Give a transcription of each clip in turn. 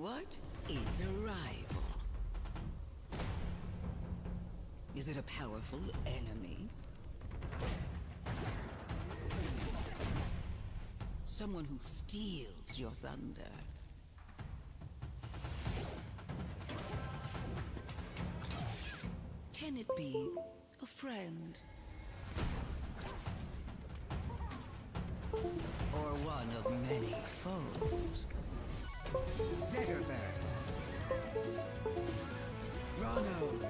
What is a rival? Is it a powerful enemy? Someone who steals your thunder? Can it be a friend? Or one of many foes? Zetterberg! Ronald!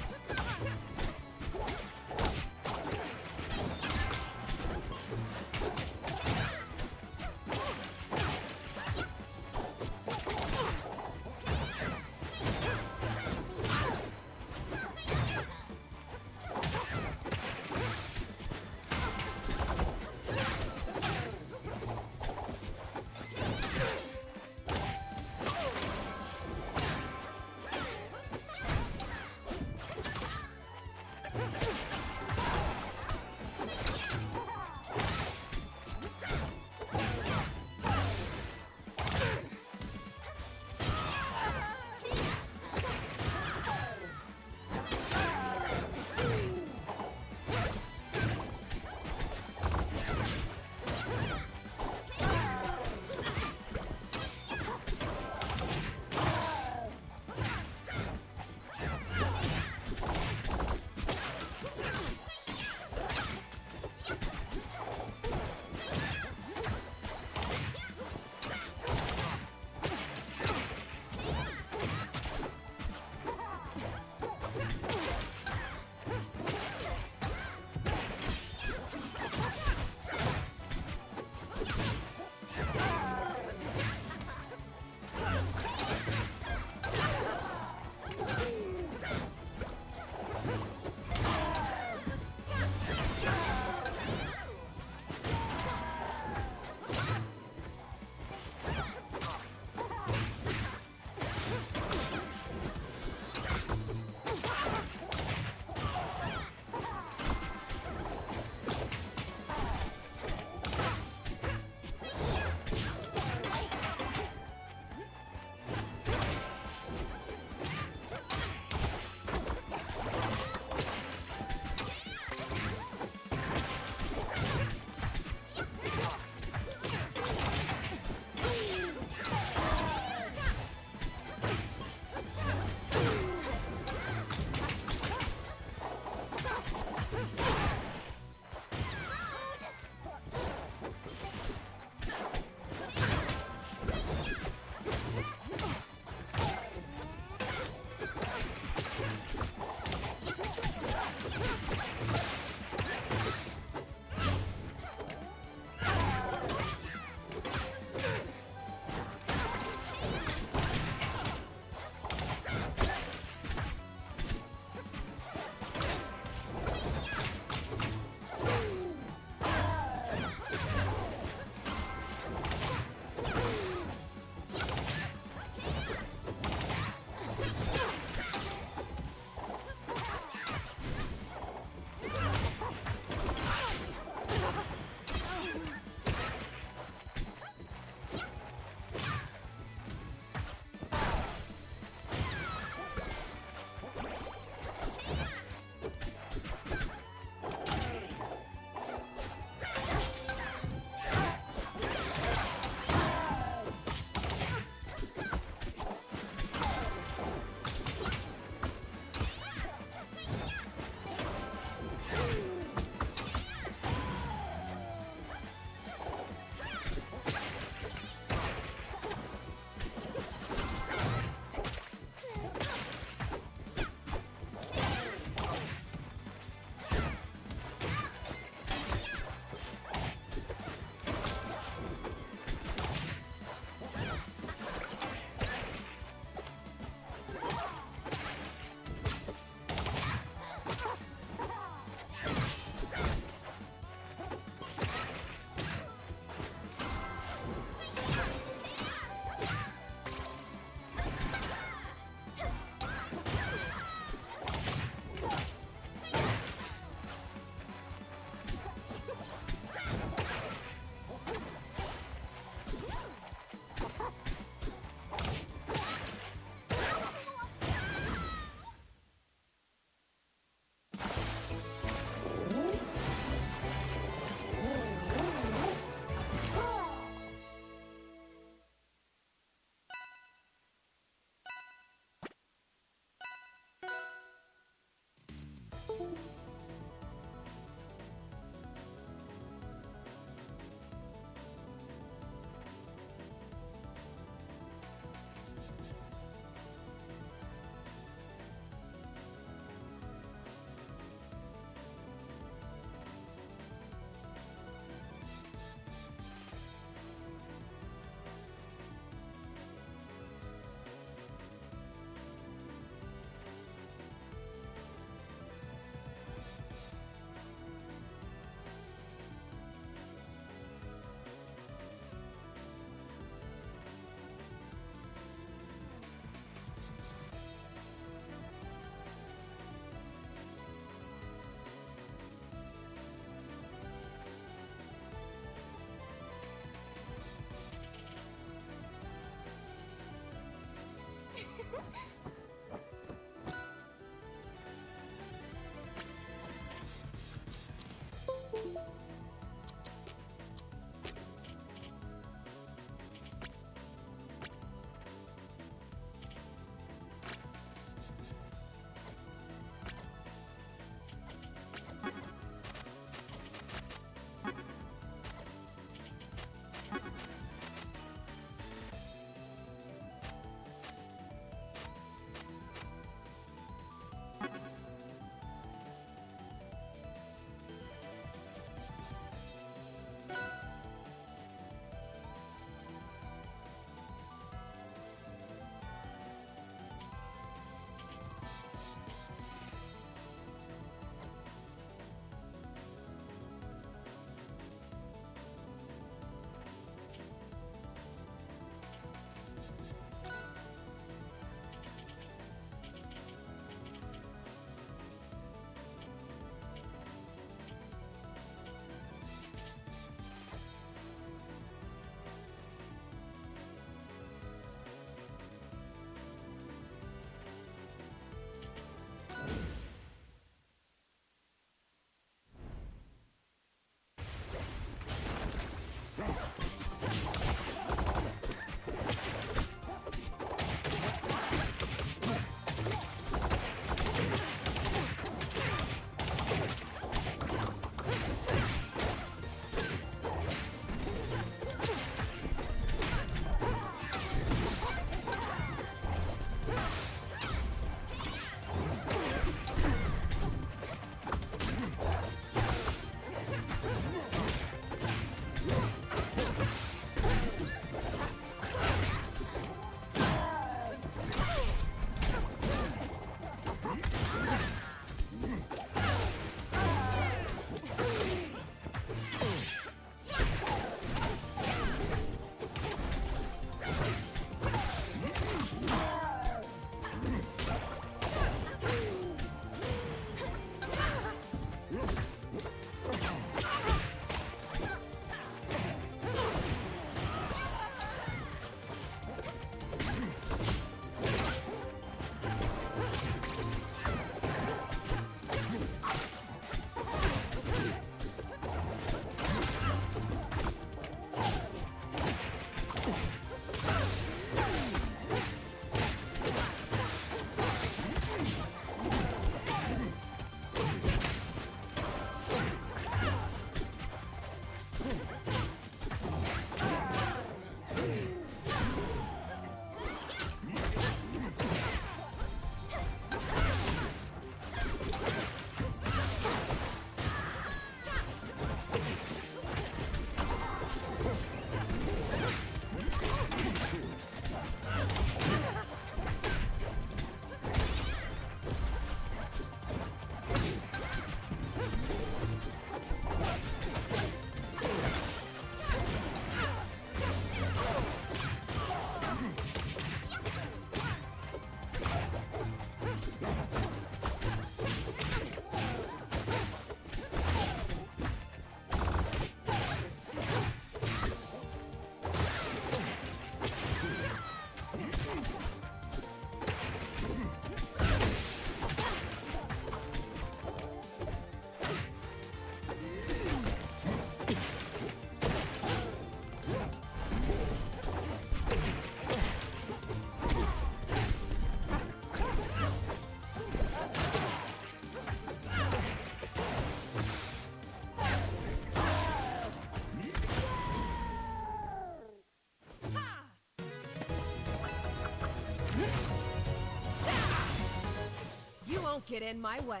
Don't get in my way.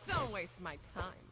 Don't waste my time.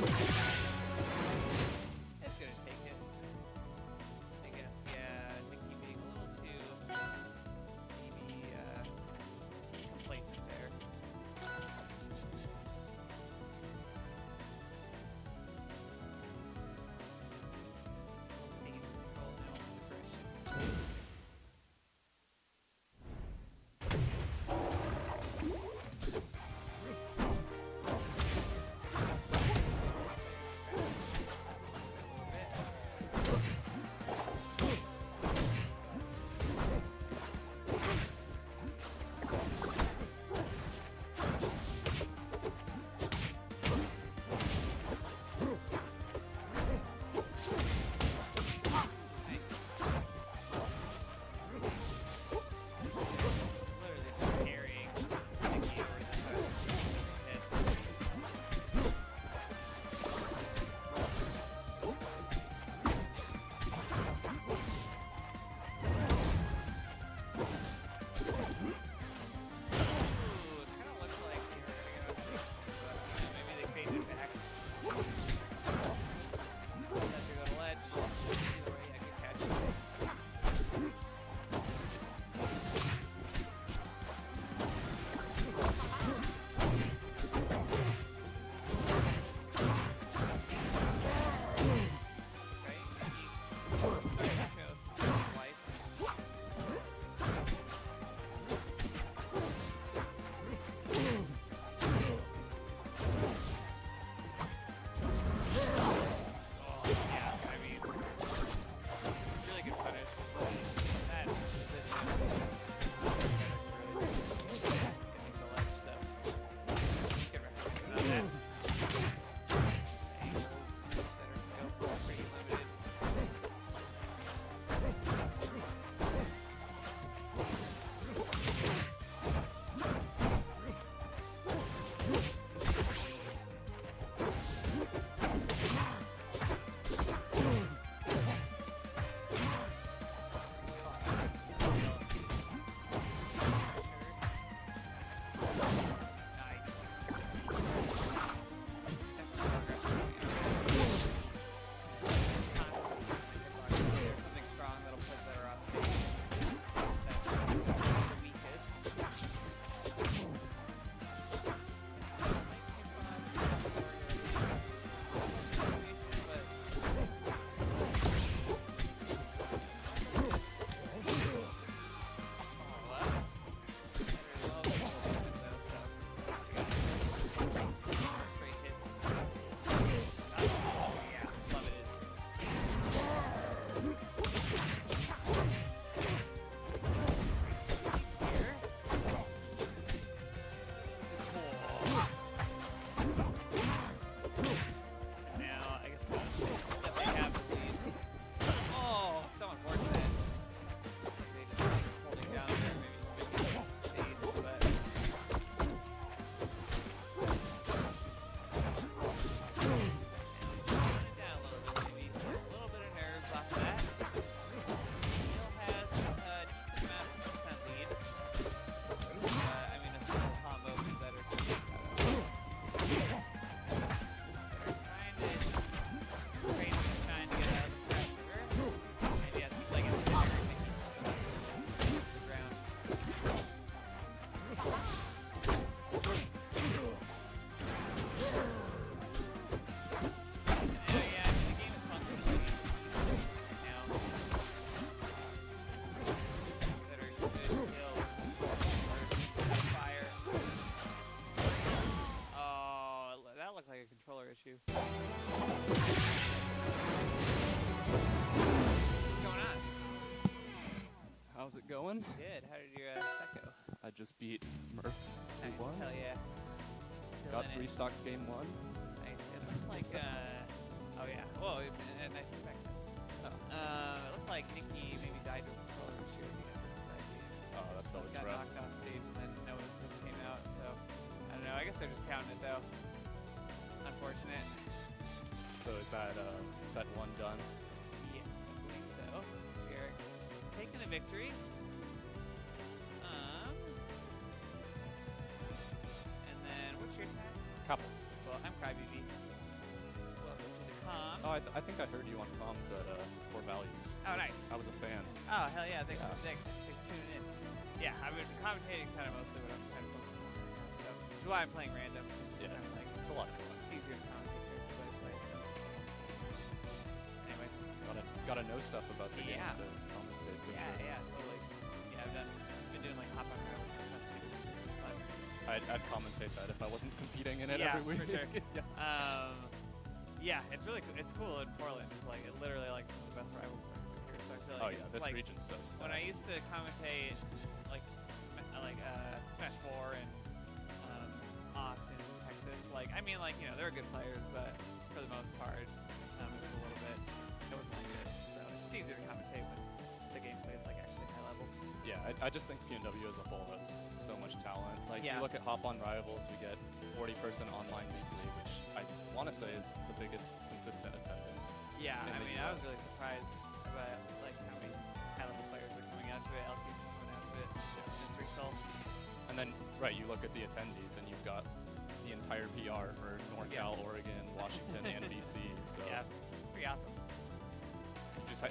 It's gonna take it. I guess, yeah. Nikki being a little too maybe complacent there. Stay in control now of aggression. Literally just carrying Nikki over the side of the screen with her head. Ooh, it kind of looked like they were gonna go to, but maybe they faded back. Let her go to ledge. Either way, I could catch it. Right? He chose to save life. Oh, yeah, I mean, really good punish. That is it. Really getting the ledge, so good recognition on that. Angles that are go pretty limited. Nice. There's something strong that'll put Zetter off stage. That's the weakest. Straight hits. Yeah, love it. Here. Now, I guess that they have the lead. Oh, so unfortunate. They just holding down there, maybe stage, but slowing it down a little bit, maybe. A little bit of nerves off of that. Still has a decent amount of percent lead. I mean, a simple combo for Zetter to take that out. Trying to get out of the pressure. And yeah, it seems like it's everything to the ground. And, yeah, I mean, the game is functionally easy right now. That are good kill or fire. Oh, that looked like a controller issue. What's going on? How's it going? Good. How did your set go? I just beat Murph. Nice. Won. Hell yeah. Still Got in it. 3 stock game 1. Nice. It looked like, oh yeah. Whoa, nice to be back. It looked like Nikki maybe died with a controller issue. Oh, that's always Got rough. knocked off stage and then no hits came out, so I don't know. I guess they're just counting it though. Unfortunate. So is that set 1 done? Yes, I believe so. We're taking the victory. And then what's your tag? Couple. Well, I'm Crybaby. comms. Oh, I think I heard you on comms at Core Values. Oh, nice. I was a fan. Oh, hell yeah. Thanks, Yeah. thanks for tuning in. Yeah, I've been commentating kind of mostly what I'm kind of focusing on right now. So, which is why I'm playing random. It's Yeah. kind of like, It's a lot of fun. it's easier to commentate characters that I play. So, anyway. Gotta know stuff about the game Yeah. to commentate. for Yeah, sure. yeah, totally. Yeah, been doing like hop on rails and stuff too. But, I'd commentate that if I wasn't competing in it Yeah, every week. for sure. Yeah. Yeah, it's really it's cool in Portland. There's like literally like some of the best rivals players are here. So I feel like Oh yeah, it's this like region's so stacked. when I used to commentate like Smash 4 and Austin, Texas. Like I mean like you know they're good players, but for the most part it wasn't like this. So it's just easier to commentate when the gameplay is like actually high level. Yeah, I just think PNW as a whole has so much talent. Like Yeah. you look at Hop On Rivals, we get 40-person online weekly, which I want to say is the biggest consistent attendance. Yeah, in I the mean, I was US. really surprised about like how many high-level players are coming out to it. LQ's is coming out to it. Mystery Soul. And then, right, you look at the attendees, and you've got the entire PR for NorCal, Oregon, Washington, and BC. So Yeah, pretty awesome.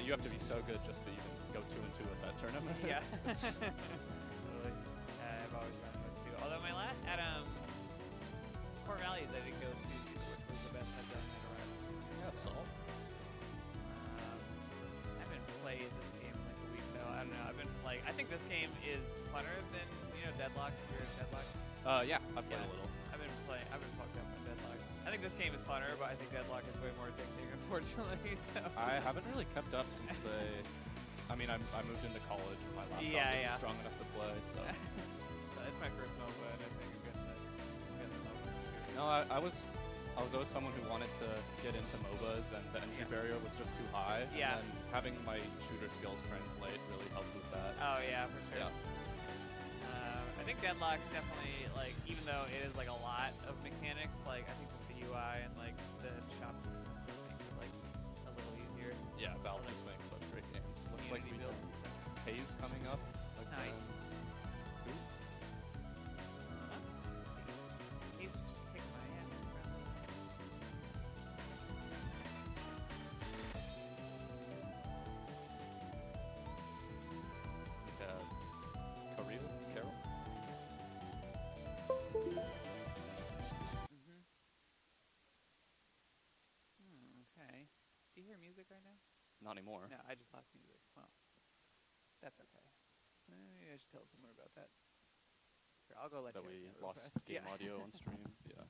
you have to be so good just to even go 2-2 at that tournament. Yeah. Totally. I've always run with two. Although my last at Core Valleys I did go to, which was the best I've done at a Rivals. Yeah, so I haven't played this game in like a week though. I don't know. I think this game is funner than Deadlock. If you're in Deadlock. yeah, I played a little. I've been fucked up on Deadlock. I think this game is funner, but I think Deadlock is way more addicting, unfortunately. So. I haven't really kept up since I mean, I moved into college and my laptop isn't strong enough to play, so. So it's my first MOBA, and I think I'm getting the MOBA experience. No, I was always someone who wanted to get into MOBAs, and the entry barrier was just too high. Yeah. And then having my shooter skills translate really helped with that. Oh yeah, for sure. Yeah. I think Deadlock definitely like, even though it is like a lot of mechanics, like I think just the UI and like the shop system and stuff makes it like a little easier. Yeah, Valve just makes such great games. Looks like Community we builds have and stuff. Haze coming up. Like, Nice. who? Let's see. He's just kicking my ass in friendlies. Carol? Okay. Do you hear music right now? Not anymore. No, I just lost music. Well, that's okay. Maybe I should tell someone about that. Here, I'll go let That you we know real lost fast. game Yeah. audio on stream. Yeah.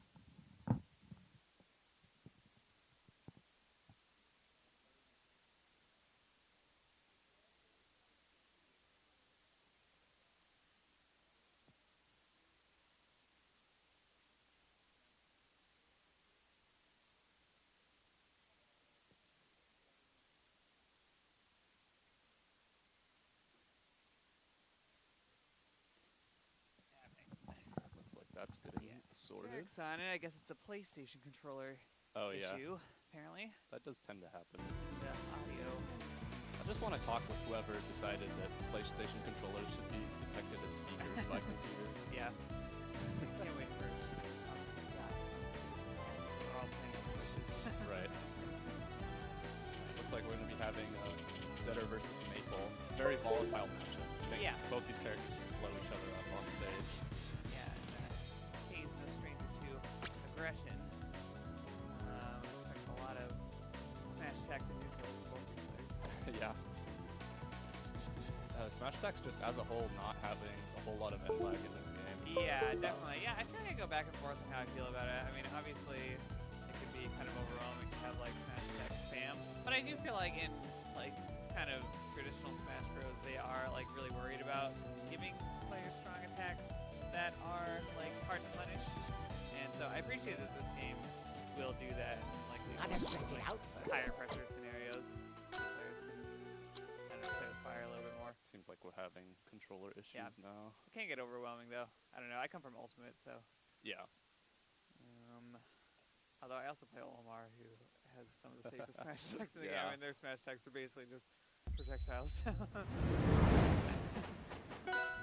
Looks like that's getting sorted. Eric's on it. I guess it's a PlayStation controller Oh yeah, issue, apparently. that does tend to happen. The audio. I just want to talk with whoever decided that PlayStation controllers should be detected as speakers by computers. Yeah. Can't wait for consoles to die. We're all playing on Switches. Right. Looks like we're going to be having Zetter versus Maple. Very volatile matchup. I think Yeah. both these characters blow each other up on stage. Yeah, and Hayes no stranger to aggression. Expect a lot of smash attacks and neutral from both these players. Yeah. Smash Attacks just as a whole not having a whole lot of end lag in this game. Yeah, definitely. Yeah, I feel like I go back and forth on how I feel about it. I mean, obviously, it can be kind of overwhelming to have like smash attack spam, but I do feel like in like kind of traditional Smash Bros, they are like really worried about giving players strong attacks that are like hard to punish, and so I appreciate that this game will do that in like these higher pressure scenarios. Players can kind of play with fire a little bit more. Seems like we're having controller issues now. It can get overwhelming though. I don't know. I come from Ultimate, so. Yeah. Although I also play Olimar, who has some of the safest smash attacks in the Yeah. game, and their smash attacks are basically just projectiles.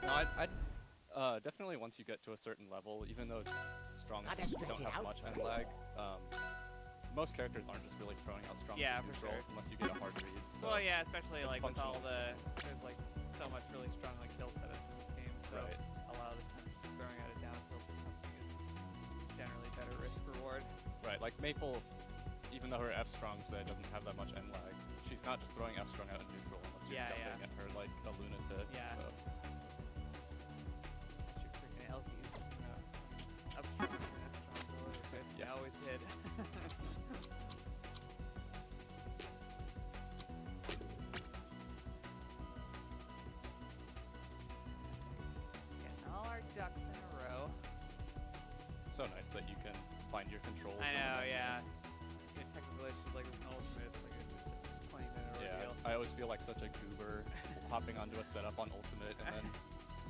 No, definitely once you get to a certain level, even though strong don't have much end lag, most characters aren't just really throwing out strong Yeah, for neutral sure. unless you get a hard read. So Well, yeah, especially it's like with all functional, the there's like so much really strong like kill setups in this game. So Right. a lot of the times throwing out a down tilt or something is generally better risk reward. Right, like Maple, even though her F strong say doesn't have that much end lag, she's not just throwing F strong out in neutral unless you're Yeah, jumping at her like a lunatic. Yeah. So. Your freaking Elkies. Up strong and F strong ability. They Yeah. always hit. Getting all our ducks in a row. So nice that you can find your controls. I on know, the- yeah. In technical issues like this in Ultimate, it's like a 20-minute Yeah, ordeal. I always feel like such a goober hopping onto a setup on Ultimate and then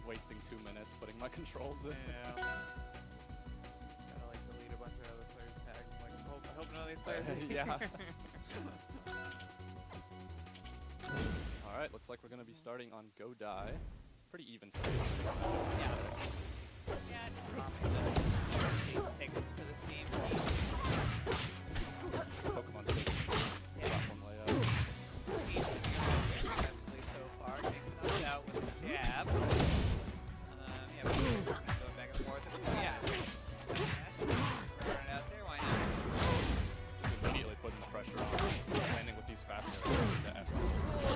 wasting 2 minutes putting my controls in. Yeah. Gotta like delete a bunch of other players' tags. I'm like, I hope none of these players. Yeah. Alright, looks like we're going to be starting on Go Die. Pretty even stage. Yeah. Yeah, just probably the safe pick for this game. Pokemon Station. Yeah. Platform layout. He's successfully so far. Takes us out with a jab. Yeah, but going back and forth. Yeah. Throwing it out there, why not? Just immediately putting the pressure on. Landing with these fast arrows into F.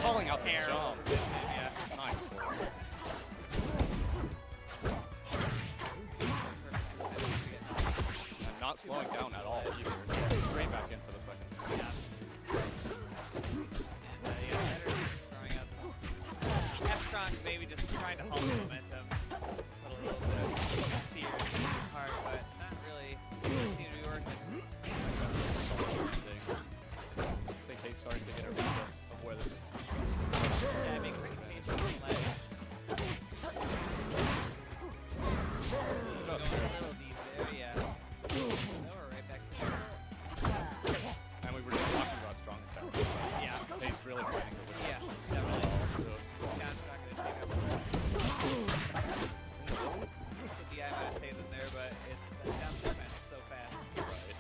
Calling out the Terrible jump. position, yeah. Nice for it. And not slowing down at all either. Straight back in for the second set. Yeah. And yeah, Aether just throwing out some F-Strongs, maybe just trying to hold the momentum. Put a little bit of fear in his heart, but it's not really seem to be working. I think Hayes starting to get a read of where this. Yeah, making some page on the ledge. Going a little deep there, yeah. Now we're right back to the And we were just talking about strong attack. Yeah. Hayes really fighting the win. Yeah, definitely. Down's not going to take up. The guy might have saved him there, but it's that down smash is so fast. Right.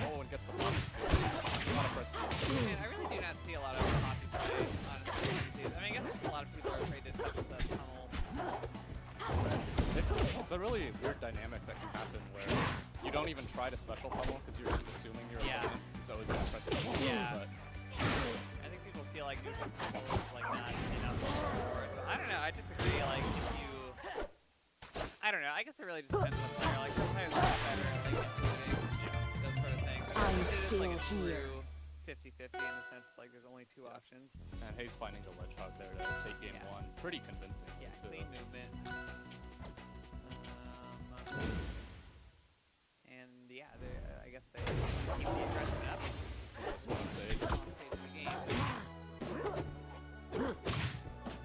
Oh, and gets the block. A lot of press. Man, I really do not see a lot of hockey play, honestly, these days. I mean, I guess a lot of people are afraid to touch the tunnel. It's a really weird dynamic that can happen where you don't even try to special pummel because you're just assuming your Yeah. opponent is always going to press it. Yeah. But I think people feel like neutral tunnel is like not enough for it. But I don't know, I disagree. Like, if you... I don't know, I guess it really just depends on the player. Like, sometimes it's better at, like, intuiting, those sort of things. I'm It is still like a here. true 50-50 in the sense that, like, there's only two options. and Hayes finding the ledge hug there to take game Yeah. one. Pretty convincing. Yeah, too. clean movement. And yeah, I guess they keep the aggression up This one stage. on stage of the game.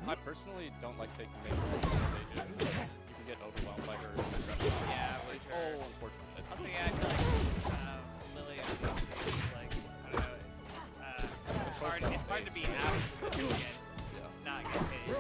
I personally don't like taking main stages. You can get overwhelmed by her aggression. Yeah, for sure. Oh, unfortunate. It's Also, yeah, I feel like Lily on these stages, like, I don't know, it's hard to be out of position and not get hit.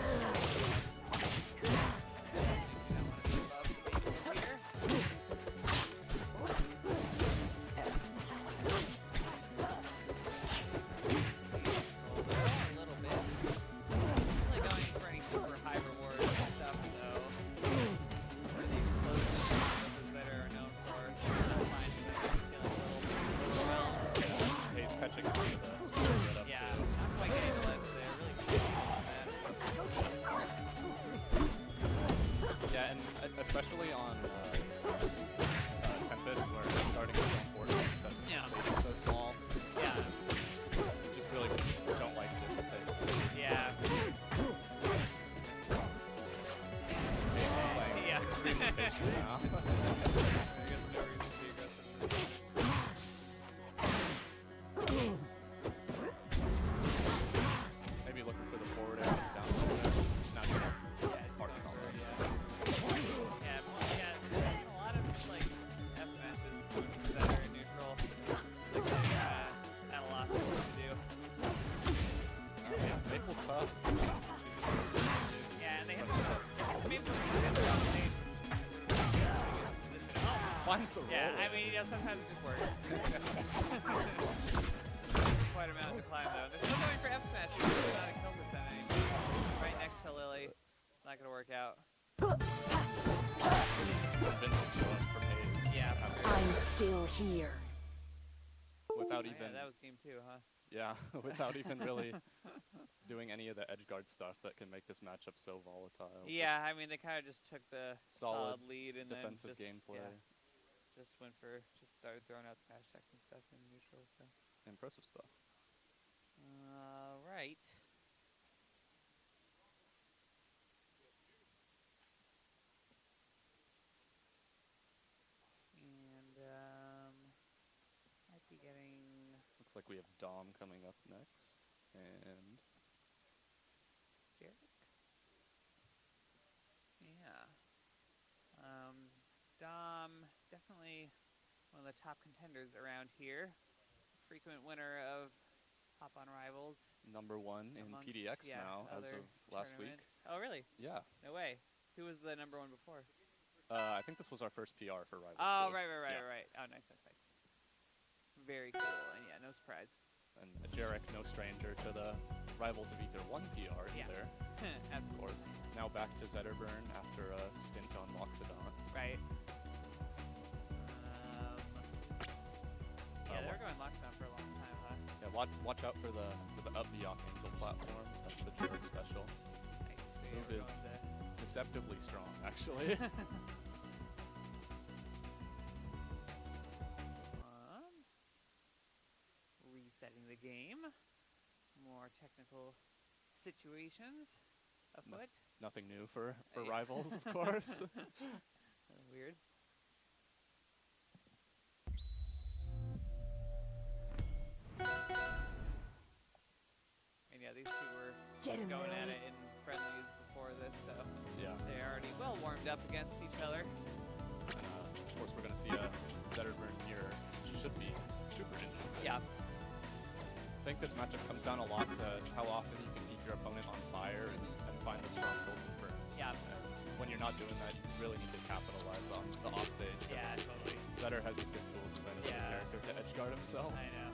Hayes catching up to the speed get up Yeah, too. not quite getting the ledge there. Really good on that. Yeah, and especially on Tempest, where starting is so important because Yeah. the stage is so small. Yeah, Just really don't like this thing. yeah. Playing Yeah. extremely patient now. I guess no reason to be aggressive. Maybe looking for the forward air down there. Not even Yeah, it's hard going to call for it, that. yeah. Yeah, a lot of like F smashes that are neutral. Like at a loss of what to do. Maple's tough. Yeah, and they have some maybe on stage. finds the roll. Yeah, I mean, sometimes it just works. Quite a mountain to climb, though. They're still going for F smash. They're not a kill percent anymore. Right next to Lily. It's not going to work out. Vincent showing for Hayes. Yeah. I'm still here. Without Oh, even, yeah, that was game 2, huh? yeah, without even really doing any of the edge guard stuff that can make this matchup so volatile. Yeah, I mean, they kind of just took the solid lead and defensive then gameplay. Just started throwing out smash attacks and stuff in neutral, so. Impressive stuff. Right. And, might be getting... Looks like we have Dom coming up next, and Jarek? Yeah. Dom, definitely one of the top contenders around here. Frequent winner of Hop on Rivals. #1 in amongst, PDX now as other of last week. tournaments. Oh, really? Yeah. No way. Who was the #1 before? I think this was our first PR for Rivals. Oh, too. right. Oh, nice. Very cool, and yeah, no surprise. And Jarek, no stranger to the Rivals of Aether 1 PR Yeah. either. Of course. Now back to Zetterburn after a stint on Loxodon. Right. Yeah, they were going Lockdown for a long time, huh? Yeah, watch out for the up the Archangel platform. That's the Jarek special. Nice. So Move we're is going deceptively strong, actually. Resetting the game. More technical situations afoot. Nothing new for Yeah. Rivals, of course. Weird. And yeah, these two were Get him, going at Lily. it in friendlies before this, so Yeah. they're already well warmed up against each other. And, of course, we're going to see a Zetterburn mirror, which should be super interesting. Yeah. I think this matchup comes down a lot to how often you can keep your opponent on fire and find the strong golden burns. Yeah. And when you're not doing that, you really need to capitalize on the offstage. Yeah, totally. Zetter has his good tools of any character to edge guard himself. I know.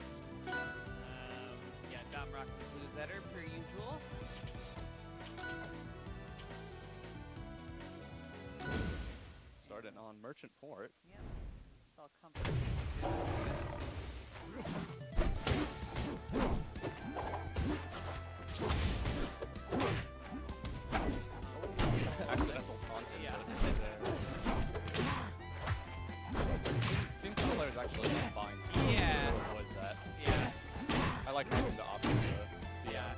Yeah, Dom rocking the blue Zetter per usual. Starting on Merchant Port. Yeah. It's all comfort. Accidental taunting. Yeah. There. Seems the players actually combine Yeah. to avoid that. Yeah. I like having the option to be Yeah.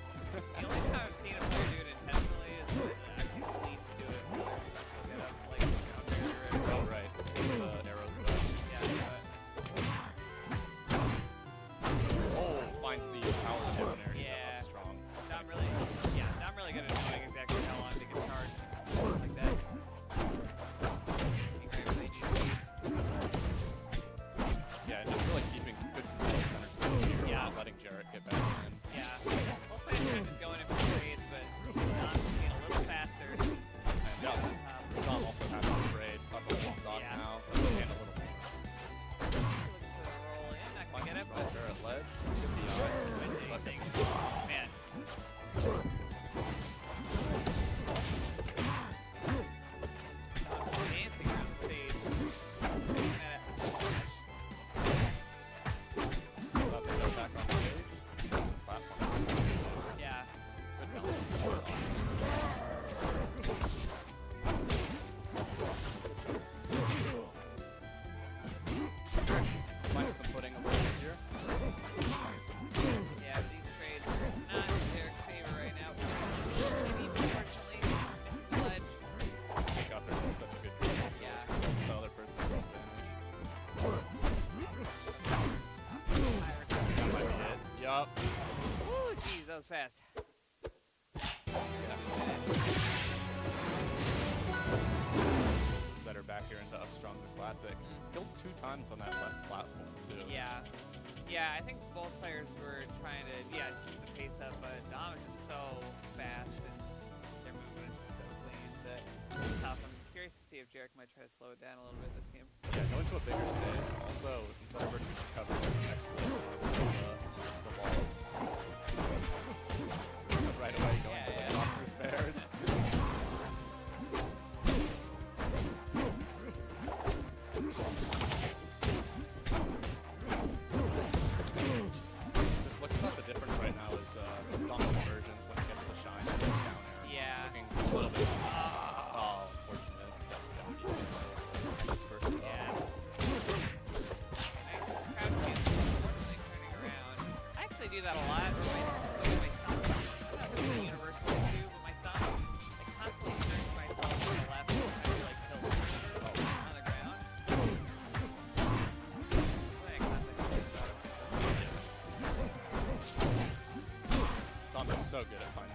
The only time I've seen a player do it intentionally is when I've seen cleats do it with their special get up, like, very Oh, right. The arrows back. Yeah, Oh, finds the power down area. Yeah. Up strong. not really good at knowing exactly how long they can charge like that. Being very really easy. Yeah, and just really keeping good control of center stage here. Yeah. Not letting Jarek get back in. Yeah. Both players are just going in for trades, but Dom's being a little faster. And yeah, Dom also has to trade up a little stock Yeah. now. And a little more. Looking for the roll in, not gonna get it, but There at ledge. Could be on. man. Dancing around the stage. Looking at it. Up and go back on the stage. Some platform. Yeah. Good balance. Finding some footing a little bit here. Yeah, these trades are not in Derek's favor right now. Unfortunately, missing the ledge. Pick up is such a good deal. Yeah. The other person has advantage. That might be it. Yup. Woo, jeez, that was fast. Zetter back here into Upstrong the Classic. Killed 2 times on that left platform, too. Yeah. Yeah, I think both players were trying to, keep the pace up, but Dom is just so fast and their movement is just so clean that it's tough. I'm curious curious to see if Jarek might try to slow it down a little bit this game. Yeah, go into a bigger stage. Also, until everybody's covered, export the balls. Right away, going to the walkthrough fairs. Just looking at the difference right now is Dom's conversions when it gets the shine and down air. Yeah. Looking a little bit. Oh, unfortunate. His first up. Yeah. Nice crouch cancel, unfortunately turning around. I actually do that a lot. Where my thumb, not really universally do, but my thumb, like constantly turns myself to the left and kind of like tilt on the ground. That's why I constantly think about it. Dom is so good at finding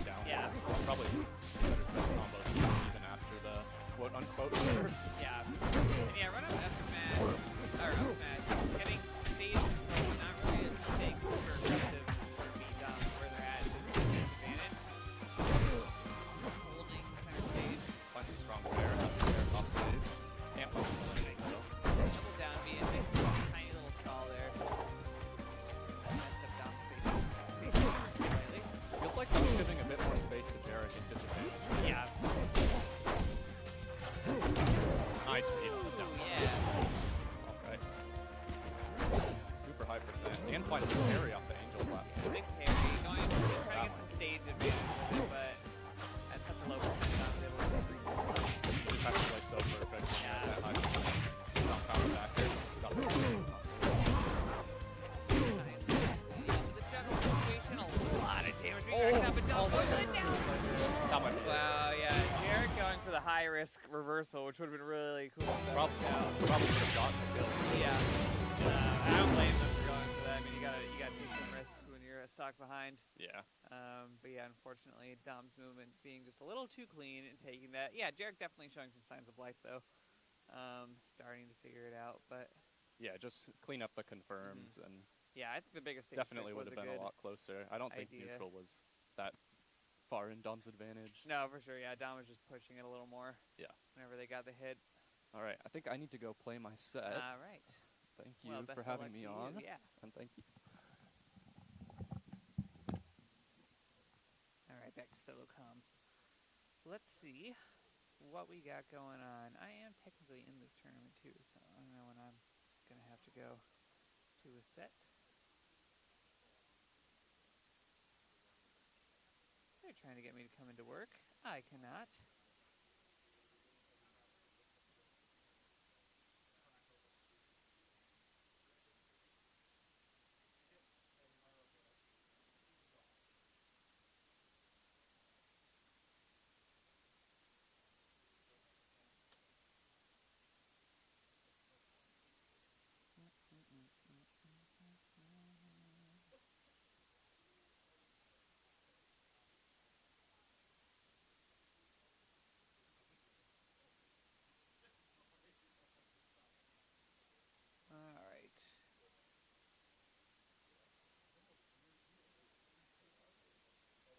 down. Yeah. Probably better press combos even after the quote-unquote nerfs. Yeah. And yeah, run up F smash, or up smash, getting stage control, not really a mistake, super aggressive, sort of beat down where they're at is a disadvantage. Holding center stage. Finds a strong pair, has a pair off stage. Can't win. Nice. Double down B, and nice tiny little stall there. Messed up down space slightly. Feels like I'm giving a bit more space to Jarek at disadvantage. Yeah. Nice read on the down. Yeah. Alright. Super high percent. And finds the parry off the angel platform. Big parry. Going to try to get some stage advantage with it, but at such a low percent, I was able to just reset. He just has to play so perfect when you're at that high percent. Not counter back here. Got the The general situation, a lot of damage being racked up, and Dom goes to the down. That might be it. Wow, yeah, Jarek going for the high risk reversal, which would have been really cool. Probably could have gotten the kill. Yeah. I don't blame them for going for that. I mean, you gotta take some risks when you're a stock behind. Yeah. But yeah, unfortunately, Dom's movement being just a little too clean and taking that. Yeah, Jarek definitely showing some signs of life though. Starting to figure it out, but Yeah, just clean up the confirms and yeah, I think the biggest stage definitely trick would was have been good a lot closer. I don't think idea. neutral was that far in Dom's advantage. No, for sure. Yeah, Dom was just pushing it a little more. Yeah. Whenever they got the hit. All right, I think I need to go play my set. All right. Thank you Well, best for of luck having me to you, on. yeah. And thank you. All right, back to solo comms. Let's see what we got going on. I am technically in this tournament too, so I don't know when I'm gonna have to go to a set. They're trying to get me to come into work. I cannot. All right.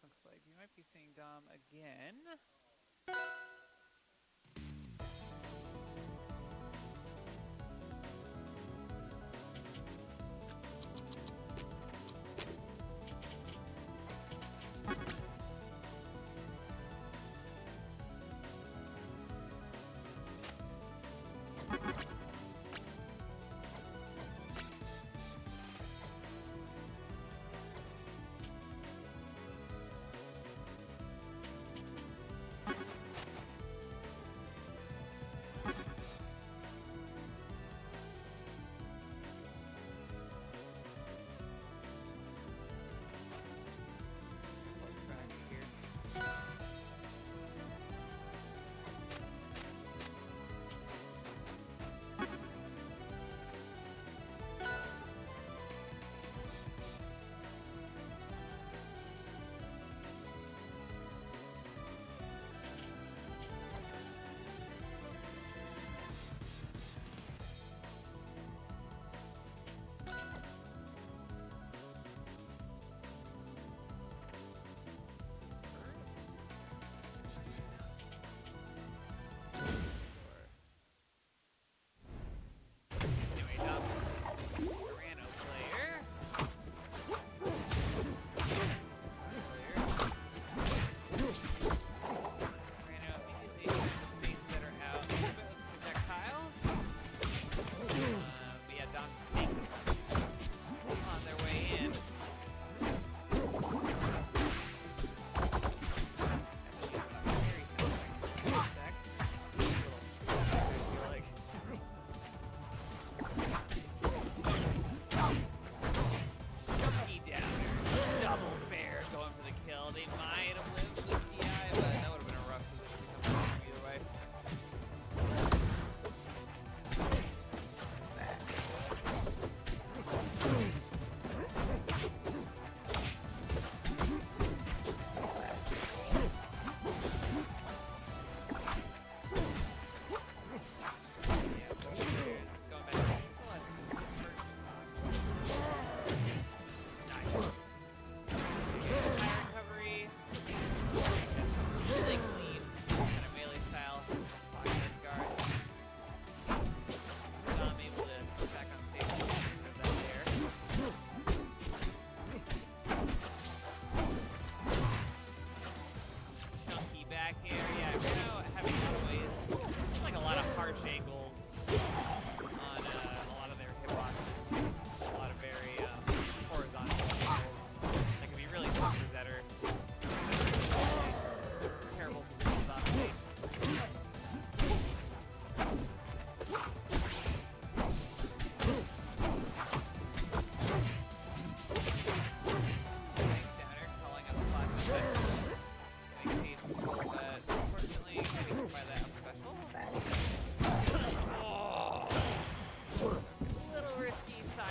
Looks like we might be seeing Dom again.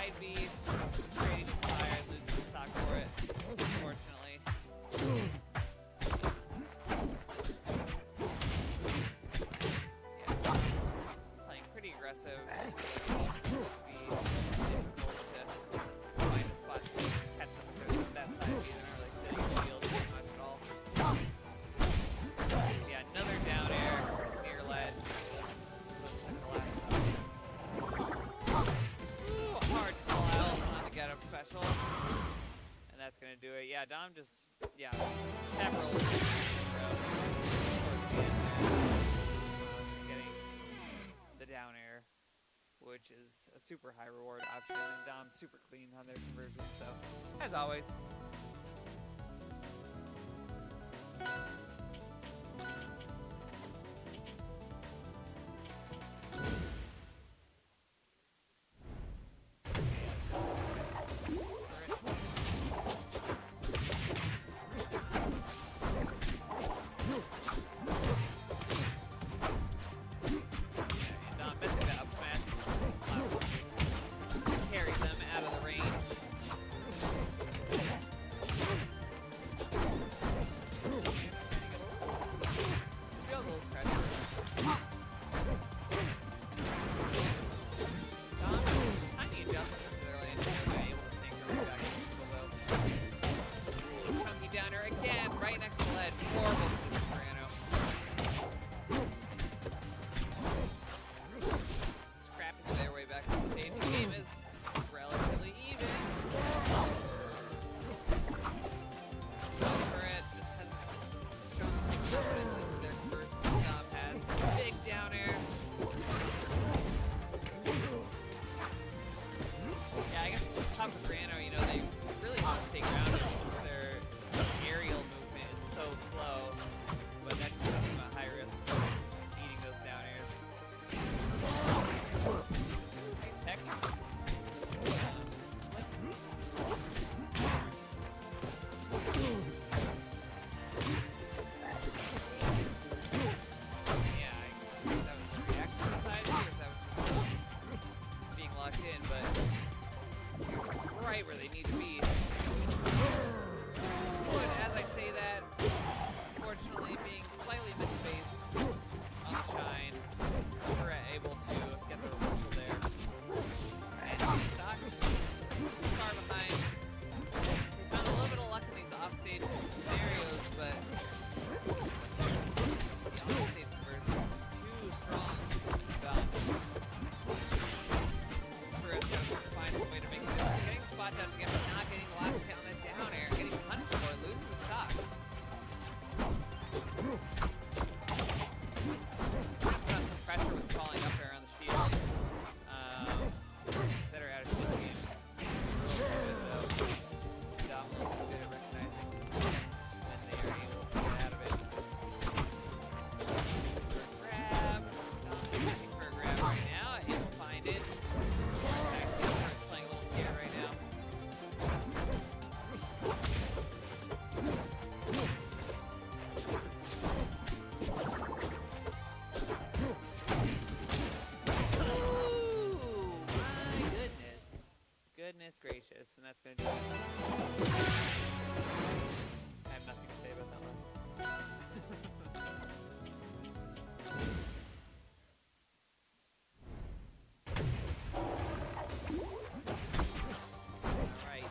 side B, creating fire and losing the stock for it, unfortunately. Yeah, playing pretty aggressive. It would be difficult to find a spot to catch up with that side B. They're not really sitting in the field very much at all. Yeah, another down air near ledge. Looks like the last one. Ooh, hard call out on the get up special. And that's gonna do it. Yeah, Dom just, yeah, several in a row towards the end there. Getting the down air, which is a super high reward option, and Dom's super clean on their conversion. So, as always, Dom missing the up smash. Carry them out of the range. Feel a little pressure. Dom, tiny adjustments early in the game, able to sneak her way back into the though. Ooh, chunky downer again, right next to the ledge. Horrible position for Anno. Scrapping their way back to the stage. The game is relatively even. Current just hasn't shown the same confidence in their conversion that Dom has. Big down air. Yeah, I guess it's tough with Rano, you know, they really want to take ground since their aerial movement is so slow. But that puts them at high risk of eating those down airs. Nice tech. Yeah, that was the reaction to the side B, or is that was just being locked in, but right where they need to be. But as I say that, unfortunately being slightly misspaced on the shine, we're able to get the reversal there. And stock too far behind. They found a little bit of luck in these offstage scenarios, but the onstage conversion is too strong. For us to find some way to make a difference. Getting the spot down again, but not getting the last hit on that down air. Getting punished for it, losing the stock. Put on some pressure with crawling up there on the shield. That are out of shield game. Real good though. Dom will be good at recognizing when they are able to get out of it. For a grab. Dom's fishing for a grab right now. He'll find it. Starts playing a little scared right now. Ooh, my goodness. Goodness gracious, and that's gonna do it. I have nothing to say about that last Alright.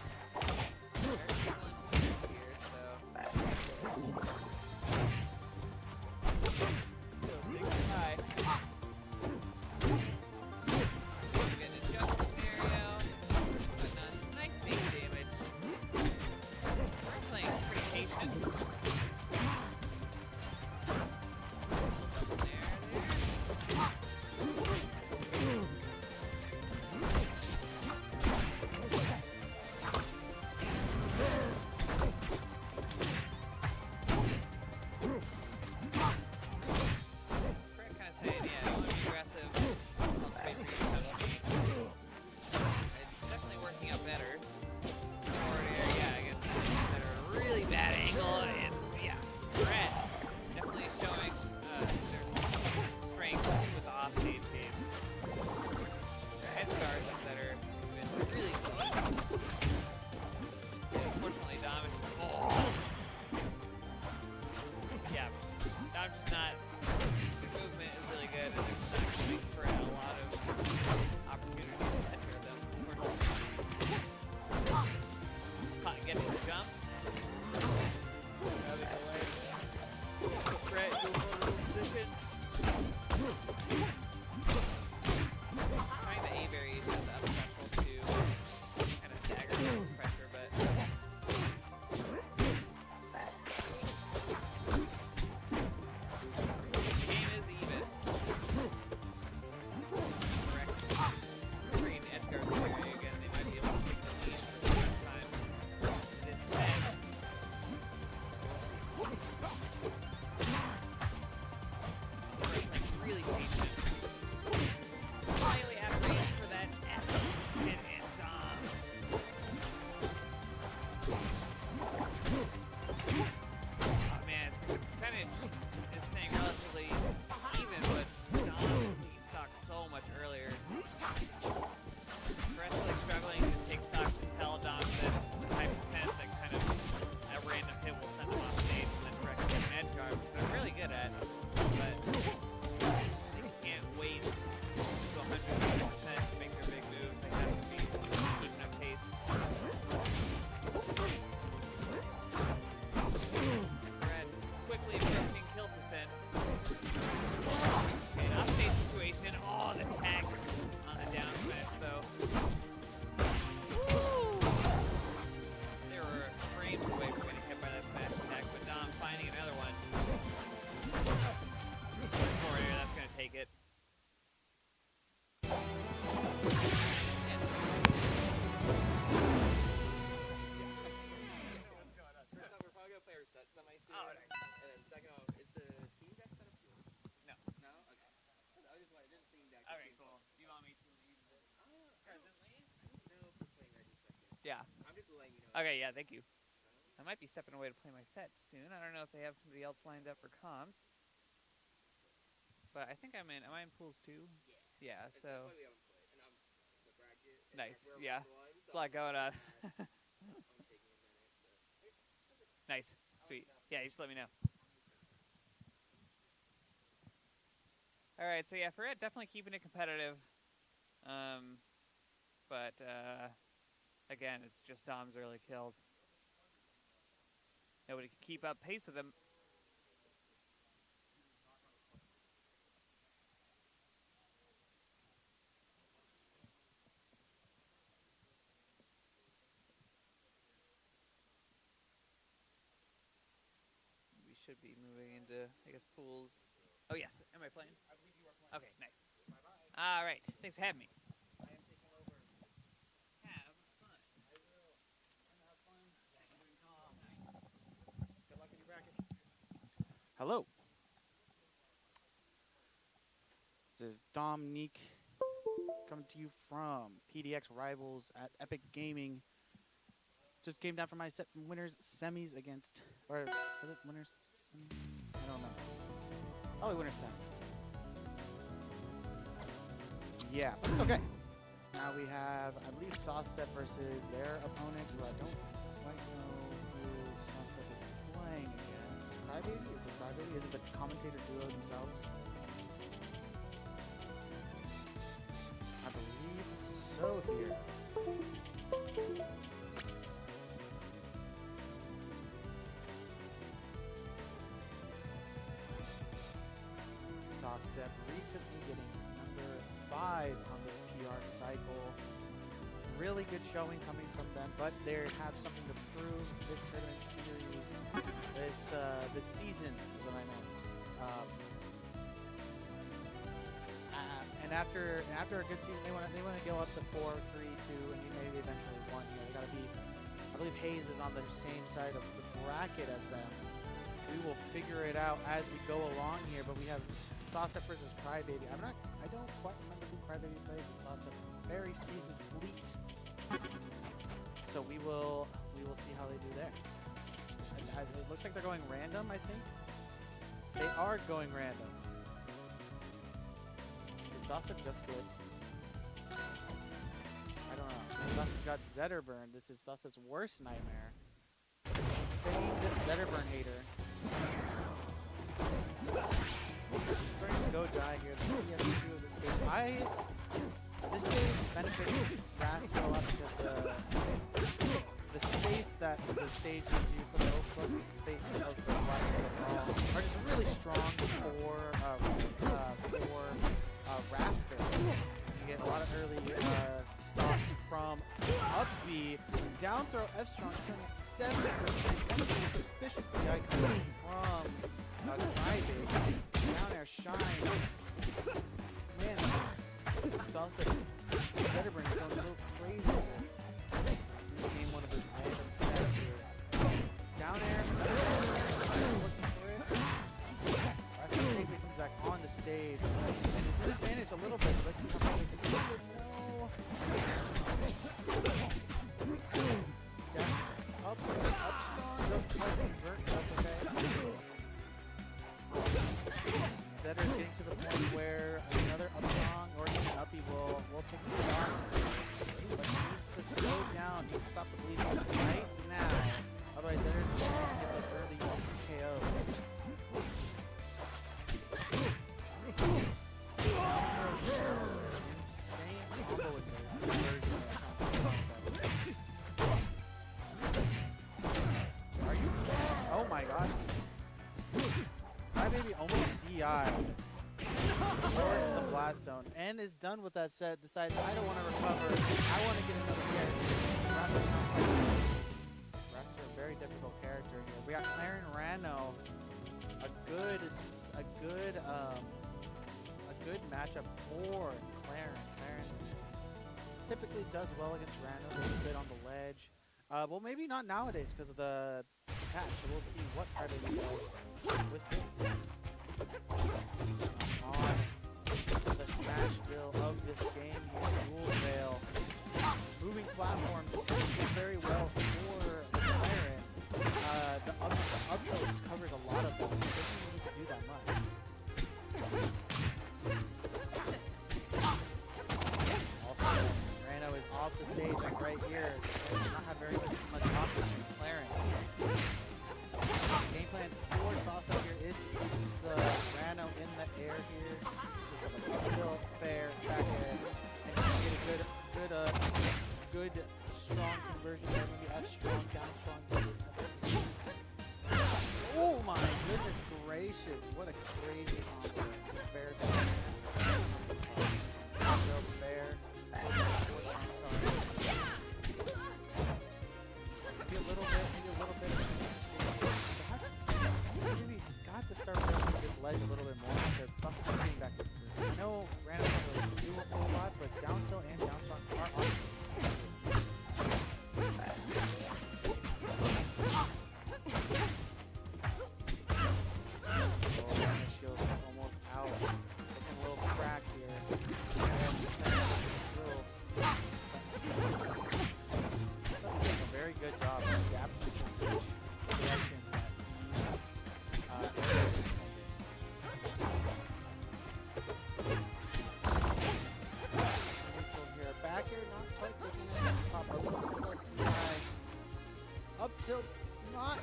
Very excellent points here, so still sticking high. We're getting a jump scenario, putting on some nice safe damage. We're playing pretty patient. There it First off, we're probably gonna play our set semi soon. Oh, nice. And then second off, is the Steam Deck set up here? No. No? Okay. I just wanted, it didn't seem that Okay, cool. Do you want me to leave this presently? I don't know if we're playing right this second. Yeah. I'm just letting you know. Okay, yeah, thank you. I might be stepping away to play my set soon. I don't know if they have somebody else lined up for comms. But I think I'm in. Am I in pools too? Yeah. Yeah, That's so. why we haven't played. And I'm the bracket. And Nice, We're yeah. round one, It's a lot going on. I'm taking a minute. So. Nice. Sweet. Yeah, you just let me know. All right, so yeah, for it, definitely keeping it competitive. But again, it's just Dom's early kills. Nobody can keep up pace with him. We should be moving into, I guess, pools. Oh, yes. Am I playing? I believe you are playing. Okay, nice. Bye-bye. All right. Thanks for having me. I am taking over. Have fun. I will. I'm gonna have fun. Doing comms. Good luck in your bracket. Hello. This is Dominique coming to you from PDX Rivals at Epic Gaming. Just came down from my set from winners semis against, or was it winners semis? I don't know. Probably winners semis. Yeah, but it's okay. Now we have, I believe, Sawstep versus their opponent, who I don't quite know who Sawstep is playing against. Crybaby? Is it Crybaby? Is it the commentator duo themselves? I believe so here. Sawstep recently getting number 5 on this PR cycle. Really good showing coming from them, but they have something to prove this tournament series, this season is what I meant. And after a good season, they want to go up to 4-3-2, and maybe eventually 1. You know, they got to be. I believe Hayes is on the same side of the bracket as them. We will figure it out as we go along here, but we have Sawstep versus Crybaby. I don't quite remember who Crybaby plays, but Sawstep very seasoned fleet. So we will see how they do there. It looks like they're going random, I think. They are going random. Did Sawstep just good? I don't know. Sawstep got Zetterburn. This is Sawstep's worst nightmare. Famed Zetterburn hater. Starting to go dry here. The PS2 of this game. This game benefits Raster a lot because the space that the stage gives you for the ult plus the space of the Raster are just really strong for Raster. You get a lot of early stocks from up B, down throw F strong, killing 7%. One suspicious DI coming from Crybaby. Down air shine. Man, Sawstep Zetterburn is going a little crazy. This game one of his random sets here. Down air, looking for it. Raster safely comes back on the stage. And he's in advantage a little bit. Let's see how far we can do it. No. Down up strong. Doesn't quite convert. That's okay. Zetter getting to the point where another up strong or even uppy will take the shot. But he needs to slow down. He needs to stop the bleeding right now. Otherwise, Zetter is going to get those early KOs. Insane combo with the version of Are you? Oh my gosh. Crybaby almost DI'd towards the blast zone and is done with that set. Decides I don't want to recover. I want to get another character. Raster, a very difficult character here. We got Claren Rano, a good matchup for Claren. Claren is typically does well against Rano, a little bit on the ledge. Well, maybe not nowadays because of the patch. So we'll see what Crybaby does with this. On the Smashville of this game here, Dual Veil. Moving platforms tend to do very well for the Siren. The up tilt just covers a lot of them. It doesn't even need to do that much. Also, Rano is off the stage, like right here. He does not have very much options against Claren. Game plan for Sauce up here is to keep the Rano in the air here. Just have a up tilt, fair, back air, and you get a good strong conversion there, maybe up strong, down strong. Oh my goodness gracious, what a crazy combo. Fair down. Fair. Sorry. Maybe a little bit of maybe has got to start working this ledge a little bit more because Sauce is getting back to free. I know Random doesn't really do a whole lot, but down tilt and down strong are awesome. Shield almost out. Looking a little cracked here. Does a very good job of adapting to which direction that he's sending. Neutral here. Back air not quite taking it on top. A little bit sus DI. Up tilt not.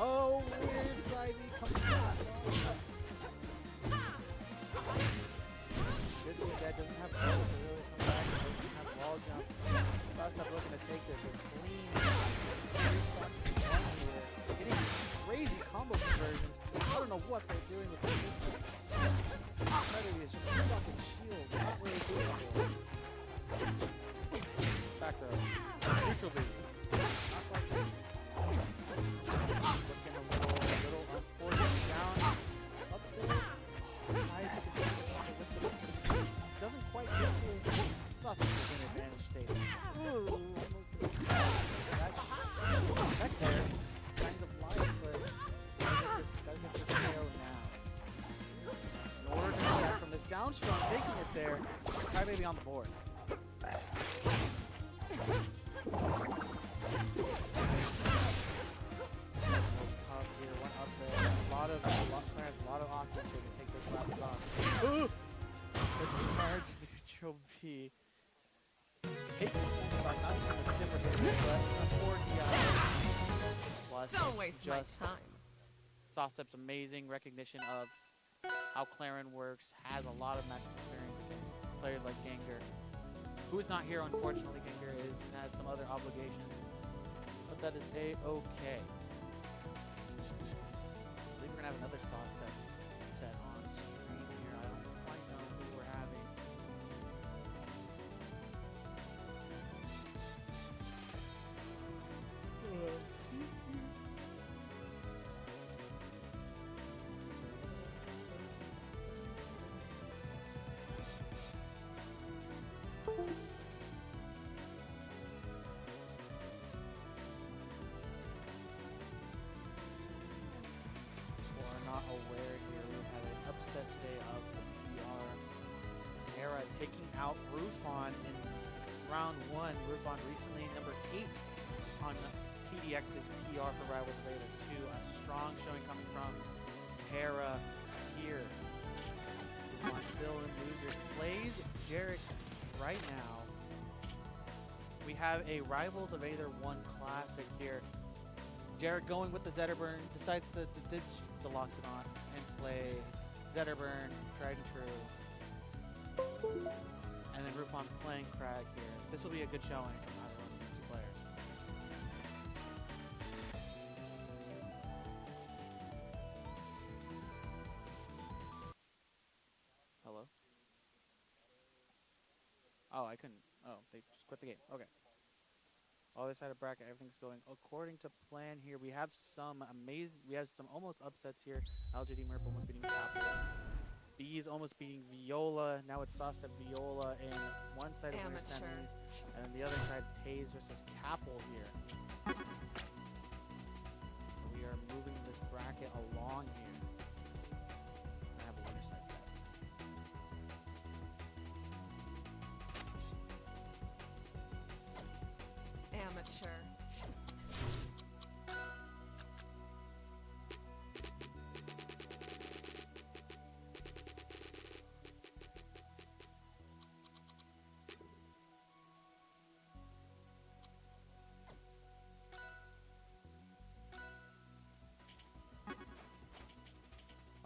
Oh, weird side B coming back. Should be dead, doesn't have ult to really come back, doesn't have wall jump. Sauce looking to take this and clean 3 stocks to 1 here. Getting crazy combo conversions. I don't know what they're doing with the Crybaby is just stuck in shield, not really doing it. Back to neutral B. Not quite taking it. Looking a little unfortunate down. Up to tries to continue with the doesn't quite get to it. Sauce is in advantage state. Ooh, almost that tech there. Signs of life, but gotta get this KO now. In order to get from this down strong, taking it there, Crybaby on the board. Tough here, one up there. Claire has a lot of options here to take this last stock. Ooh! The charge neutral B. Taking that stock, not even the tip of it, but support DI. Plus, Don't waste my just time. Saucep's amazing recognition of how Claren works, has a lot of matchup experience against players like Gengar. Who's not here, unfortunately. Gengar has some other obligations, but that is a-okay. I believe we're gonna have another Saucep set on stream here. I don't quite know who we're having. Not aware here, we had an upset today of the PR. Terra taking out Rufon in round 1. Rufon recently number 8 on PDX's PR for Rivals of Aether 2. A strong showing coming from Terra here. Rufon still in losers. Plays Jarek right now. We have a Rivals of Aether 1 classic here. Jarek going with the Zetterburn, decides to ditch the Loxodon and play Zetterburn, tried and true. And then Rufon playing Crag here. This will be a good showing from either one of these 2 players. Hello? Oh, I couldn't. Oh, they just quit the game. Okay. Other side of bracket, everything's going according to plan here. We have some almost upsets here. LGD Merp almost beating Capital. Bees almost beating Viola. Now it's Sauced at Viola in one side of winner Amateur. semis, and then the other side is Hayes versus Capel here. So we are moving this bracket along here. I have a winner side set. Amateur.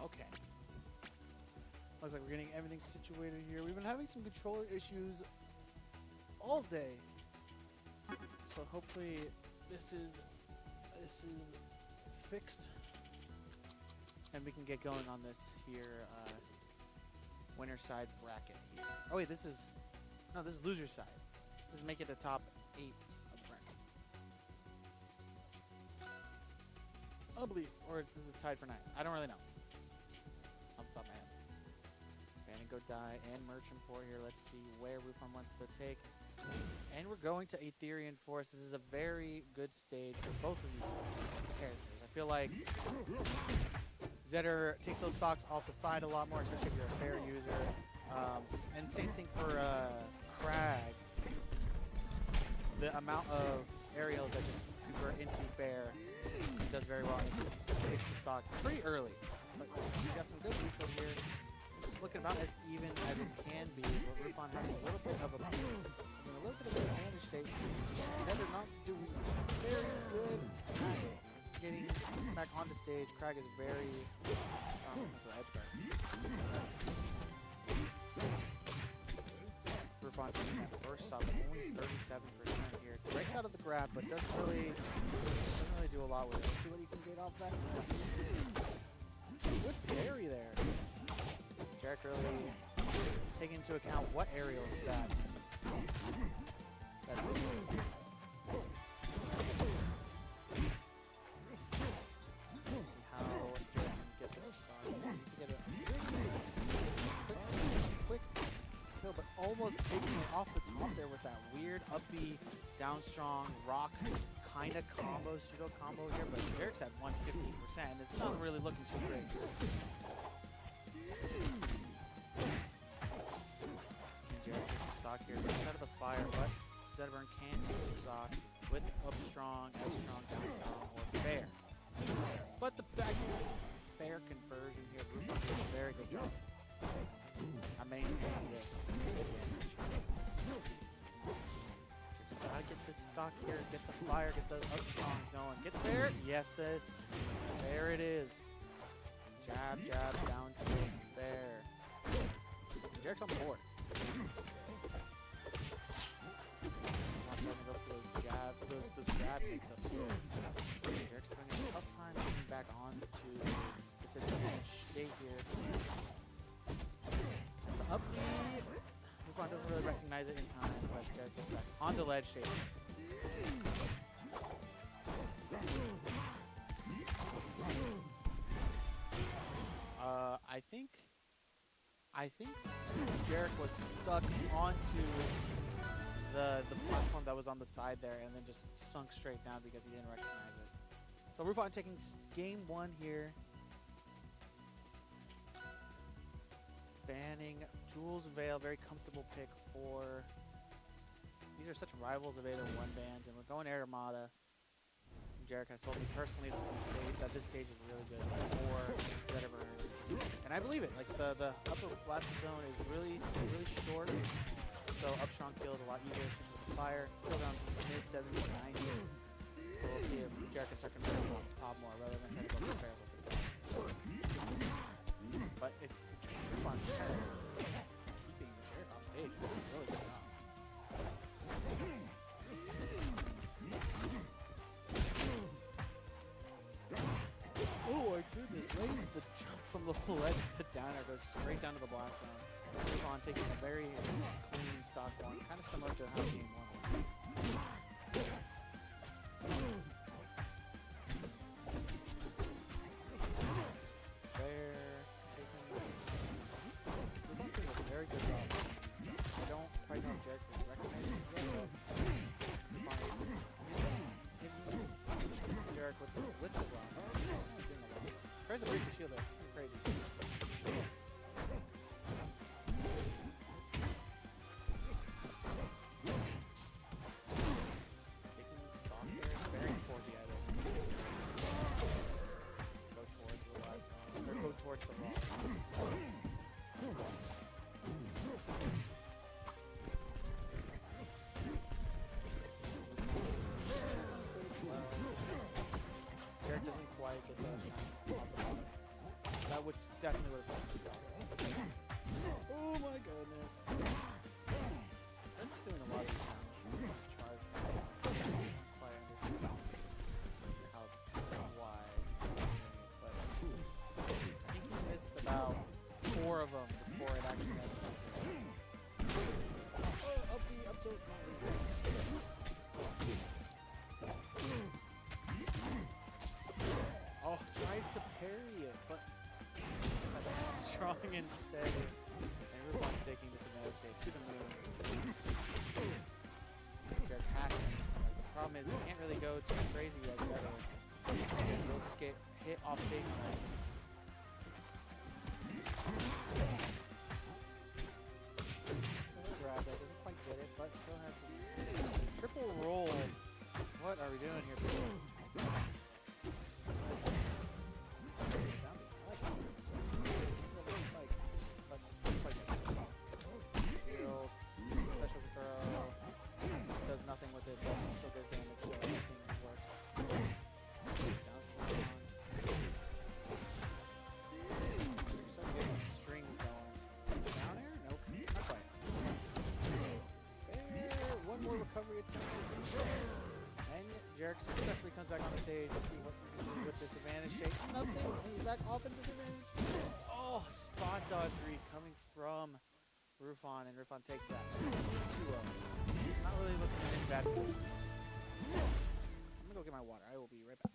Okay. Looks like we're getting everything situated here. We've been having some controller issues all day. So hopefully this is fixed and we can get going on this here winner side bracket here. Oh wait, this is loser side. This is make it the top 8 of the bracket. I believe, or this is tied for 9. I don't really know. Off the top of my head. Go die and merchant port here. Let's see where Rufon wants to take. And we're going to Aetherian Forest. This is a very good stage for both of these characters. I feel like Zedder takes those stocks off the side a lot more, especially if you're a fair user. And same thing for Crag. The amount of aerials that just convert into fair does very well. It takes the stock pretty early. But we got some good neutral here. Looking about as even as it can be, but Rufon having a little bit of an advantage state. Zedder not doing very good at getting back onto stage. Crag is very strong into the edge guard. Rufon taking that first stop, but only 37% here. Breaks out of the grab, but doesn't really do a lot with it. Let's see what he can get off that. Good parry there. Jarek really taking into account what aerials that see how Jarek can get this started. He needs to get a quick kill, but almost taking it off the top there with that weird up B, down strong, rock kind of combo, pseudo combo here, but Jarek's at 115% and it's not really looking too great. Stock here, gets out of the fire, but Zedburn can take the stock with up strong, F strong, down strong, or fair. But the back fair conversion here, Rufon did a very good job. I'm maintaining this. Just gotta get this stock here, get the fire, get the up strongs going. Get fair, yes, there it is. Jab, jab, down to fair. Jarek's on the board. Go for those grab kicks up here. Jarek's having a tough time getting back onto this advantage state here. That's the up B. Rufon doesn't really recognize it in time, but Jarek gets back onto ledge state. I think Jarek was stuck onto the platform that was on the side there and then just sunk straight down because he didn't recognize it. So Rufon taking game 1 here. Banning Jules Vale, very comfortable pick for... These are such rivals of Aether 1 bans, and we're going Armada. Jarek has told me personally that this stage is really good for Zedder. And I believe it. Like the upper blast zone is really short. So up strong kills a lot easier, especially with the fire. Kill down to the mid 70s, 90s. So we'll see if Jarek can start converting on the top more rather than trying to go for fair with the side. But it's fun. Just kind of keeping Jarek off stage. It's a really good job. Oh my goodness, raise the jump from the ledge to the downer, goes straight down to the blast zone. Rufon taking a very clean stock one, kind of similar to how game 1 Fair, taking which definitely would have been stuff. Oh my goodness. I'm just doing a lot of damage. Charge. Quite understand how why, but I think he missed about 4 of them before it actually had up tilt, oh, tries to parry it, but strong instead. And Rufon's taking this advantage here to the moon. They're passing. The problem is we can't really go too crazy as Aether. They'll just get hit off stage. Grab that, doesn't quite get it, but still has the triple roll. What are we doing here, people? Shield, special throw, does nothing with it, but still does damage, so everything works. Down strong. Start getting strings going. Down air? Nope, not quite. Fair. One more recovery attempt. And Jarek successfully comes back on the stage. Let's see what we can do with this advantage shake. Nothing. He's back off in disadvantage. Oh, spot dodge 3 coming from Rufon, and Rufon takes that 2-0. Not really looking in any bad position. I'm gonna go get my water. I will be right back.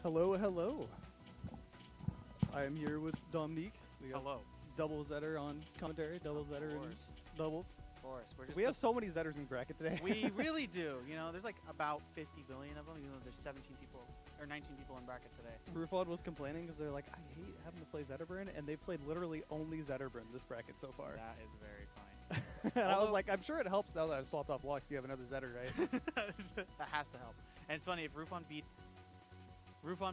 Hello, hello. I am here with Dominique. We got Hello. double Zetter on commentary, double Zetter and course. doubles. Of course. We're just We have so many Zetters in the bracket today. we really do. You know, there's like about 50 billion of them, even though there's 17 people or 19 people in bracket today. Rufon was complaining because they're like, I hate having to play Zetterburn, and they've played literally only Zetterburn this bracket so far. That is very funny. And I was Although- like, I'm sure it helps now that I've swapped off locks. You have another Zetter, right? That has to help. And it's funny, if Rufon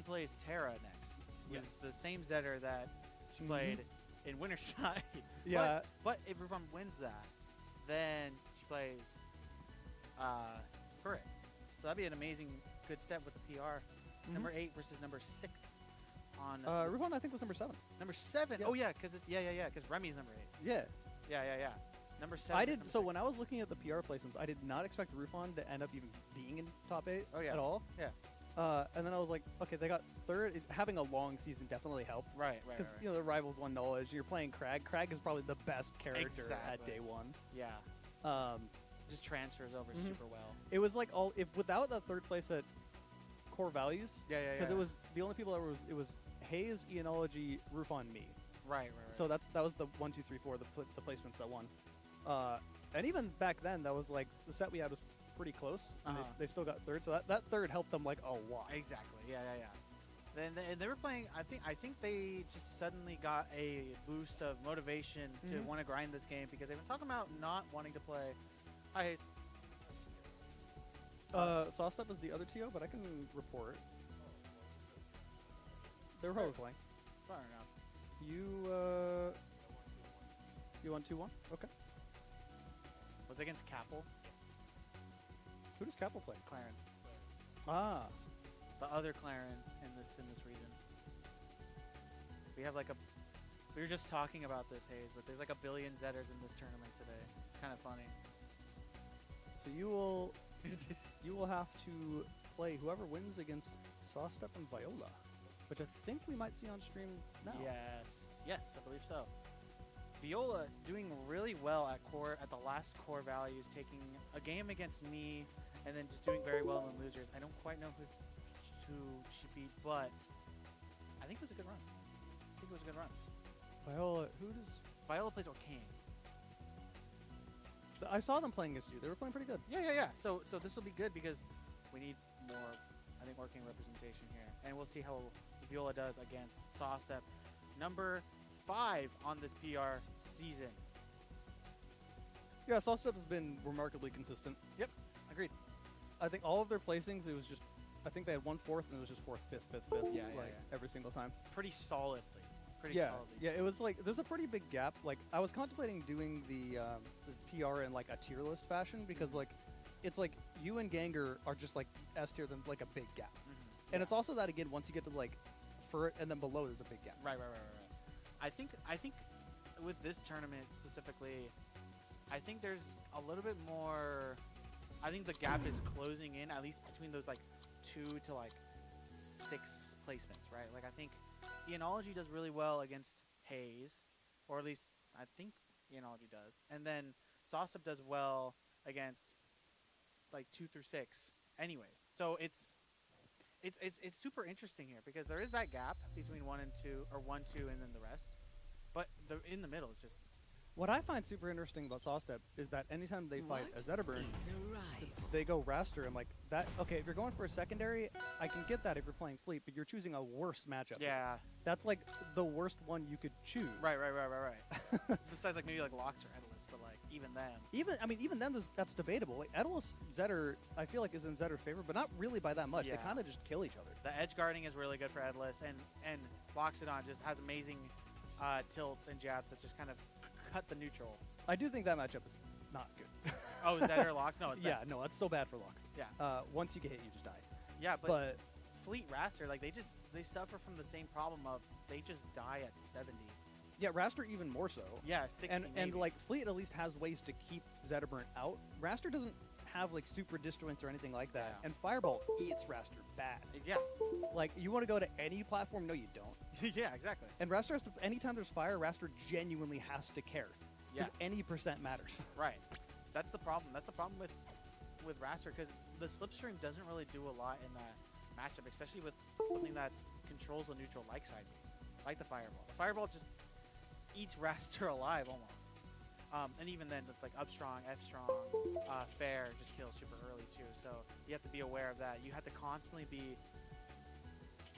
plays Terra next, which is the same Zetter that she played in Winterside. Yeah. But if Rufon wins that, then she plays Turret. So that'd be an amazing good step with the PR. Number 8 versus number 6 on this- Rufon, I think, was number 7. number 7. Yeah. Oh yeah, because because Remy's number 8. Yeah. Yeah. Number 7. I did. So when I was looking at the PR placements, I did not expect Rufon to end up even being in top 8 at all. Yeah. And then I was like, okay, they got third. Having a long season definitely helped. Right. Because you know the rivals won knowledge. You're playing Crag. Crag is probably the best character at Exactly. day one. Yeah. Just transfers over super well. It was like if without that third place at core values. Yeah. Because it was the only people that it was Hayes, Eonology, Rufon, me. Right. So that was the 1, 2, 3, 4, the placements that won. And even back then, that was like the set we had was pretty close. And they still got third, so that third helped them like a lot. Exactly. Yeah. Then they were playing. I think they just suddenly got a boost of motivation to Mhm. want to grind this game because they've been talking about not wanting to play. Hi, Hayes. Sawstep is the other TO, but I can report. They're probably playing. Fair enough. You want 2-1? Okay. Was it against Capel? Who does Capel play? Claren. Ah. The other Claren in this region. We have like a. We were just talking about this, Hayes, but there's like a billion Zetters in this tournament today. It's kind of funny. So you will have to play whoever wins against Sawstep and Viola, which I think we might see on stream now. Yes, I believe so. Viola doing really well at the last core values, taking a game against me, and then just doing very well in the losers. I don't quite know who she beat, but I think it was a good run. Viola, who does? Viola plays Arcane. I saw them playing against you. They were playing pretty good. Yeah. So this will be good because we need more, I think, Arcane representation here, and we'll see how Viola does against Sawstep, number 5 on this PR season. Yeah, Sawstep has been remarkably consistent. Yep, agreed. I think all of their placings, it was just, I think they had 1 4th and it was just 4th, 5th, 5th, 5th. Yeah, every single time. Pretty solidly. Yeah, it was like, there's a pretty big gap. Like, I was contemplating doing the PR in like a tier list fashion because like, it's like you and Ganger are just like S tier, then like a big gap. And it's also that again, once you get to like Furt and then below there's a big gap. Right. I think with this tournament specifically, I think there's a little bit more. I think the gap is closing in, at least between those like 2 to like 6 placements, right? Like I think Enology does really well against Hayes, or at least I think Enology does, and then Sawstep does well against like 2 through 6, anyways. So it's super interesting here because there is that gap between 1 and 2, or 1, 2, and then the rest. But in the middle is just. What I find super interesting about Sawstep is that anytime they fight a Zetterburn, Is arrived. they go Raster. I'm like, that, okay, if you're going for a secondary, I can get that if you're playing Fleet, but you're choosing a worse matchup. Yeah. That's like the worst one you could choose. Right. Besides like maybe like Locks or Edalus, but like even then. Even then, that's debatable. Like Edalus Zetter, I feel like is in Zetter's favor, but not really by that much. Yeah. They kind of just kill each other. The edge guarding is really good for Edalus, and Loxodon just has amazing tilts and jabs that just kind of cut the neutral. I do think that matchup is not good. Oh, Zetter Locks? No, it's Yeah, bad. no, it's so bad for Lux. Yeah. Once you get hit, you just die. Yeah, But Fleet Raster, like they suffer from the same problem of they just die at 70. yeah, Raster even more so. Yeah, 60 And maybe. like Fleet at least has ways to keep Zetterburn out. Raster doesn't have like super disjoints or anything like that. Yeah. And Fireball eats Raster bad. Yeah. Like you want to go to any platform? No, you don't. Yeah, exactly. And Raster has to, anytime there's fire, Raster genuinely has to care. Yeah. Because any percent matters. Right. That's the problem. That's the problem with Raster, because the slipstream doesn't really do a lot in that matchup, especially with something that controls the neutral like side, like the Fireball. The Fireball just eats Raster alive almost. And even then, it's like up strong, F strong, fair just kills super early too. So you have to be aware of that. You have to constantly be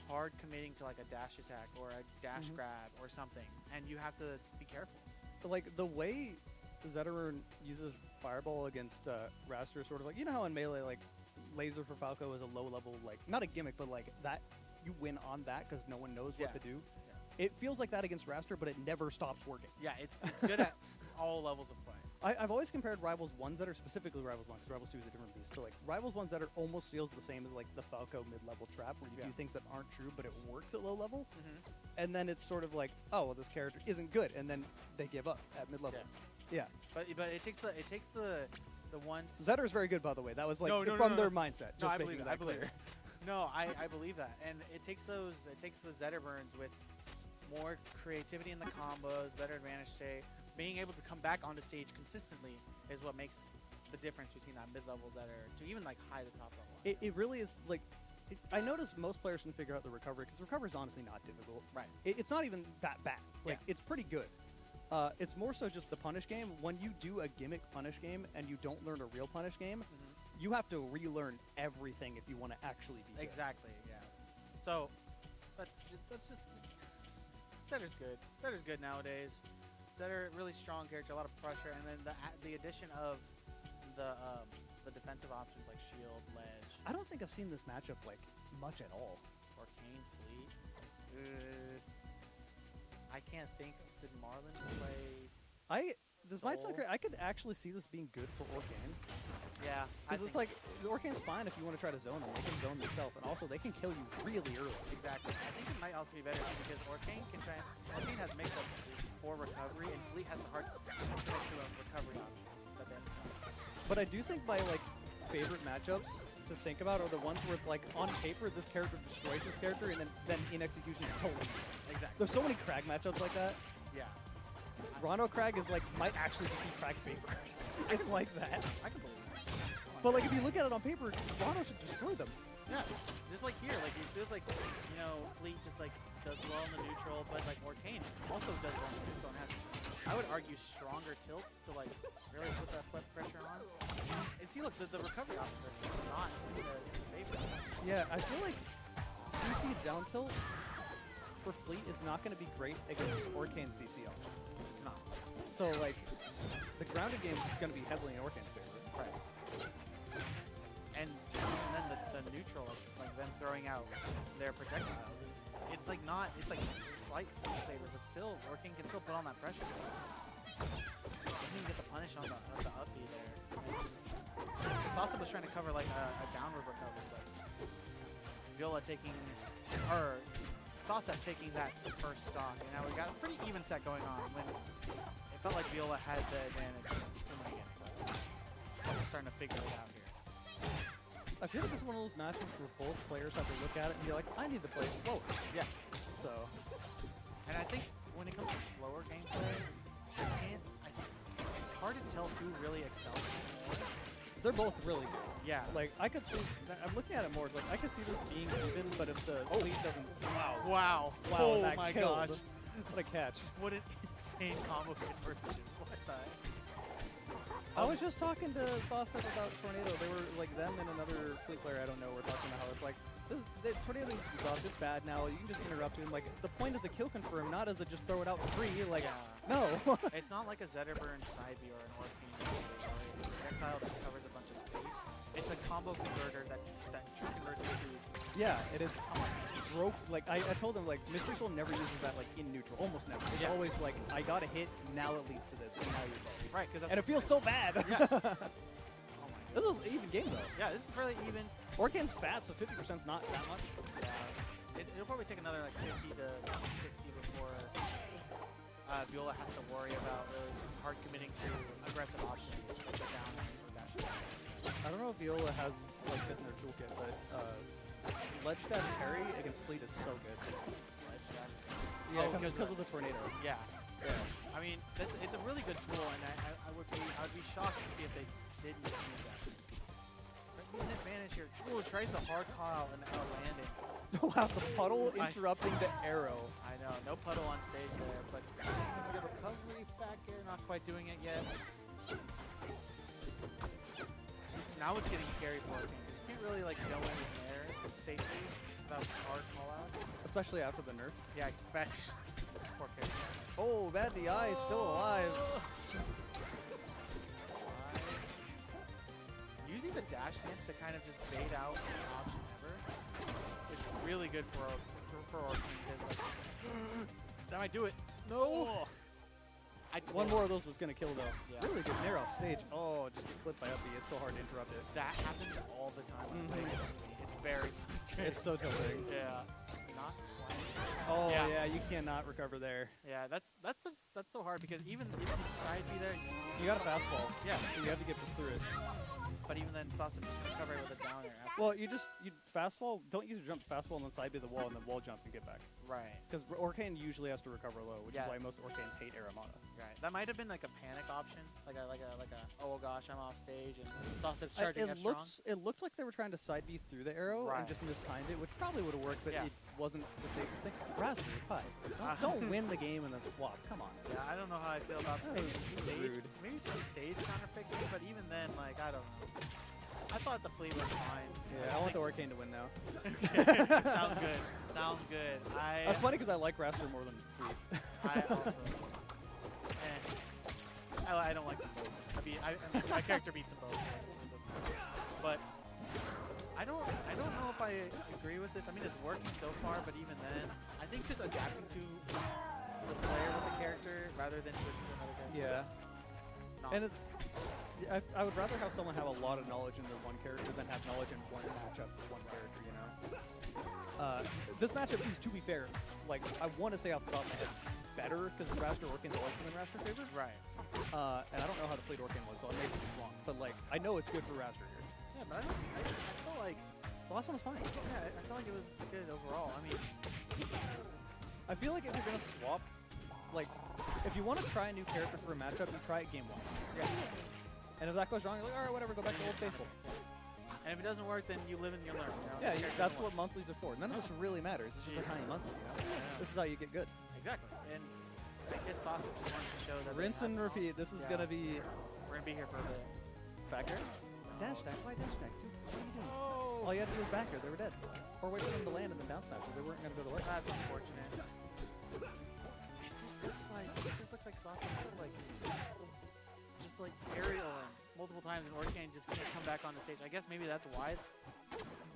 hard committing to like a dash attack or a dash grab or something, and you have to be careful. Like the way Zetterburn uses Fireball against Raster, sort of like, you know how in Melee, like Laser for Falco is a low level, like not a gimmick, but like that you win on that because no one knows what to do. It feels like that against Raster, but it never stops working. Yeah, it's good at all levels of play. I've always compared Rivals 1 Zetter, specifically Rivals 1, because Rivals 2 is a different beast, but like Rivals 1 Zetter almost feels the same as like the Falco mid-level trap, where you do things that aren't true, but it works at low level. And then it's sort of like, oh, well, this character isn't good, and then they give up at mid-level. Yeah. But it takes the ones. Zetter is very good, by the way. That was like No, from their mindset. No, just I believe making it. that I believe clear. it. No, I believe that, and it takes the Zetterburns with more creativity in the combos, better advantage state, being able to come back onto stage consistently is what makes the difference between that mid-level Zetter to even like high to top level. It really is like. I notice most players can figure out the recovery, because the recovery is honestly not difficult. Right. It's not even that bad. Like it's pretty good. It's more so just the punish game. When you do a gimmick punish game and you don't learn a real punish game, you have to relearn everything if you want to actually be good. Exactly. Yeah. So that's just Setter's good. Setter's good nowadays. Setter really strong character, a lot of pressure, and then the addition of the defensive options like shield, ledge, I don't think I've seen this matchup like much at all. arcane, fleet. I can't think. Did Marlin play? This might sound Soul? crazy. I could actually see this being good for Orcane. Yeah, I Because it's think like, Orcane's fine if you want to try to zone them. They can zone themselves, and also they can kill you really early. exactly. I think it might also be better too because Orcane can try. Orcane has mix-ups for recovery, and Fleet has a hard commit to a recovery option. That they have. But I do think my like favorite matchups to think about are the ones where it's like on paper this character destroys this character, and then in execution it's totally. Exactly. There's so many Crag matchups like that. Yeah. Rondo Crag is like might actually be Crag favored. It's like that. I can believe that. But like if you look at it on paper, Rondo should destroy them. Yeah, just like here, like it feels like, you know, Fleet just like does well in the neutral, but like Orcane also does well in the neutral and has, I would argue, stronger tilts to like really put that pressure on. And see, look, the recovery options are just not in the favor. Yeah, I feel like CC down tilt for Fleet is not going to be great against Orcane CC options. It's not. So like the grounded game is going to be heavily in Orcane's favor. Right. And then the neutral, like them throwing out their projectiles, it's like not, it's like a slight favor, but still, Orcane can still put on that pressure. Doesn't even get the punish on the up B there. Sasa was trying to cover like a downward recovery, but Viola taking, or Sasa taking that first stock, and now we got a pretty even set going on when it felt like Viola had the advantage coming in. Sasa starting to figure it out here. I feel like it's one of those matches where both players have to look at it and be like, I need to play it slower. Yeah. So, And I think when it comes to slower gameplay, it's hard to tell who really excels more. they're both really good. Yeah. Like, I could see, I'm looking at it more, it's like, I could see this being even, but if the lead doesn't, wow. Wow. Wow, Oh that my killed. gosh. What a catch. What an insane combo conversion. What the heck? I was just talking to Sawstep about Tornado. They were like them and another Fleet player I don't know were talking about how it's like the Tornado needs to be exhausted. It's bad now. You can just interrupt him. Like the point is a kill confirm, not as a just throw it out for free. Like no. It's not like a Zetterburn, Psybe, or an Orpheus. It's a projectile that covers a bunch of space. It's a combo converter that true converts into. Yeah, it is broke. Like I told him, like Mystery Soul never uses that like in neutral, almost never. It's always like I got a hit, now it leads to this, and now you're low. Right, because And it feels so bad. Yeah. Oh my This is an even game though. Yeah, this is fairly even. Orcane's fat, so 50% is not that much. Yeah. It'll probably take another like 50 to 60 before Viola has to worry about really hard committing to aggressive options like the down and or dash attack. I don't know if Viola has like fit in their toolkit, but ledge dash parry against Fleet is so good. Ledge dash. Yeah, Oh, because of the tornado. Yeah. I mean, it's a really good tool, and I would be shocked to see if they didn't use that. There's an advantage here. Ooh, tries a hard call out and a landing. Wow, the puddle interrupting the arrow. I know, no puddle on stage there, but there's a good recovery back here, not quite doing it yet. Now it's getting scary for him because you can't really like go in with Nares safely without hard call-outs. Especially after the nerf. Yeah, especially poor character. Oh, Bad the Eye is still alive. Using the dash dance to kind of just bait out an option ever is really good for Orpheus because like that might do it. No. One more of those was gonna kill though. Yeah. Really good nair off stage. Oh, just get clipped by up B. It's so hard to interrupt it. That happens all the time when I play against me. It's very frustrating. It's so tilting. Yeah. Not playing. Oh Yeah. yeah, you cannot recover there. Yeah, that's so hard because even if you side B there, You got a fastball. yeah. So you have to get through it. But even then, Sasa just gonna cover it with a down air. Well, you fastball. Don't use a jump fastball and then side B the wall and then wall jump and get back. Right. Because Orcane usually has to recover low, which Yeah. is why most Orcanes hate Aramana. Right. That might have been like a panic option, like a oh gosh, I'm off stage, and Sasha's charging It looked like they were trying to side B through the arrow Right. and just mistimed it, which probably would have worked, but Yeah. it wasn't the safest thing. Raspberry Pi. Don't win the game and then swap. Come on. Yeah, I don't know how I feel about this. That Maybe was it's a stage. rude. Maybe it's just a stage counter pick, but even then, like I don't know. I thought the fleet was fine. Yeah, I want the Arcane to win now. Sounds good. Sounds good. That's funny because I like Raster more than Fleet. I also. I don't like them both. My character beats them both. But I don't know if I agree with this. I mean, it's working so far, but even then, I think just adapting to the player with the character rather than switching to another character. Yeah. is not And it's, I would rather have someone have a lot of knowledge in their one character than have knowledge in one matchup with one character, you know? This matchup is, to be fair, like, I want to say off the top of my head, better because Raster Orkin's always been in Raster favor. right. And I don't know how the Fleet Orkin was, so I may be wrong. But, like, I know it's good for Raster here. Yeah, but I feel like The last one was fine. yeah, I feel like it was good overall. I mean, I feel like if you're going to swap, like, if you want to try a new character for a matchup, you try it game one. yeah. And if that goes wrong, you're like, all right, whatever, go back to Old Faithful. And if it doesn't work, then you live and you learn. You know? Yeah, This character that's doesn't what work. monthlies are for. None of this really matters. It's just a tiny monthly, you know? Yeah. This is how you get good. Exactly. And I guess Sausage just wants to show that they Rinse have and knowledge. repeat. This is Yeah. going to be We're gonna be here for a bit. back air. Dash attack. Why dash attack? Dude, what are you doing? Oh, All you had to do was back air. They were dead. Or wait for them to land and then bounce smash. They weren't going to go to work. that's unfortunate. It just looks like Sausage just like aerialing multiple times, and Orcane just gonna come back on the stage. I guess maybe that's why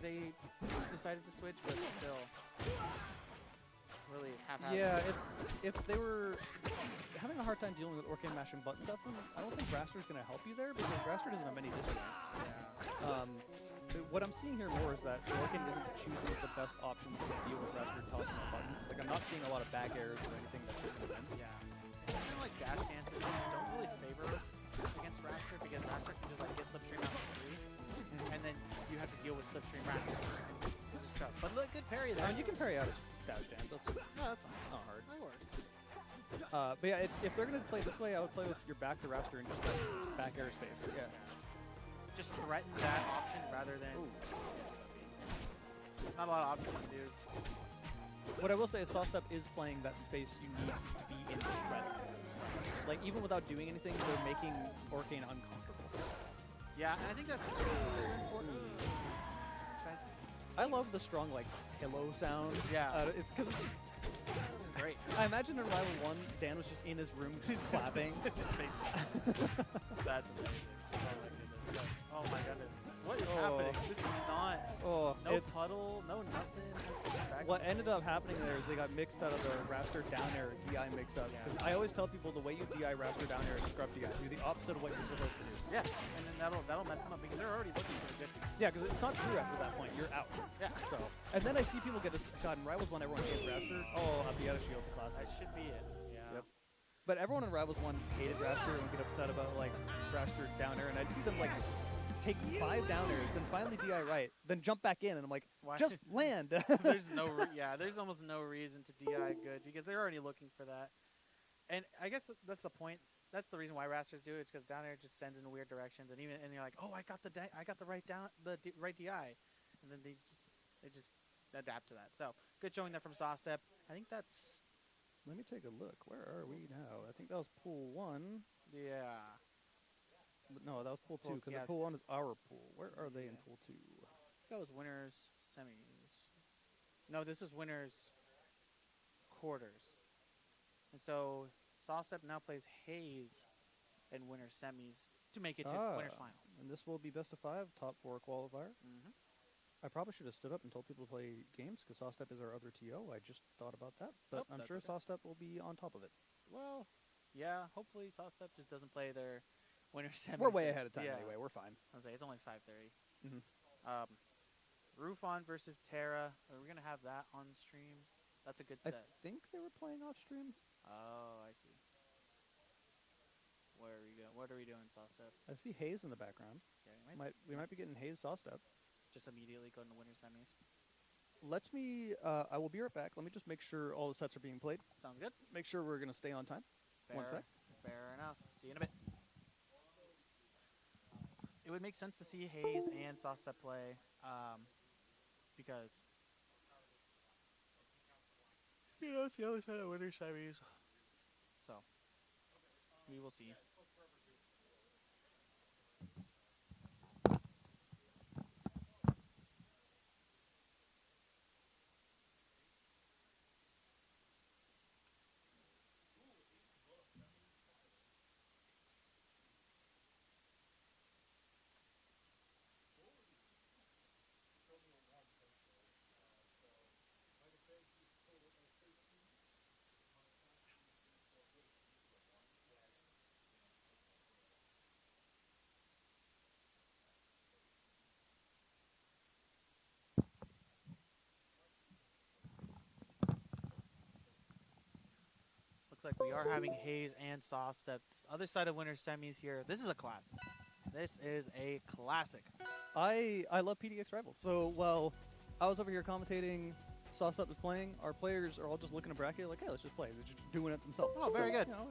they decided to switch, but still, really half-assed. Yeah, if they were having a hard time dealing with Orcane mashing buttons at them, I don't think Raster's going to help you there because Raster doesn't have many dishes. What I'm seeing here more is that Orcane isn't choosing the best options to deal with Raster tossing the buttons. Like, I'm not seeing a lot of back airs or anything that's going to win. Yeah. I feel like dash dances don't really favor against Raster because Raster can just like get slipstream out for free, and then you have to deal with slipstream Raster. It's just tough. But look, good parry there. And you can parry out a dash dance. That's No, that's fine. not hard. That works. But yeah, if they're going to play this way, I would play with your back to Raster and just like back air space. Yeah. Just threaten that option rather than. Not a lot of options to do. What I will say is Soft Step is playing that space you need to be in the threat. Like, even without doing anything, they're making Orcane uncomfortable. Yeah, and I think that's what they're going for. I love the strong, like, pillow sound. Yeah. It's because It's great. I imagine in Rival 1, Dan was just in his room clapping. That's amazing. Oh my goodness. What is happening? This is not. Oh, No puddle, no nothing. Has to come back. what ended up happening there is they got mixed out of the Raster down air DI mix-up. Yeah. Because I always tell people the way you DI Raster down air is scrub DI. Do the opposite of what you're supposed to do. Yeah, and then that'll mess them up because they're already looking for a good. Yeah, because it's not true after that point. You're out. Yeah. So, and then I see people get this. God, in Rivals 1, everyone hated Raster. Oh, I'll be out of shield classic. That should be it. Yeah. Yep. But everyone in Rivals 1 hated Raster and would get upset about, like, Raster down air. And I'd see them, like, take 5 down airs, then finally DI right, then jump back in, and I'm like, Why? just land. There's there's almost no reason to DI good because they're already looking for that. And I guess that's the point. That's the reason why Rasters do it. It's because down air just sends in weird directions, and you're like, oh, I got the right right DI, and then they just adapt to that. So good showing that from Sawstep. I think that's Let me take a look. Where are we now? I think that was pool 1. yeah. But no, that was pool 2, because yeah, pool 1 is our pool. Where are they in pool 2? That was winners semis. No, this is winners quarters. And so Sawstep now plays Hayes in winners semis to make it to winners finals. And this will be best of 5, top 4 qualifier. Mm-hmm. I probably should have stood up and told people to play games, because Sawstep is our other TO. I just thought about that. But Nope, I'm that's sure okay. Sawstep will be on top of it. Well, yeah. Hopefully Sawstep just doesn't play their winners semis. We're way ahead of time yeah. anyway. We're fine. I was like, it's only 5:30. Mhm. Rufon versus Terra. Are we gonna have that on stream? That's a good I set. think they were playing off stream. Oh, I see. Where are we going? What are we doing, Sawstep? I see Hayes in the background. Okay, We might be getting Hayes Sawstep. just immediately go into winners semis. Let me. I will be right back. Let me just make sure all the sets are being played. Sounds good. Make sure we're gonna stay on time. Fair, One sec. Fair enough. See you in a bit. It would make sense to see Hayes and Sawstep play, because it's the other side of winner semis. So we will see. like we are having Haze and Sauce Step. This other side of winter semis here. This is a classic. This is a classic. I love PDX Rivals. So while I was over here commentating, Sauce Up is playing, our players are all just looking at bracket like, hey, let's just play. They're just doing it themselves. Oh, very good. You know,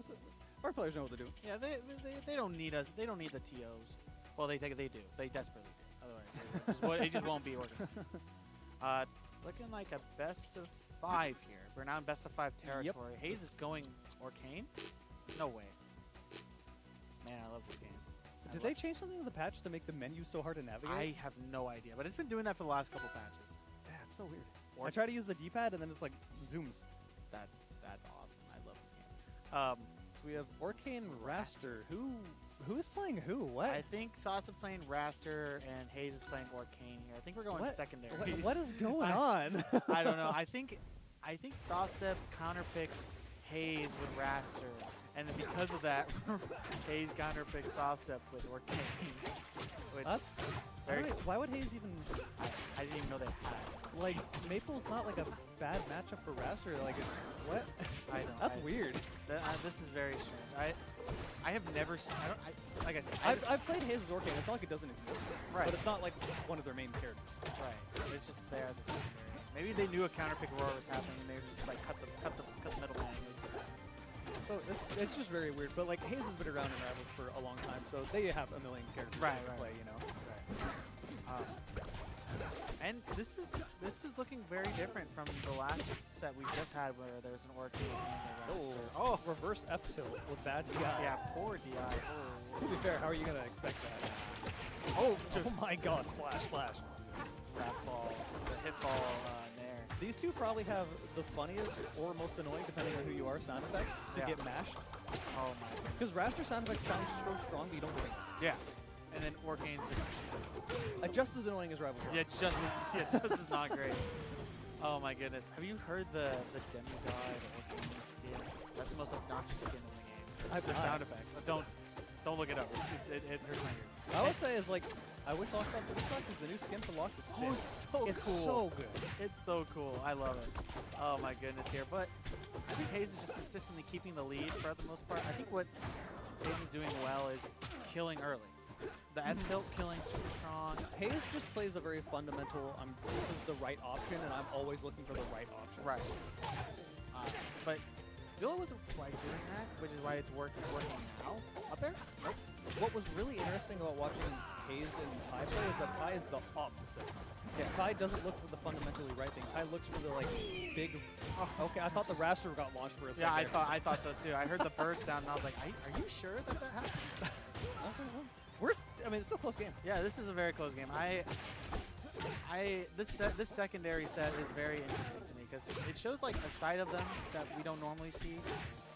our players know what to do. Yeah, they don't need us. They don't need the TOs. Well, they do. They desperately do. Otherwise, they just won't be organized. Looking like a best of 5 here. We're now in best of 5 territory. Haze is going Arcane? No way. Man, I love this game. Did they change something in the patch to make the menu so hard to navigate? I have no idea, but it's been doing that for the last couple patches. That's so weird. I try to use the D-pad and then it's like zooms. That's awesome. I love this game. So we have Orcane Raster. Who's playing who? What? I think Sauce is playing Raster and Haze is playing Arcane here. I think we're going secondary. What is going on? I don't know. I think Sawstep counterpicked Haze with Raster, and then because of that, Haze counterpicked Sawstep with Arcane. Which Why would Haze even? I didn't even know they had. Like Maple's not like a bad matchup for Raster. Like what? I know. That's weird. This is very strange. I have never. Like I said, I've played Haze's Orcane. It's not like it doesn't exist. Right. But it's not like one of their main characters. Right. It's just there as a secondary. Maybe they knew a counterpick Aurora was happening, and they were just like cut the middleman. So it's just very weird. But like Haze has been around in Rivals for a long time, so they have a million characters to play. You know. Right. And this is looking very different from the last set we just had, where there was an Orcane and a Raster. Oh, reverse F tilt with bad DI. Yeah, poor DI. Oh. To be fair, how are you gonna expect that? Oh my God! Splash. Fastball, the hit ball there. These two probably have the funniest or most annoying, depending on who you are, sound effects to get mashed. Oh my. Because Raster sound effects sound so strong, but you don't get them. Yeah. And then Orcane just as annoying as Rivals. Yeah, just as not great. Oh my goodness. Have you heard the demigod Orcane skin? That's the most obnoxious skin in the game. For sound effects. Don't look it up. It hurts my ear. I would say is like, I wish Lox got this suck because the new skin for Lox is sick. Oh, it's cool. so good. It's so cool. I love it. Oh my goodness here. But I think Haze is just consistently keeping the lead for the most part. I think what Haze is doing well is killing early. The F tilt killing super strong. Haze just plays a very fundamental, this is the right option, and I'm always looking for the right option. Right. But Villa wasn't quite doing that, which is why it's working now. Up there? Nope. What was really interesting about watching Haze and Ty play is that Ty is the opposite. Yeah, Ty doesn't look for the fundamentally right thing. Ty looks for the like big. Okay, I thought the Raster got launched for a second. Yeah, I thought so too. I heard the bird sound and I was like, are you sure that happened? I mean, it's still a close game. Yeah, this is a very close game. This secondary set is very interesting to me because it shows like a side of them that we don't normally see.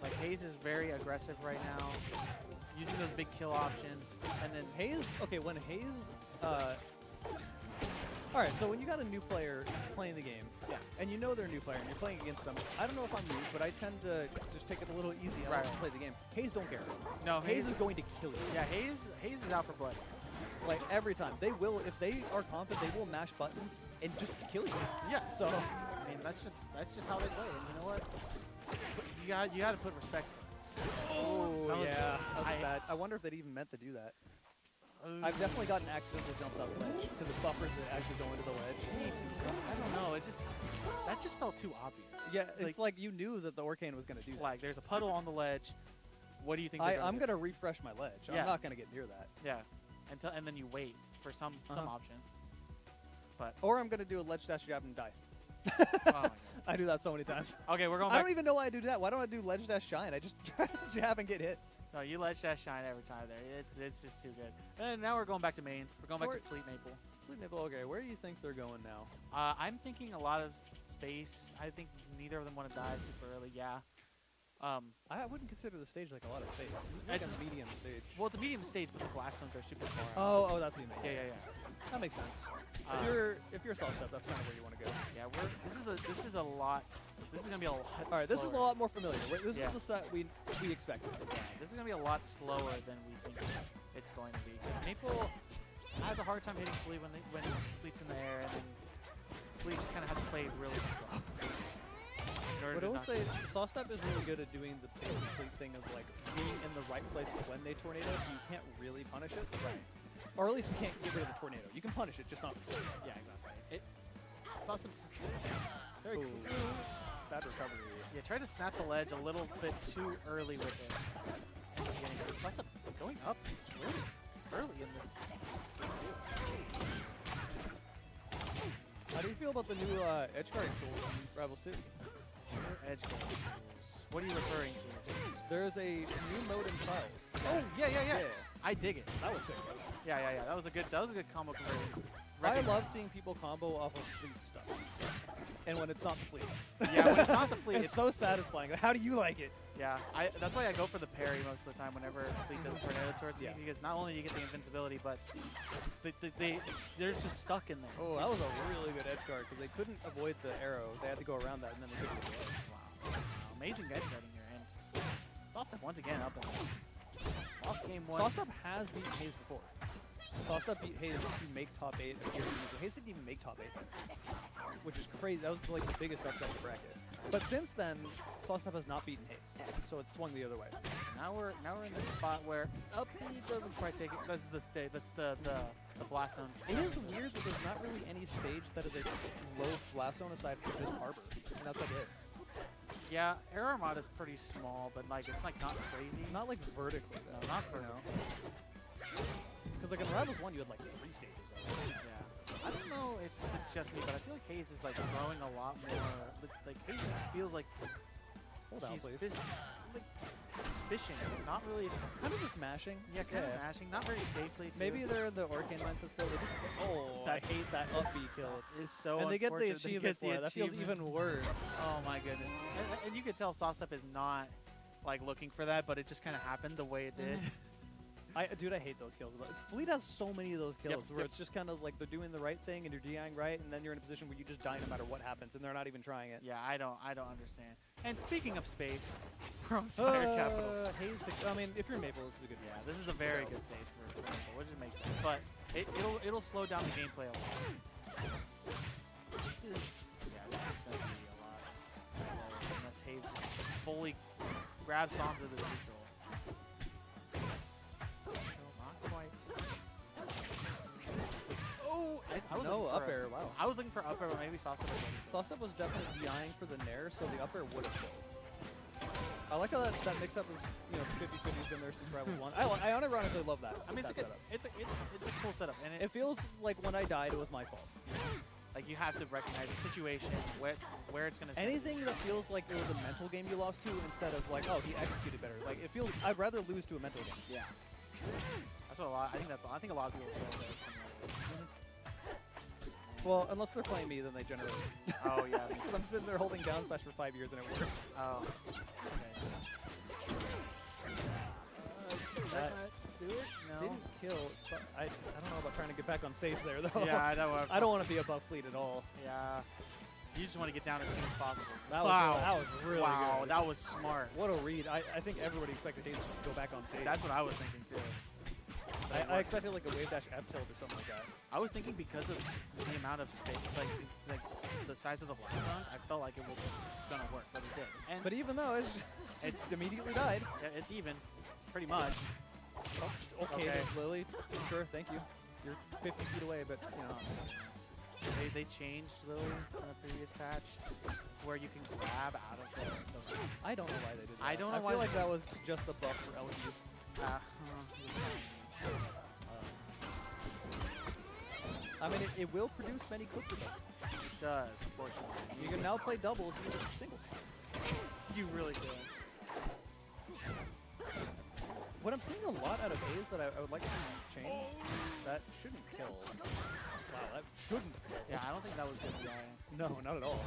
Like Haze is very aggressive right now, using those big kill options, and then Haze. Okay, when Haze. All right, so when you got a new player playing the game, and you know they're a new player, and you're playing against them, I don't know if I'm new, but I tend to just take it a little easy and play the game. Haze don't care. No, Haze is going to kill you. Yeah, Haze is out for blood. Like every time, they will. If they are confident, they will mash buttons and just kill you. Yeah. So I mean, that's just how they play. And you know what? You got to put respect to them. Oh yeah, that was I- bad. I wonder if they'd even meant to do that. I've definitely gotten accidental jumps out the ledge because it buffers it as you go into the ledge. I don't know. That just felt too obvious. Yeah, it's like you knew that the Orcane was going to do that. Like there's a puddle on the ledge. What do you think? I'm going to refresh my ledge. Yeah. I'm not going to get near that. Yeah. And then you wait for some option. But Or I'm going to do a ledge dash jab and die. oh my God. I do that so many times. Okay, we're going I back. don't even know why I do that. Why don't I do ledge dash shine? I just try to jab and get hit. No, you ledge dash shine every time there. It's just too good. And now we're going back to mains. We're going back to Fleet Maple. Fleet Maple, okay. Where do you think they're going now? I'm thinking a lot of space. I think neither of them want to die super early. Yeah. I wouldn't consider the stage like a lot of space. It's like a medium stage. Well, it's a medium stage, but the blast zones are super far out. Oh, that's what you mean. Yeah. That makes sense. If you're soft step, that's kind of where you want to go. Yeah, this is a lot. This is gonna be a lot. All right, this is a lot more familiar. This is Yeah. the set we expected. Yeah, this is gonna be a lot slower than we think it's going to be. 'Cause Maple has a hard time hitting Fleet when Fleet's in the air, and then Fleet just kind of has to play really slow. in order But I to will not say, Sawstep is really good at doing the basic fleet thing of like being in the right place when they tornado, so you can't really punish it. Right. Or at least you can't get rid of the tornado. You can punish it, just not. Yeah, exactly. Sausup's just very Ooh. Bad recovery. Yeah, try to snap the ledge a little bit too early with it. And Sausup going up really early in this game too. How do you feel about the new edge guarding tools in Rivals 2? Edge goals. What are you referring to? Just There's a new mode in Trials. oh yeah. Yeah. I dig it. That was sick. Yeah. That was a good combo conversion. I love seeing people combo off of fleet stuff. And when it's not the fleet. Yeah, when it's not the fleet, It's so satisfying. How do you like it? yeah. That's why I go for the parry most of the time whenever fleet does tornado towards Yeah. me, because not only do you get the invincibility, but they're just stuck in there. Oh, that was a really good edge guard because they couldn't avoid the arrow. They had to go around that and then they couldn't avoid it. Wow. Amazing edge guarding here, and Sawstep once again up in this. Lost game one. Sawstep has beaten Hayes before. Sawstep beat Hayes to make top 8. Hayes didn't even make top 8, which is crazy. That was like the biggest upset in the bracket. But since then, Sawstep has not beaten Hayes, so it's swung the other way. So now we're in this spot where up B doesn't quite take it. That's the stage. That's the blast zones. It is weird that there's not really any stage that is a low blast zone aside from just Harbor, and that's like it. Yeah, Air Armada is pretty small, but like it's like not crazy. Not like vertically, No, though. not for Because like in Rivals 1, you had like 3 stages of it. Yeah. I don't know if it's just me, but I feel like Hayes is like throwing a lot more. Like Hayes feels like Hold on, she's please. like fishing, not really. Kind of just mashing. Yeah, kind of mashing, not very safely. Too. Maybe they're in the Arcane mindset still. Oh, I hate that up B kill. It's so And they get the unfortunate. They achievement get the for it. That feels achievement. even worse. Oh my goodness. And you could tell Sawstep is not like looking for that, but it just kind of happened the way it did. Dude, I hate those kills. Fleet has so many of those kills where yep. it's just kind of like they're doing the right thing and you're DIing right, and then you're in a position where you just die no matter what happens, and they're not even trying it. Yeah, I don't understand. And speaking of space, we're on Fire Capital. Hayes, I mean, if you're Maple, this is a good Yeah, match. this is a very good stage for Maple, which makes sense. But it'll slow down the gameplay a lot. This is gonna be a lot slower unless Hayes just fully grabs onto the neutral. Not quite. Oh, I was No, looking up for air, wow. I was looking for up air, but maybe Sawstep was ready. Sawstep was definitely DIing for the Nair, so the up air would have killed. I like how that mix-up is, 50-50 been there since Rivals 1. I unironically love that. I mean, that setup. it's a cool setup, and It feels like when I died, it was my fault. like you have to recognize the situation, where it's gonna. Anything that feels like it was a mental game you lost to instead of like, oh, he executed better. Like it feels, I'd rather lose to a mental game. Yeah. That's what a lot. I think a lot of people feel that similarly. Well, unless they're playing me, then they generally. Oh yeah. Me Because too. I'm sitting there holding down smash for 5 years and it worked. Oh. Okay. Does that do it? No. Didn't kill. I don't know about trying to get back on stage there though. Yeah, I know. I don't want to be above fleet at all. Yeah. You just want to get down as soon as possible. That was really wow, good. that was smart. What a read. I think everybody expected Hayes to go back on stage. That's what I was thinking too. I expected like a wave dash F tilt or something like that. I was thinking because of the amount of space, like the size of the blast zones, I felt like it was gonna work, but it did. And But even though it's immediately died. yeah, it's even, pretty much. Oh, okay, Okay. there's Lily. Sure, thank you. You're 50 feet away, but you know. They changed Lily in the previous patch to where you can grab out of the I don't know why they did that. I don't know I why feel they- like that was just a buff for LGs. I mean, it will produce many quicker though. It does, unfortunately. You can now play doubles instead of singles. You really could. What I'm seeing a lot out of Hayes that I would like to see change, that shouldn't kill. Wow, that shouldn't kill. Yeah, I don't think that was good. No, not at all.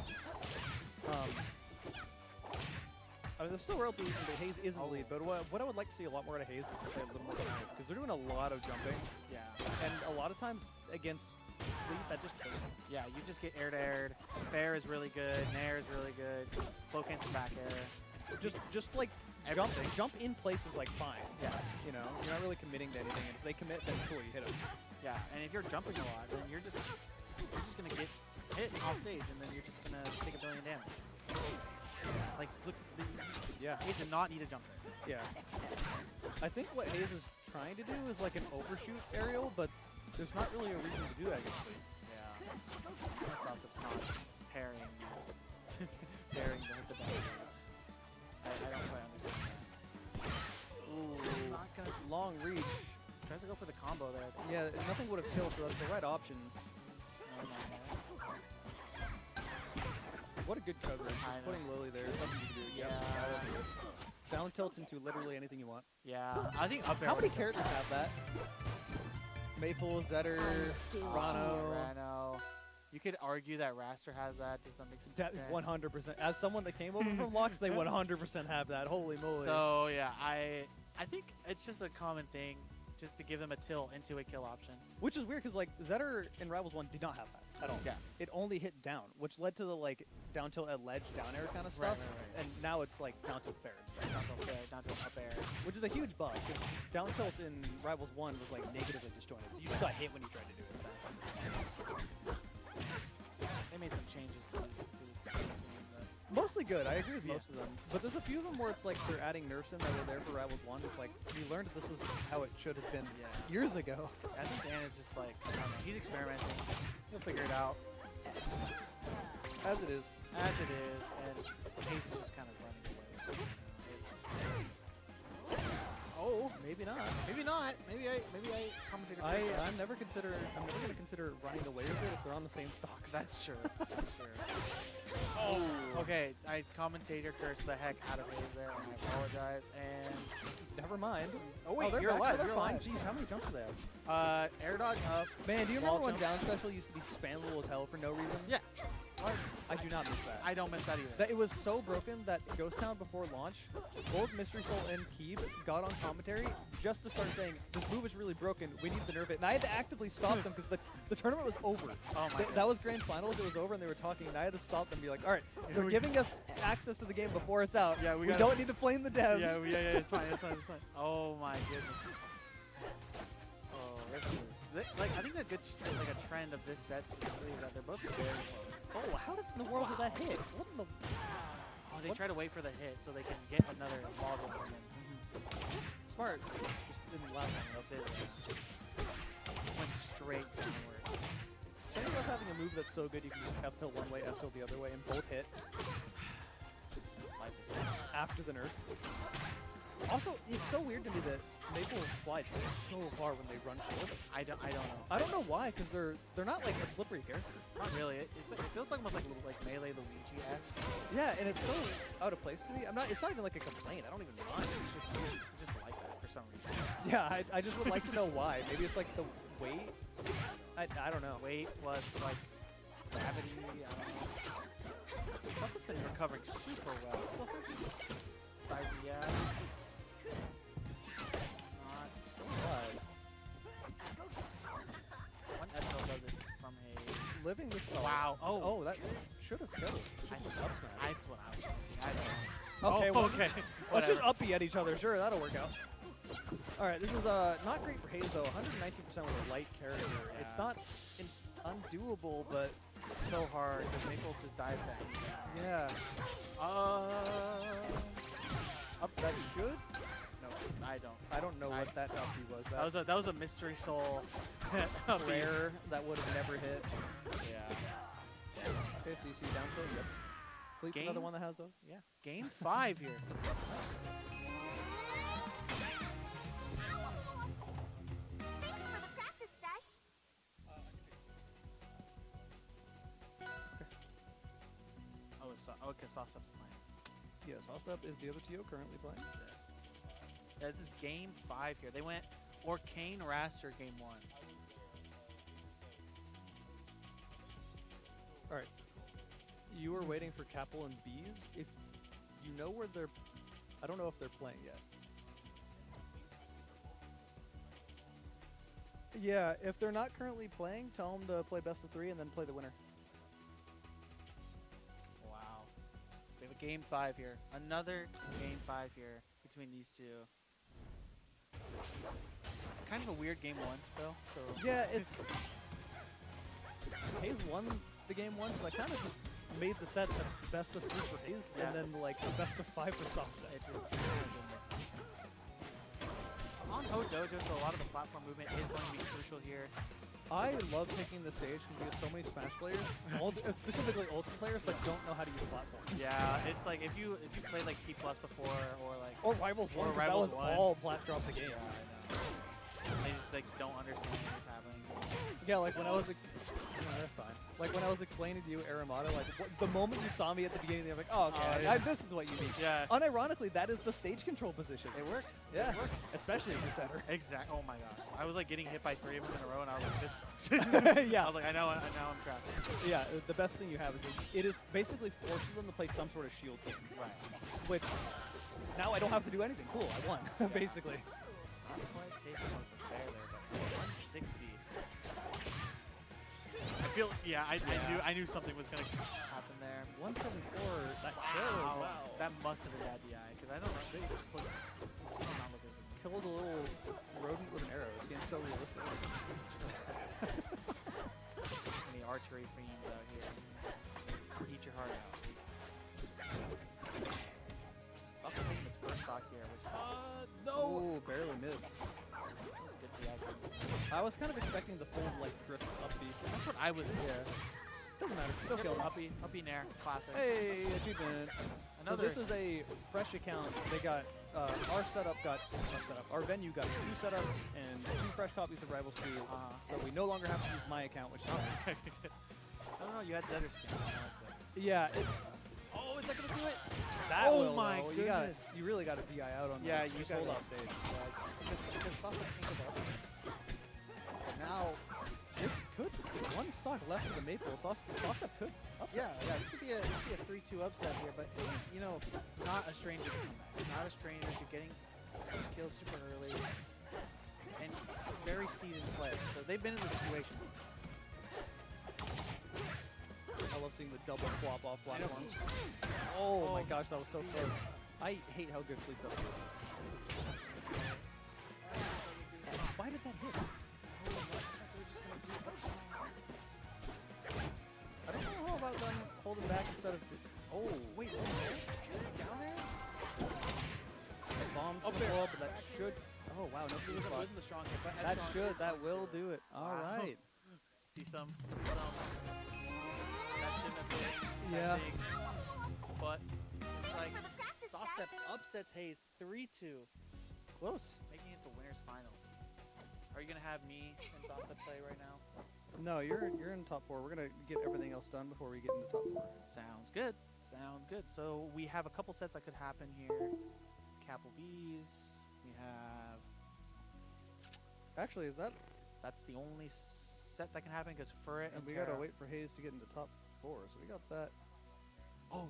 I mean, there's still relatively easy, but Hayes isn't the lead. But what I would like to see a lot more out of Hayes is to play a little more dynamic, because they're doing a lot of jumping, Yeah. and a lot of times against Fleet, that just kills them. Yeah, you just get air to air. Fair is really good. Nair is really good. Flow cancel back air. Just like Everything. jump in places like fine. Yeah. You know, you're not really committing to anything, and if they commit, then cool, you hit them. Yeah, and if you're jumping a lot, then you're just gonna get hit off stage, and then you're just gonna take a billion damage. Like, look, Yeah. Hayes did not need to jump there. Yeah. I think what Hayes is trying to do is like an overshoot aerial, but there's not really a reason to do that usually. Yeah. Sauce not pairing these, pairing the barriers. I don't quite understand that. Ooh. Not gonna Long reach. tries to go for the combo there. Yeah, nothing would have killed, so that's the right option. No, not there. What a good coverage. I Just know. putting Lily there. Nothing you can do. Yep. Yeah. Down tilt into literally anything you want. Yeah. I think up air. How many would've characters have that? Maple, Zetter, I'm still Rano. Rano. You could argue that Raster has that to some extent. That 100%. As someone that came over from Lux, they 100% have that. Holy moly. So yeah, I think it's just a common thing, just to give them a tilt into a kill option. Which is weird because like Zetter in Rivals 1 did not have that at all. Yeah. It only hit down, which led to the like down tilt at ledge, down air kind of Right, stuff. right, right. And now it's like down tilt fair and stuff. Down tilt fair, down tilt up air. Which is a huge bug because down tilt in Rivals 1 was like negatively disjointed. So you just got hit when you tried to do it. They made some changes to this game, but Mostly good. I agree with Yeah. most of them. But there's a few of them where it's like they're adding nerfs in that were there for Rivals 1. It's like you learned this is how it should have been Yeah. years ago. I think Dan is just like, I don't know, he's experimenting. He'll figure it out As it is. as it is, and Hayes is just kind of running away. Oh, maybe not. Maybe not. Maybe I commentator. I'm never gonna consider running away with it if they're on the same stocks. That's true. That's true. Oh. Okay, I commentator cursed the heck out of Hayes there, and I apologize. And Never mind. oh wait, they're you're back. alive. They're You're fine. alive. Jeez, how many jumps do they have? Air dodge up. Man, do you Wall remember when jump. down special used to be spammable as hell for no reason? Yeah. I do not miss that. I don't miss that either. That it was so broken that Ghost Town before launch, both Mystery Soul and Keeb got on commentary just to start saying, this move is really broken, we need to nerf it. And I had to actively stop them because the tournament was over. Oh my That was grand finals, it was over and they were talking and I had to stop them and be like, alright, Yeah, they're we- giving us access to the game before it's out. Yeah, we we gotta- don't need to flame the devs. Yeah, it's fine, it's fine, it's fine. Oh my goodness. Oh, this is like I think a good like a trend of this set specifically is that they're both very close. Oh, how did in the world did that hit? What in the... Oh, they try to wait for the hit so they can get another ball going. Smart. Just didn't last long enough, did it? Just went straight downward. Think about having a move that's so good you can just F tilt one way, F tilt the other way, and both hit Life is bad. after the nerf. Also, it's so weird to me that Maple slides so far when they run shield. I don't know. I don't know why, because they're not like a slippery character. Not really. It's like, it feels like almost like a little like Melee Luigi-esque. Yeah, and it's so out of place to me. It's not even like a complaint. I don't even mind. It's just weird. I just like that for some reason. Yeah, I just would like to know why. Maybe it's like the weight. I don't know. Weight plus like gravity. I don't know. Plus has been recovering super well. So has side yeah. Not Still alive. one Echo does it from a Living this. Oh, wow. Oh, that should have killed. I, Should have up smash. that's what I was thinking. I don't know. Okay, Oh, well, okay. let's just Whatever. uppy at each other. Sure, that'll work out. All right, this is not great for Hayes though. 119% with a light character. It's Yeah. not undoable, but It's so hard because Maple just dies to anything. yeah. Up that should. No, I don't. I don't know what that uppy was. That was a mystery soul. rare that would have never hit. Yeah. Okay, so you see down tilt. Yep. Fleet's another Game? one that has those. Yeah. Game 5 here. Thanks for the practice sesh. Okay, Sawstep's playing. Yeah, Sauce is the other TO currently playing. Yeah, this is game 5 here. They went Orcane Raster game 1. All right. You were waiting for Capel and Bees. If you know where they're, I don't know if they're playing yet. Yeah, if they're not currently playing, tell them to play best of 3 and then play the winner. Wow. We have a game 5 here. Another game 5 here between these two. Kind of a weird game 1 though. So Yeah, it's Hayes won the game once, but I kind of just made the set a best of 3 for Hayes, Yeah. and then like a best of 5 for Sosta. It just doesn't make sense. On Ho Dojo, so a lot of the platform movement is going to be crucial here. I love taking the stage because we have so many Smash players, specifically Ultimate players, that don't know how to use platforms. Yeah, it's like if you played like P Plus before or like Or Rivals 1, 'cause Rivals that was 1. all plat drop the game. Yeah, I know. They just like don't understand what's happening. Yeah, like when I was no, that's fine. Like when I was explaining to you Aramata, like the moment you saw me at the beginning, they're like, "Oh, okay, yeah. this is what you mean." Yeah. Unironically, that is the stage control position. It works. Yeah, It works. especially in the center. Exactly. Oh my gosh. I was like getting hit by 3 of them in a row, and I was like, this sucks. Yeah. I was like, I know I'm trapped. Yeah, the best thing you have is it is basically forces them to play some sort of shield game, Right. which now I don't have to do anything. Cool, I won, basically. Not quite taking out the bear there, but 160. I feel, yeah, I knew something was gonna happen there. 174. That kills. Wow. Wow. That must have been bad DI, because I don't know. They just look, do not look as Killed a little rodent with an arrow. This game's so realistic. Any archery fiends out here. Eat your heart out. He's also taking his first stock here, which Oh, barely missed. was good DI. I was kind of expecting the full like drift up B. That's what I was. Yeah. Doesn't matter. Still kill him. Uppy nair, classic. Hey, achievement. So Another. this is a fresh account. They got our venue got 2 setups and 2 fresh copies of Rivals 2. So we no longer have to use my account, which is nice. I don't know. You had Zetter skin. Yeah. Oh, is that gonna do it? That Oh will, my though. goodness. You really got to DI out on Yeah, this you hold gotta- out stage. Because Sasa can't go up. Now, This could one stock left of the Maple. Sasa could upset. yeah, this could be a 3-2 upset here, but he's, you know, not a stranger to comeback. Not a stranger to getting kills super early, and very seasoned player. So they've been in this situation. I love seeing the double flop off platforms. Oh my gosh, that was so close. I hate how good Fleet's up is. Why did that hit? I don't know how about them holding back instead of. Oh, wait, Down there? the bomb's Up gonna there. blow up, but that should. Oh wow, no It free spot. wasn't the strong hit, but That strong should, is- that will do it. All Wow. right. See some. That shouldn't have been. Yeah. That big, but it's like For the practice Sawstep session. upsets Hayes 3-2, Close. making it to winners finals. Are you gonna have me and Sawstep play right now? No, you're in top 4. We're gonna get everything else done before we get into top 4. Sounds good. Sounds good. So we have a couple sets that could happen here. Capital B's. We have. Actually, is that? That's the only set that can happen because Furret And and we gotta Terra- wait for Hayes to get into top 4, so we got that. Oh,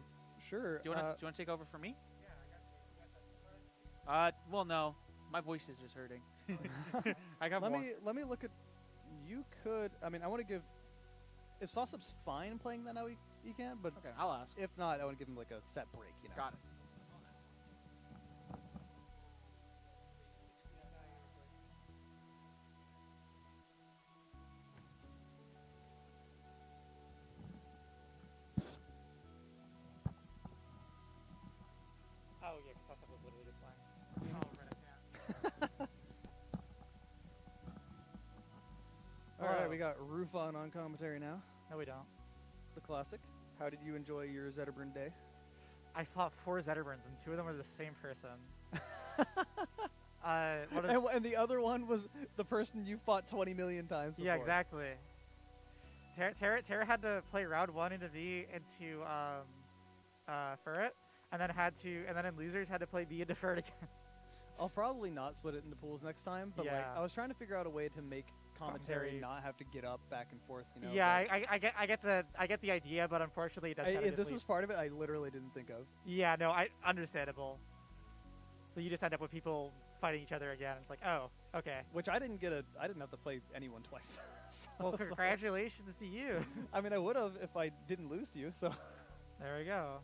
Sure. do you wanna take over for me? Well, no. My voice is just hurting. I got let one. me look at. You could. I mean, I want to give. If Sawstep's fine playing that now, he can. But Okay, I'll ask. if not, I want to give him like a set break. You know. Got it. Oh yeah, because Sasa was literally just flying. Oh, right, yeah. All right, we got Rufon on commentary now. No, we don't. The classic. How did you enjoy your Zetterburn day? I fought 4 Zetterburns, and 2 of them were the same person. What is, And the other one was the person you fought 20 million times before. yeah, exactly. Terra had to play round 1 into B into Furret, and then in losers had to play B into Furret again. I'll probably not split it into pools next time, but like Yeah. I was trying to figure out a way to make commentary Commentary. not have to get up back and forth. You know. Yeah, but I get the idea, but unfortunately it does kind of this is part of it I literally didn't think of. Yeah, no, understandable. But you just end up with people fighting each other again. It's like, oh, okay. Which I didn't have to play anyone twice. Well, So- congratulations to you. I mean, I would have if I didn't lose to you. So There we go.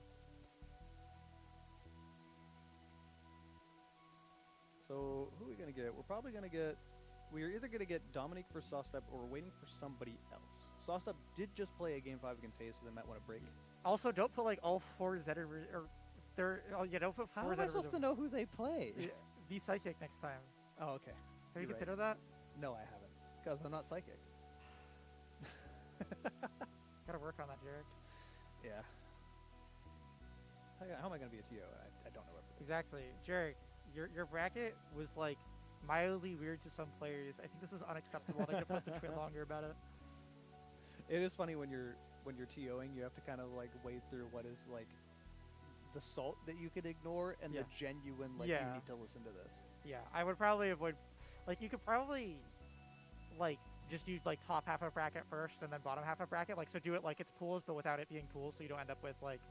So who are we gonna get? We're probably gonna get. We're either gonna get Dominique for Sawstep or we're waiting for somebody else. Sawstep did just play a game 5 against Hayes, so they might want to break. Also, don't put like all 4 Zetter or there. Oh yeah, don't put 4 How am I Zetter. supposed to know who they play? Yeah, be psychic next time. Oh, okay. Have you You're right. considered that? No, I haven't. Because I'm not psychic. Gotta work on that, Jarek. Yeah. How am I going to be a TO? I don't know everything. Exactly, Jarek. Your bracket was like mildly weird to some players. I think this is unacceptable. I could post a tweet longer about it. It is funny when you're TOing, you have to kind of like wade through what is like the salt that you could ignore and Yeah. the genuine like Yeah. you need to listen to this. Yeah, I would probably avoid. Like, you could probably like just do like top half of bracket first and then bottom half of bracket. Like, so do it like it's pools, but without it being pools, so you don't end up with like.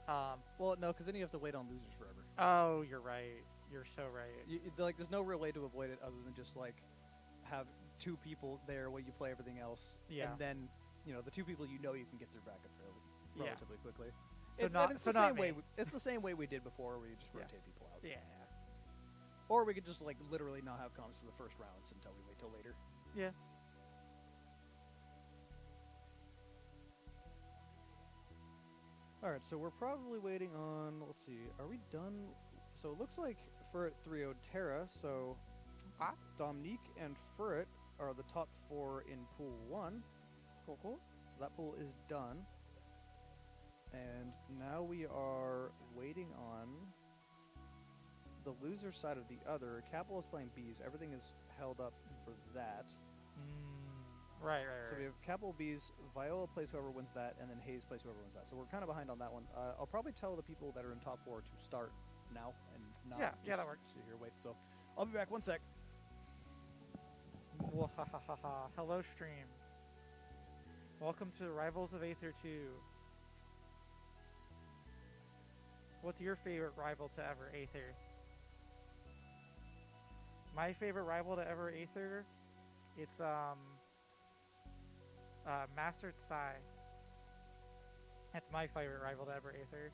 Well, no, because then you have to wait on losers forever. Oh, you're right. You're so right. Like, there's no real way to avoid it other than just like have 2 people there while you play everything else. Yeah. And then the 2 people you can get through bracket Yeah. relatively quickly. So And not it's so the not same way. me. It's the same way we did before, where you just Yeah. rotate people out. Yeah. Or we could just like literally not have comms for the first rounds until we wait till later. Yeah. All right, so we're probably waiting on. Let's see, are we done? So it looks like Furret 3-0 Terra. So Dominique and Furret are the top 4 in Pool 1. Cool. So that pool is done. And now we are waiting on the loser side of the other. Capital is playing Bees. Everything is held up for that. Right. So we have Capital Bees, Viola plays whoever wins that, and then Hayes plays whoever wins that. So we're kind of behind on that one. I'll probably tell the people that are in top 4 to start now and not Yeah, just that works. sit here wait. So I'll be back 1 sec. Wahahaha. Hello, stream. Welcome to Rivals of Aether 2. What's your favorite rival to ever Aether? My favorite rival to ever Aether, it's Mastered Psy. That's my favorite rival to ever Aether.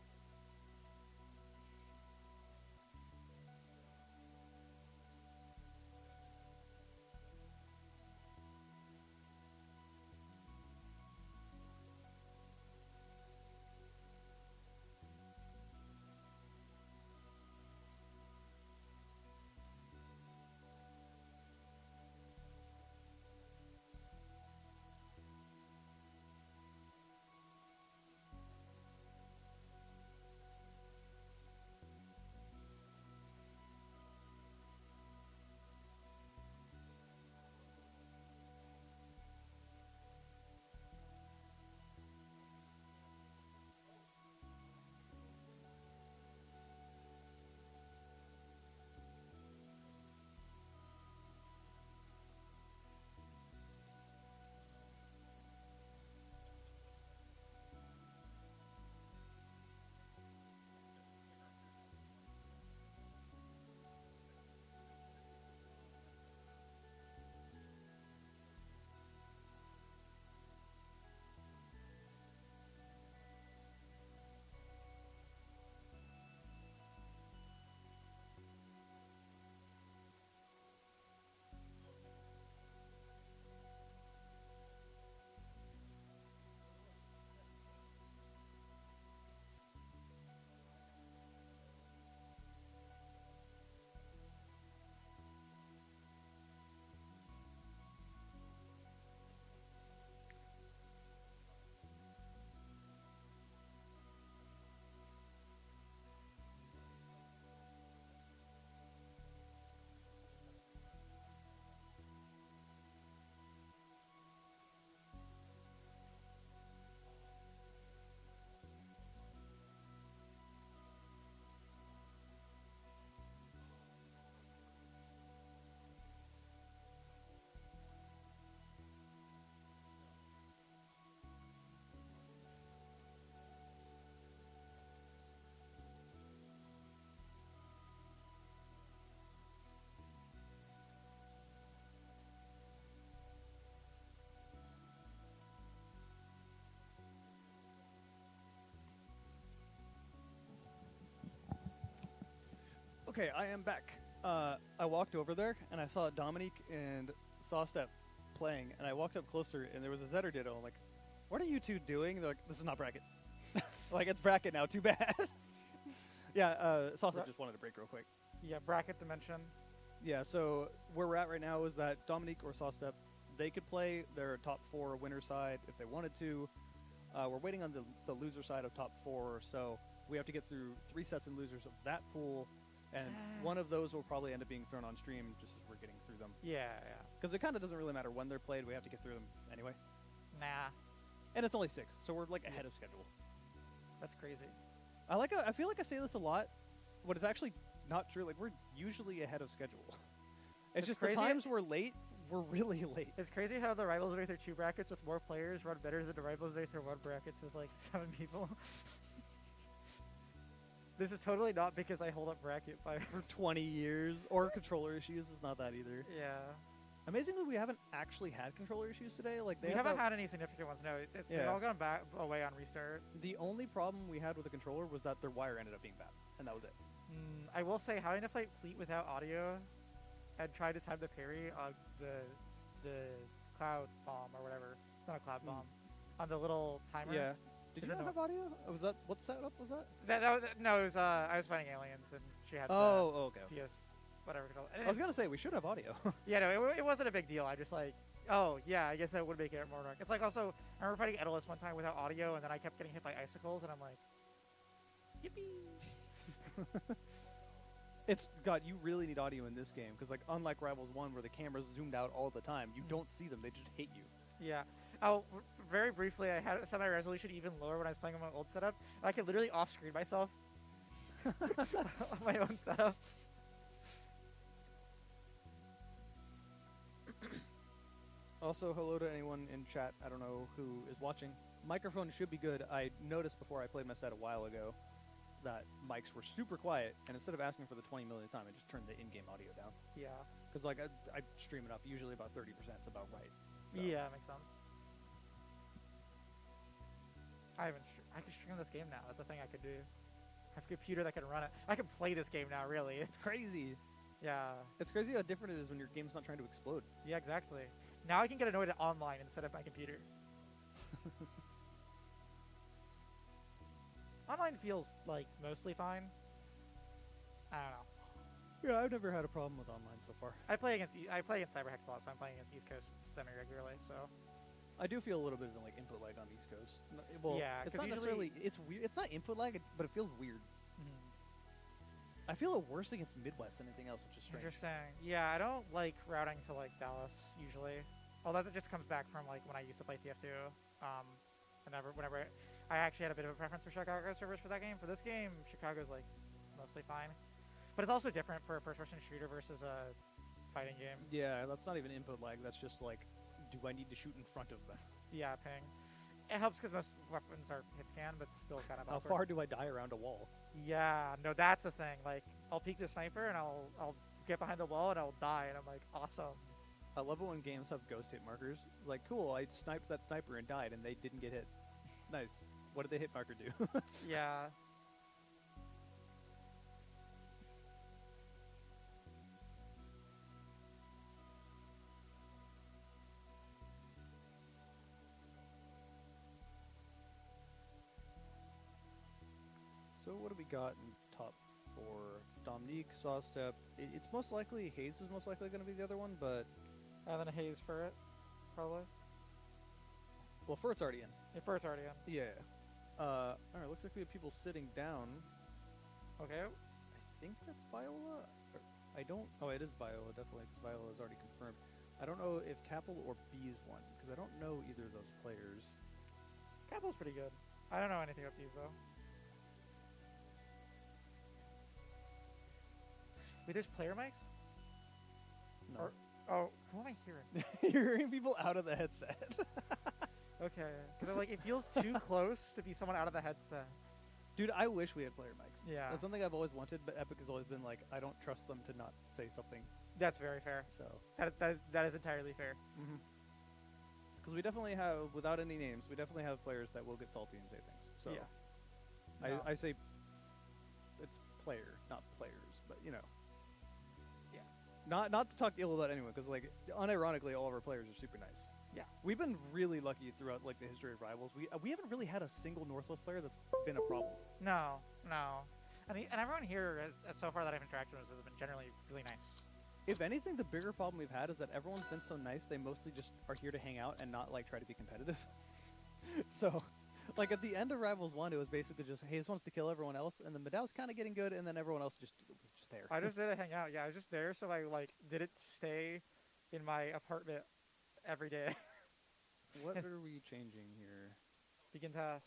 Okay, I am back. I walked over there and I saw Dominique and Sawstep playing, and I walked up closer and there was a Zetter Ditto. I'm like, what are you 2 doing? They're like, this is not bracket. Like, it's bracket now. Too bad. Yeah, Salsa just wanted to break real quick. Yeah, bracket dimension. Yeah, so where we're at right now is that Dominique or Sawstep, they could play their top 4 winner side if they wanted to. We're waiting on the loser side of top 4, so we have to get through 3 sets and losers of that pool, and one of those will probably end up being thrown on stream just as we're getting through them. Yeah. Because it kind of doesn't really matter when they're played, we have to get through them anyway. Nah, And it's only 6, so we're like ahead of schedule. that's crazy. I feel like I say this a lot, but it's actually not true. Like, we're usually ahead of schedule. It's just crazy. the times we're late, we're really late. It's crazy how the Rivals of Aether 2 brackets with more players run better than the Rivals of Aether 1 brackets with like 7 people. This is totally not because I hold up bracket by. For 20 years, or controller issues is not that either. Yeah. Amazingly, we haven't actually had controller issues today. Like they We have haven't that- had any significant ones. No, they've Yeah. all gone back away on restart. The only problem we had with the controller was that their wire ended up being bad, and that was it. I will say, having to fight Fleet without audio, and try to time the parry on the cloud bomb or whatever. It's not a cloud bomb. On the little timer. Yeah. Did Is you it not no- have audio? Was that what setup was that? No, it was I was fighting aliens and she had Okay. the PS whatever controller. I was gonna say we should have audio. Yeah, no, it wasn't a big deal. I just like, oh yeah, I guess that would make it more dark. It's like also I remember fighting Edalus one time without audio, and then I kept getting hit by icicles, and I'm like, yippee. It's God. You really need audio in this game because, like, unlike Rivals 1, where the camera's zoomed out all the time, you don't see them; they just hit you. Yeah. Oh, very briefly, I had set my resolution even lower when I was playing on my old setup. And I could literally off-screen myself on my own setup. Also, hello to anyone in chat. I don't know who is watching. Microphone should be good. I noticed before I played my set a while ago that mics were super quiet, and instead of asking for the 20 millionth time, I just turned the in-game audio down. Yeah. Because like I stream it up, usually about 30%. It's about right. So. Yeah, makes sense. I can stream this game now. That's a thing I could do. I have a computer that can run it. I can play this game now, really. It's crazy. Yeah. It's crazy how different it is when your game's not trying to explode. Yeah, exactly. Now I can get annoyed at online instead of my computer. Online feels like mostly fine. I don't know. Yeah, I've never had a problem with online so far. I play against Cyberhex a lot, so I'm playing against East Coast semi regularly. So I do feel a little bit of like input lag on East Coast. Well, Yeah, it's 'cause not necessarily. It's weird. It's not input lag, but it feels weird. I feel it worse against Midwest than anything else, which is strange. interesting. Yeah, I don't like routing to like Dallas usually. Although that just comes back from like when I used to play TF2. Whenever I actually had a bit of a preference for Chicago servers for that game. For this game, Chicago's like mostly fine. But it's also different for a first-person shooter versus a fighting game. Yeah, that's not even input lag. That's just like, do I need to shoot in front of them? Yeah, ping. It helps because most weapons are hit scan, but still kind of How awkward. far do I die around a wall? Yeah, no, that's the thing. Like, I'll peek the sniper and I'll get behind the wall and I'll die, and I'm like, awesome. I love it when games have ghost hit markers. Like, cool, I sniped that sniper and died, and they didn't get hit. Nice. What did the hit marker do? Yeah. So what do we got in top 4? Dominique, Sawstep. It's most likely Hayes is most likely going to be the other one, but And then a haze for it, probably. well, Furt's already in. Your first already in. Yeah. All right. Looks like we have people sitting down. Okay. I think that's Viola. Or, I don't. Oh, it is Viola definitely, because Viola is already confirmed. I don't know if Capel or Bees won, because I don't know either of those players. Capel's pretty good. I don't know anything about these though. Wait, there's player mics? No. Or- Oh, who am I hearing? You're hearing people out of the headset. Okay, because like it feels too close to be someone out of the headset. Dude, I wish we had player mics. Yeah. That's something I've always wanted, but Epic has always been like, I don't trust them to not say something. That's very fair. So, That is entirely fair. because we definitely have, without any names, we definitely have players that will get salty and say things. So, Yeah. No. I say it's player, not players, but you know. Yeah. Not to talk ill about anyone, because like unironically, all of our players are super nice. Yeah. We've been really lucky throughout like the history of Rivals. We haven't really had a single Northwest player that's been a problem. No. And everyone here so far that I've interacted with has been generally really nice. If anything, the bigger problem we've had is that everyone's been so nice, they mostly just are here to hang out and not like try to be competitive. So, like at the end of Rivals 1, it was basically just, hey, this wants to kill everyone else, and then Madow's kind of getting good, and then everyone else was just there. I just did hang out. Yeah, I was just there, so I like didn't stay in my apartment every day. What are we changing here? Begin test.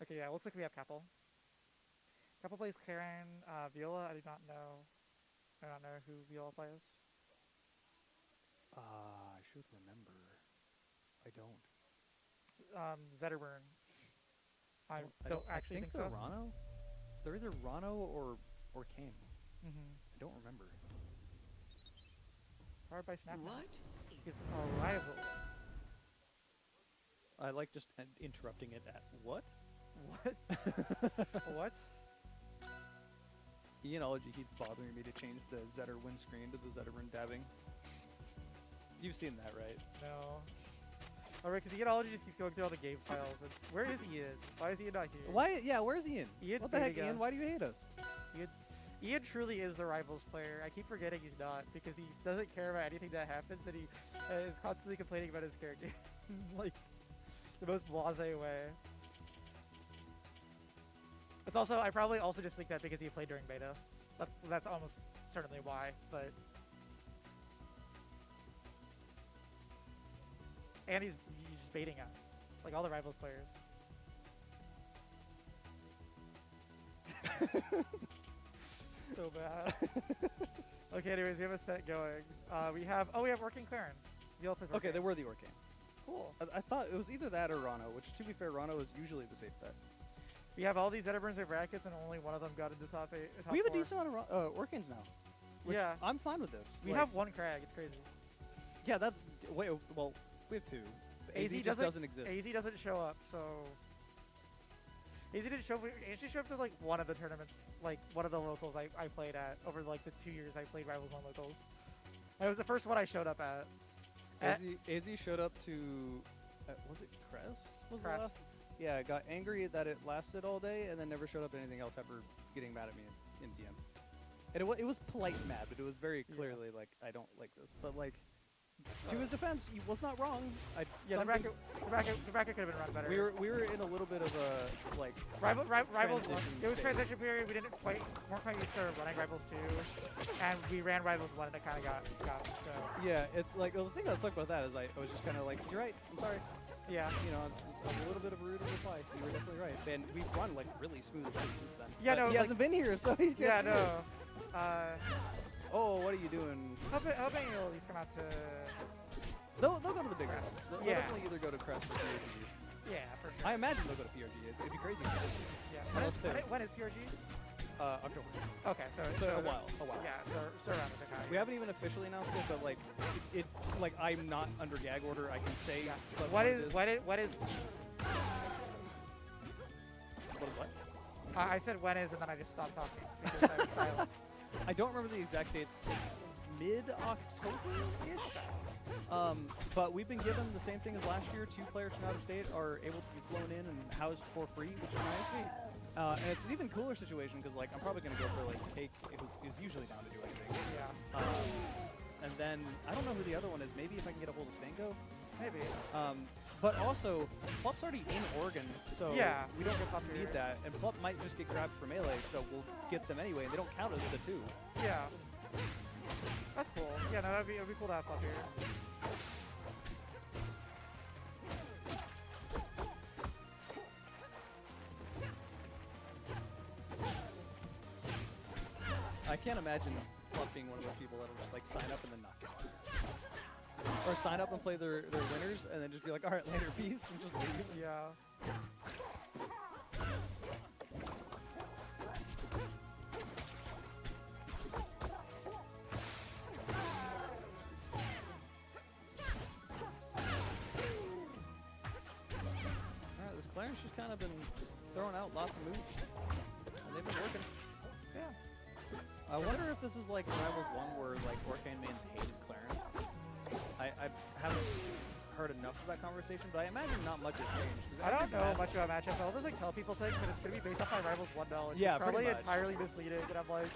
Okay, yeah, looks like we have Keppel. Keppel plays Karen, Viola. I do not know who Viola plays. I should remember. I don't. Zetterburn. I don't actually think so. they're Rano. They're either Rano or Kane. Mm-hmm. I don't remember. Powered by Snap. What? Is a rival. I like just interrupting it at what? What? What? Enology keeps bothering me to change the Zetter windscreen to the Zetterburn dabbing. You've seen that, right? No. Alright, because Enology just keeps going through all the game files. And where is Ian? Why is Ian not here? Why? Yeah, where's Ian? Ian's What the heck, beating Ian? us. Why do you hate us? Ian truly is the Rivals player. I keep forgetting he's not, because he doesn't care about anything that happens, and he is constantly complaining about his character. Like, the most blasé way. It's also, I probably also just think that because he played during beta. That's almost certainly why, but... And he's just baiting us, like all the Rivals players. So bad. Okay, anyways, we have a set going. We have Orcane Claren. Viola plays Okay, Orcane. they were the Orcane. Cool. I thought it was either that or Rano, which, to be fair, Rano is usually the safe bet. We have all these Zetterburns in brackets, and only one of them got into top 8. Top We have a 4. decent amount of Orcanes now. Which Yeah. I'm fine with this. We Like, have one Crag. It's crazy. Yeah, that. Wait, well, we have two. AZ just doesn't exist. AZ doesn't show up, so... AZ didn't show up. AZ showed up to like one of the tournaments, like one of the locals I played at over like the 2 years I played Rivals 1 locals. And it was the first one I showed up at. AZ showed up to, was it Crest? Was Crest. the last? Yeah, got angry that it lasted all day, and then never showed up at anything else ever, getting mad at me in DMs. And it was polite mad, but it was very clearly like, I don't like this. But like, to his defense, he was not wrong. Yeah, the bracket could have been run better. We were in a little bit of a like Rivals 1. transition It was stage. transition period. We weren't quite used to running Rivals 2, and we ran Rivals 1, and it kind of got scuffed. So yeah, it's like the thing that sucked about that is I was just kind of like, you're right, I'm sorry. yeah. I was a little bit of a rude reply. You were definitely right. And we've run like really smooth since then. Yeah, But no, he like- hasn't been here, so he can't Yeah, see it. no. Oh, what are you doing? Hoping you'll at least come out to. They'll go to the big Crest. ones. They'll Yeah. definitely either go to Crest or PRG. Yeah, for sure. I imagine they'll go to PRG. It'd be crazy. Yeah. Unless they- When is PRG? October. Okay, so A while. Yeah, so around the time. We haven't even officially announced it, but like, like I'm not under gag order. I can say. Yeah. What is? What is? What is what? I said when is, and then I just stopped talking because I was silenced. I don't remember the exact dates. It's mid-October-ish. But we've been given the same thing as last year. 2 players from out of state are able to be flown in and housed for free, which is nice. And it's an even cooler situation because like I'm probably gonna go for like Cake, who is usually down to do anything. Yeah, And then I don't know who the other one is. Maybe if I can get a hold of Stanko. maybe. But also, Plup's already in Oregon, so Yeah, we don't get Plup need here. that. And Plup might just get grabbed for Melee, so we'll get them anyway. And they don't count as the 2. Yeah, that's cool. Yeah, no, it'd be cool to have Plup here. I can't imagine Plup being one of those people that'll just like sign up and then not get on. Or sign up and play their winners and then just be like, all right, later, peace, and just leave. Yeah. Alright, this Clarence just kind of been throwing out lots of moves. And they've been working. Yeah. I wonder if this is like Rivals 1 where like Orcane mains hated Clarence. I haven't heard enough of that conversation, but I imagine not much has changed. 'cause I don't every know match- much about matchups. I'll just like tell people things, but it's gonna be based off my Rivals 1 knowledge. Yeah, it's probably pretty much. entirely misleading, and I'm like,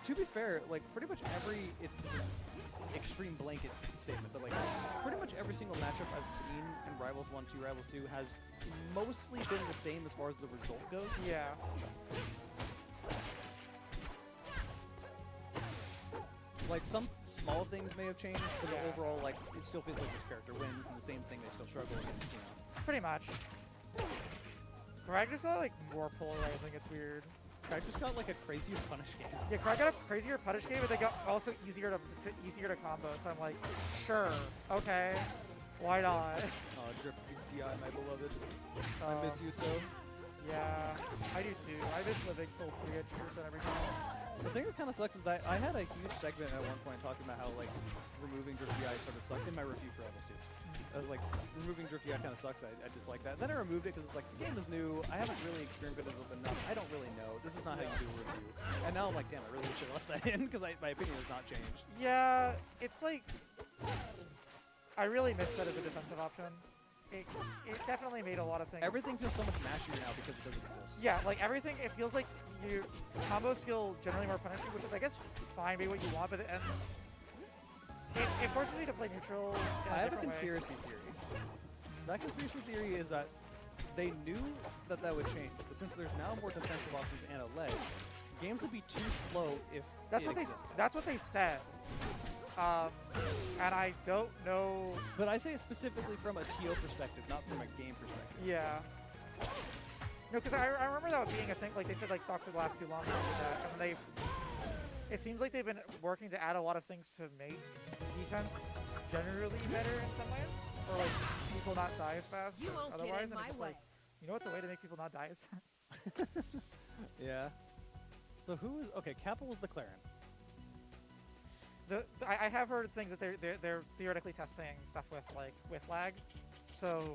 To be fair, like pretty much every extreme blanket statement, but like pretty much every single matchup I've seen in Rivals 1, 2, Rivals 2 has mostly been the same as far as the result goes. yeah. Like some small things may have changed, but Yeah. overall, like it still feels like this character wins, and the same thing they still struggle against. You know, Pretty much. Greg just got like more polarizing. It's weird. I just got like a crazier punish game. Yeah, Greg got a crazier punish game, but they got also easier to combo. So I'm like, sure, okay, why not? Oh, Drip DI, my beloved. I Uh, miss you so. Yeah, I do too. I miss living till 300% every time. The thing that kind of sucks is that I had a huge segment at one point talking about how like removing Drip DI sort of sucked in my review for Rivals 2. I was like, removing Drift DI kind of sucks. I dislike that. Then I removed it because it's like, the game is new. I haven't really experimented with it enough. I don't really know. This is not how you do a review. And now I'm like, damn, I really should have left that in because my opinion has not changed. Yeah, it's like I really miss that as a defensive option. It definitely made a lot of things. Everything feels so much mashier now because it doesn't exist. Yeah, like everything. It feels like you combo skill generally more punishing, which is I guess fine, be what you want, but it ends. It forces you to play neutral. In I have a different way. conspiracy theory. That conspiracy theory is that they knew that that would change, but since there's now more defensive options and a ledge, games would be too slow if That's it what they. existed. That's what they said. And I don't know. But I say it specifically from a TO perspective, not from a game perspective. Yeah. No, because I remember that being a thing. Like they said, like stocks would last too long after that, and they. It seems like they've been working to add a lot of things to make defense generally better in some ways, or like people not die as fast. You won't otherwise, get in and my it's way. like, you know what the way to make people not die is? Fast? Yeah. So who is okay? Kappa was the Clarin. I have heard things that they're theoretically testing stuff with lag, so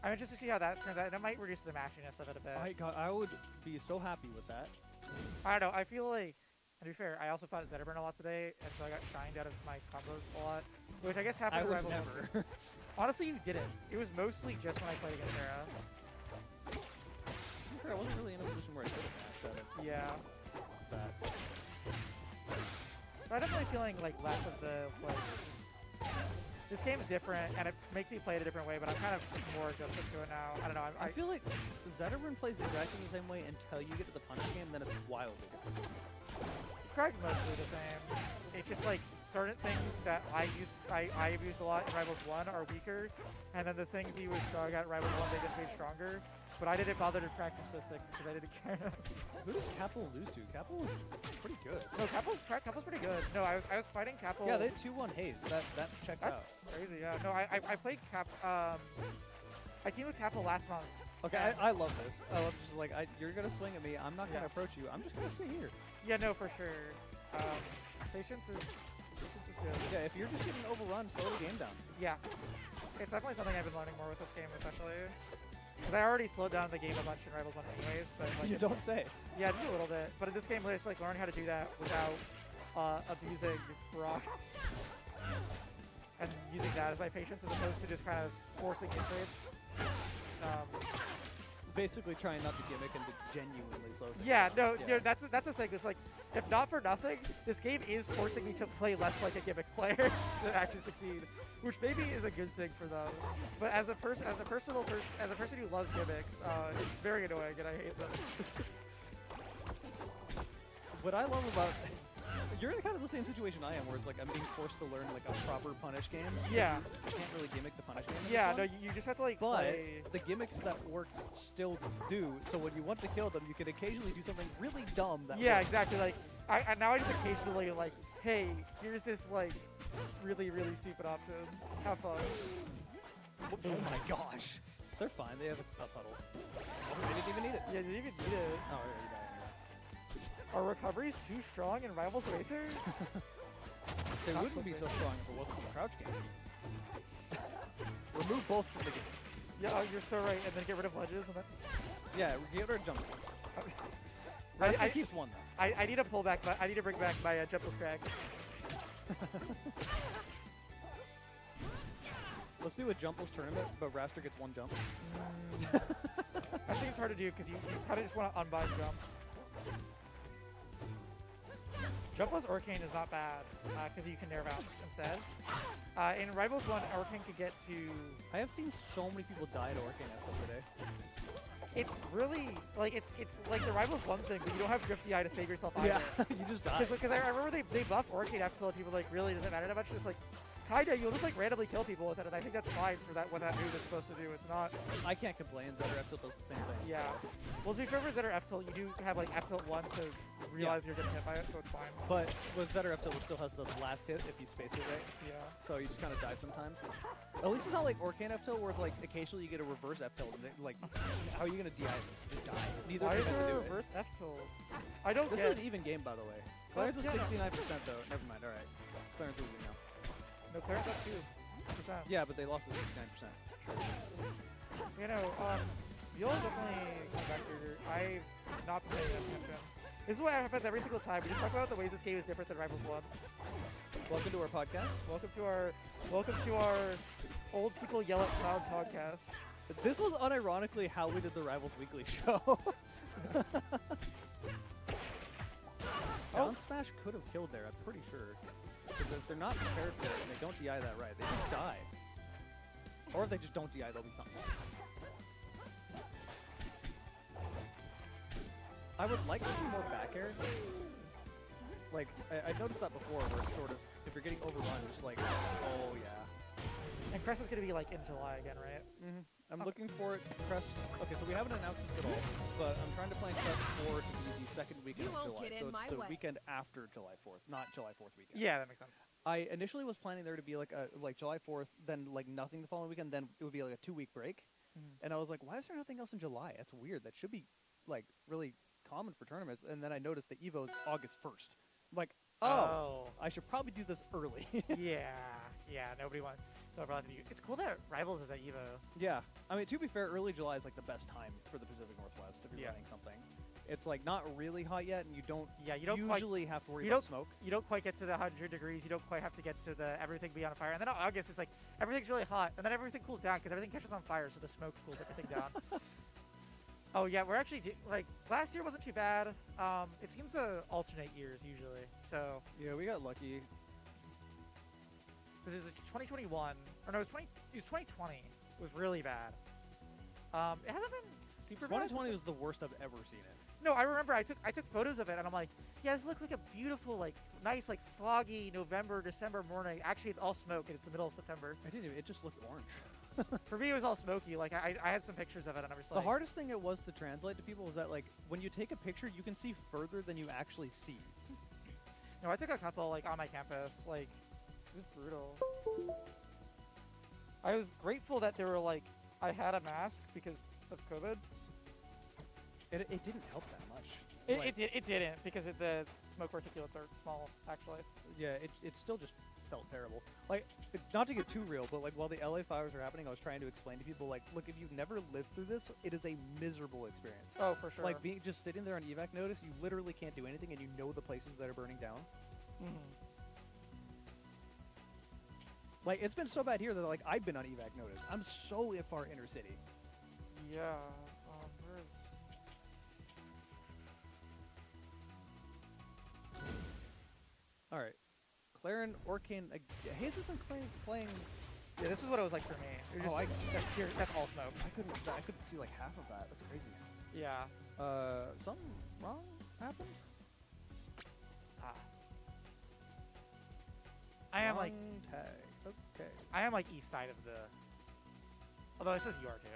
I'm interested to see how that turns out. And it might reduce the mashiness of it a bit. I would be so happy with that. I don't know. I feel like, to be fair, I also fought Zetterburn a lot today, and so I got shined out of my combos a lot, which I guess happened I to would Rivals never. 1. Honestly, you didn't. It was mostly just when I played against Sarah. To be fair, I wasn't really in a position where I could have mashed at it. Yeah. That. But I'm definitely feeling like less of the like. This game is different, and it makes me play it a different way, but I'm kind of more adjusted to it now. I don't know. I feel like Zetterburn plays exactly the same way until you get to the punch game, then it's wildly different. Craig mostly the same. It's just like certain things that I've used a lot in Rivals 1 are weaker, and then the things he was strong at Rivals 1 they just made stronger. But I didn't bother to practice the 6 because I didn't care. Who did Capel lose to? Capel was pretty good. No, Capel's pretty good. No, I was fighting Capel. Yeah, they had 2-1 Haze. That checks That's out. crazy. Yeah. No, I played Cap. I teamed with Capel last month. Okay, I love this. I love just like you're gonna swing at me. I'm not gonna Yeah. approach you. I'm just gonna sit here. Yeah, no, for sure. Patience is good. Yeah, if you're just getting overrun, slow the game down. Yeah, it's definitely something I've been learning more with this game, especially because I already slowed down the game a bunch in Rivals 1 anyways. But like, You don't say. Yeah, just a little bit. But in this game, I just like learn how to do that without abusing rock and using that as my patience, as opposed to just kind of forcing hit rates. Basically trying not to gimmick and to genuinely slow things Yeah, down. no, yeah, that's the thing. It's like, if not for nothing, this game is forcing me to play less like a gimmick player to actually succeed, which maybe is a good thing for them. But as a person who loves gimmicks, it's very annoying, and I hate them. What I love about you're in kind of the same situation I am, where it's like I'm being forced to learn like a proper punish game. Yeah. You can't really gimmick the punish game. in this Yeah, one. no, you just have to like But play. the gimmicks that work still do. So when you want to kill them, you can occasionally do something really dumb. That Yeah, works. exactly. Like, now I just occasionally like, hey, here's this like really stupid option. Have fun. Oh my gosh, they're fine. They have a puddle. Oh, they didn't even need it. Yeah, you didn't even need it. Oh, yeah, you died. Are recoveries too strong in Rivals of Aether? They Not wouldn't be so something. strong if it wasn't for the crouch games. Remove both from the game. Yeah, oh, you're so right. And then get rid of ledges and then. Yeah, get rid of jump. I That keeps one though. I need to pull back, but I need to bring back my jumpless crack. Let's do a jumpless tournament, but Raptor gets one jump. I think it's hard to do because you kind of just want to unbind jump. Jumpless Orcane is not bad because you can nerve out instead. In Rivals 1, Orcane could get to... I have seen so many people die to Orcane F today. It's really, like, it's like the Rivals 1 thing, but you don't have Drift DI to save yourself either. Yeah, you just die. Because I remember they buffed Orcane F till people like, really doesn't matter that much. Just like, kinda, you'll just like randomly kill people with it, and I think that's fine for what that move is supposed to do. It's not... I can't complain, Zetter F tilt does the same thing. Yeah. So. Well, to be fair for Zetter F tilt, you do have like F tilt 1 to realize you're getting hit by it, so it's fine. But with Zetter F tilt, it still has the last hit if you space it right. Yeah. So you just kind of die sometimes. At least it's not like Orcane F tilt where it's like occasionally you get a reverse F tilt. And like, how are you gonna DI this? You just die. Neither Why of is them there do a it. reverse F tilt? I don't This get... is an even game, by the way. But Clarence is yeah. 69% though. Never mind. All right. Clarence is losing now. No, Clarence F 2%. Yeah, but they lost to 69%. You know, you'll definitely come back here. I've not been paying attention. This is what happens every single time. We just talk about the ways this game is different than Rivals 1. Welcome to our podcast. Welcome to our Old People Yell at Cloud podcast. This was unironically how we did the Rivals Weekly show. Down smash could have killed there, I'm pretty sure. Because if they're not prepared for it and they don't DI that right, they just die. Or if they just don't DI, they'll be fine. I would like to see more back air. Like, I noticed that before where it's sort of, if you're getting overrun, just like, oh yeah. And Crest is going to be like in July again, right? Mm-hmm. I'm looking for it, Crest. Okay, so we haven't announced this at all, but I'm trying to plan Crest 4 to be the second weekend You of won't July. get So in it's my the way. weekend after July 4th, not July 4th weekend. Yeah, that makes sense. I initially was planning there to be like July 4th, then like nothing the following weekend, then it would be like a 2-week break. And I was like, why is there nothing else in July? That's weird. That should be like really common for tournaments. And then I noticed that EVO is August 1st. I'm like, oh, I should probably do this early. yeah, nobody wants. So it's cool that Rivals is at EVO. Yeah, I mean, to be fair, early July is like the best time for the Pacific Northwest if you're running something. It's like not really hot yet, and you don't usually have to worry about smoke. You don't quite get to the 100 degrees. You don't quite have to get to the everything be on fire. And then August, it's like everything's really hot, and then everything cools down because everything catches on fire, so the smoke cools everything down. Oh yeah, we're actually like last year wasn't too bad. It seems to alternate years usually. So yeah, we got lucky. Because it was 2021, or no, it was 2020. It was really bad. It hasn't been super bad. 2020 was the worst I've ever seen it. No, I remember I took photos of it, and I'm like, yeah, this looks like a beautiful, like, nice, like, foggy November, December morning. Actually, it's all smoke, and it's the middle of September. It just looked orange. For me, it was all smoky. Like, I had some pictures of it, and I was like... The hardest thing it was to translate to people was that, like, when you take a picture, you can see further than you actually see. No, I took a couple, like, on my campus. Like, it was brutal. I was grateful that they were, like, I had a mask because of COVID. It didn't help that much. It didn't, because the smoke particulates are small, actually. Yeah, it still just felt terrible. Like, not to get too real, but like while the LA fires were happening, I was trying to explain to people, like, look, if you've never lived through this, it is a miserable experience. Oh, for sure. Like, just sitting there on evac notice, you literally can't do anything, and you know the places that are burning down. Like, it's been so bad here that, like, I've been on evac notice. I'm so far inner city. Yeah. Where is... All right. Claren, Orcane, Hayes has been playing. Yeah, this is what it was like for me. It was just, that's all smoke. I couldn't see like half of that. That's crazy. Yeah. Something wrong happened? I am like tag. Okay. I am like east side of the. Although I suppose you are too.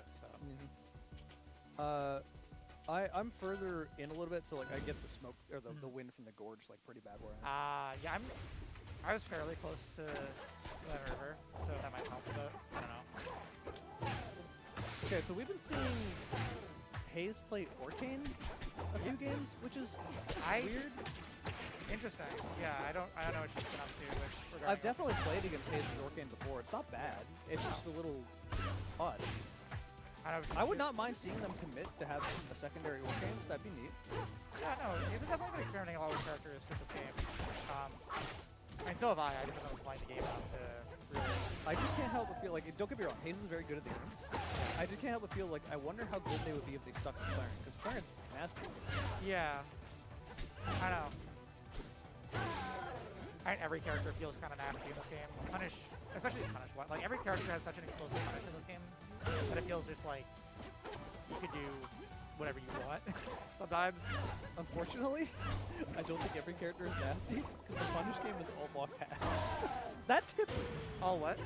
So. I'm further in a little bit, so like I get the smoke or the wind from the gorge like pretty bad where I'm. Yeah, I was fairly close to the river, so that might help a bit. I don't know. Okay, so we've been seeing Hayes play Orcane a few games, which is weird. Interesting. Yeah, I don't know what she's been up to with I've definitely played against Hayes and Orcane before. It's not bad. It's just a little odd. I would not mind seeing them commit to have a secondary Orcane. That'd be neat. Yeah, no, he's definitely been experimenting a lot with characters with this game. And so have I. I just haven't been playing the game enough to really. I just can't help but feel like, don't get me wrong, Hayes is very good at the game. I just can't help but feel like, I wonder how good they would be if they stuck with Clarence, because Clarence is nasty. Yeah. I know. Every character feels kind of nasty in this game. Punish, especially Punish. Like every character has such an explosive punish in this game that it feels just like you could do whatever you want. Sometimes. Unfortunately, I don't think every character is nasty, because the Punish game is all Locks has. That tip. All what?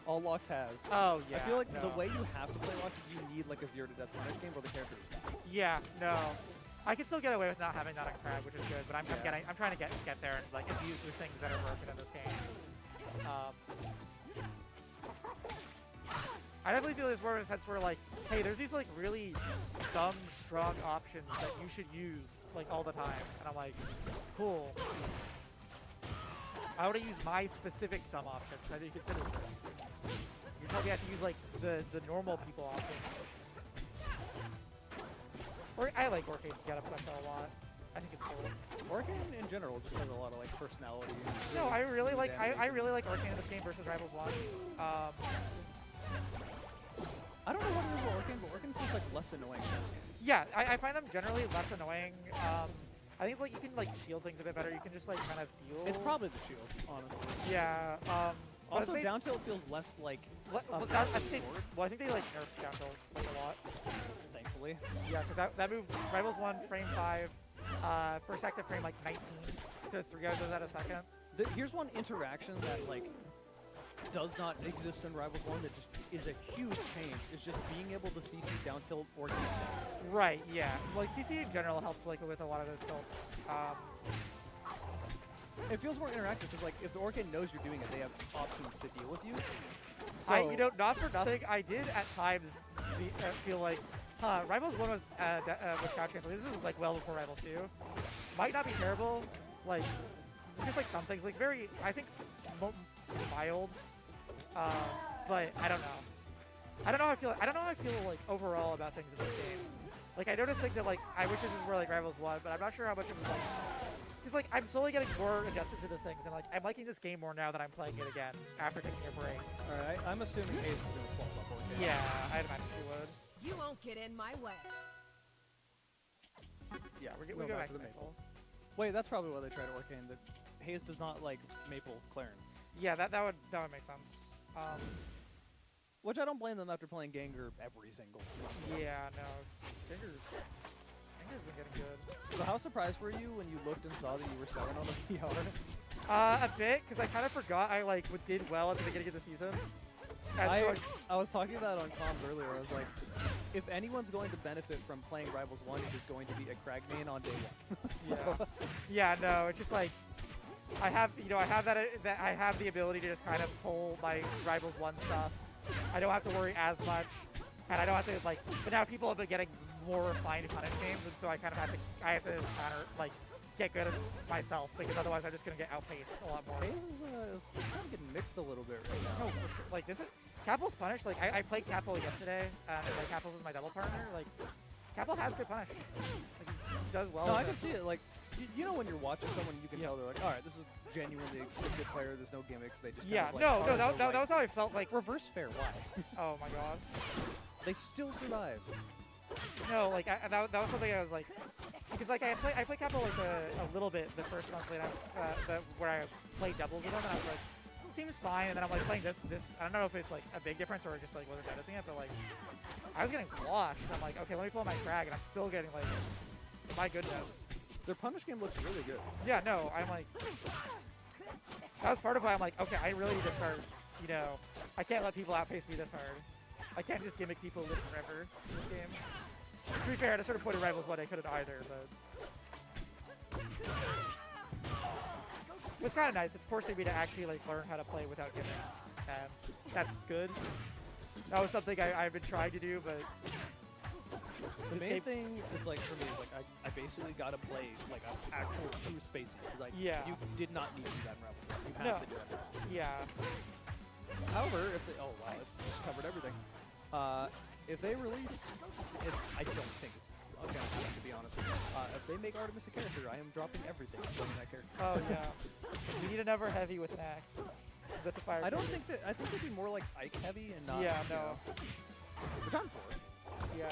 All Locks has. Oh yeah. I feel like no. the way you have to play Locks is you need like a 0 to death Punish game where the character is bad. Yeah. No. I can still get away with not having that on Crag, which is good. But I'm trying to get there and like abuse the things that are broken in this game. I definitely feel there's more of a sense where like, hey, there's these like really dumb, strong options that you should use like all the time, and I'm like, cool. I want to use my specific dumb options. I didn't consider this. You told me I have to use like the normal people options. Or I like Orcane's getup special a lot. I think it's cool. Orcane in general just has a lot of like personality. And No, I really like animation. I really like Orcane in this game versus Rivals 1. I don't know what it is with Orcane, but Orcane seems like less annoying in this game. Yeah, I find them generally less annoying. I think it's like you can like shield things a bit better. You can just like kind of feel. It's probably the shield, honestly. Yeah. Also, honestly, down tilt feels less like well, a I massive think, sword, well, I think they like nerfed down tilt like a lot. thankfully. Yeah, because that move Rivals 1 frame 5, first active frame like 19 to 3 out of a second. Here's one interaction that like does not exist in Rivals 1 that just is a huge change. It's just being able to CC down tilt or keep down. Right. Yeah. Like CC in general helps like with a lot of those tilts. It feels more interactive because like if the Orcane knows you're doing it, they have options to deal with you. So, You know, not for nothing, I did at times feel like, Rivals 1 was couch cancel. This is like well before Rivals 2. Might not be terrible, like, just like some things, like very, I think, mild, but I don't know. I don't know how I feel like overall about things in this game. Like I noticed like that like I wish this was where like Rivals 1, but I'm not sure how much it was like. Because like I'm slowly getting more adjusted to the things, and like I'm liking this game more now that I'm playing it again after taking a break. Alright, I'm assuming Hayes is going to swap up Orcane. Yeah, I'd imagine she would. You won't get in my way. Yeah, we Go go back back to to the Maple. Wait, that's probably why they tried Orcane. That Hayes does not like Maple Clarence. Yeah, that would make sense. Which I don't blame them after playing Gengar every single month. Yeah, no, Ginger's been getting good. So how surprised were you when you looked and saw that you were selling on the VR? A bit, because I kind of forgot I like did well at the beginning of the season. And so I was talking about it on comms earlier. I was like, if anyone's going to benefit from playing Rivals 1, it is going to be a Crag main on day 1. So, yeah, no, it's just like I have the ability to just kind of pull my Rivals 1 stuff. I don't have to worry as much, and I don't have to like. But now people have been getting more refined punish games, and so I kind of have to get good at myself, because otherwise I'm just gonna get outpaced a lot more. Hayes is kind of getting mixed a little bit right now. No, for sure. Like this is Capel's punish. Like I played Capel yesterday, and like Capel's is my double partner. Like Capel has good punish. Like he does well. No, with I can it. see it. Like you know when you're watching someone, you can tell they're like, all right, this is genuinely a good player. There's no gimmicks. They just Yeah, kind of, like, that was how I felt. Like reverse fair. Why? oh my god. They still survive. No, like that was something I was like, because like I played Capel like a little bit the first month later, where I played doubles with him, and I was like, seems fine. And then I'm like playing this. I don't know if it's like a big difference or just like wasn't noticing it, but like I was getting washed. I'm like, okay, let me pull my Crag, and I'm still getting like, my goodness. Their punish game looks really good. Yeah, no, I'm like, that was part of why I'm like, okay, I really need to start. You know, I can't let people outpace me this hard. I can't just gimmick people live forever in this game. To be fair, at a certain point in Rivals 1, I couldn't either, but it's kind of nice. It's forcing me to actually like learn how to play without gimmicks, and that's good. That was something I've been trying to do, but the main thing is like for me is like I basically got to play like an actual true spacey, because like you did not need to do that in Rivals 1. You have to do it. Yeah. However, if they it just covered everything. If they release, I don't think it's gonna happen, to be honest. If they make Artemis a character, I am dropping everything and playing that character. Oh yeah. You need a never heavy with an axe. That's a fire. I don't creature. think that. I think they'd be more like Ike heavy and not. Yeah, you no. know, which I'm for. Yeah.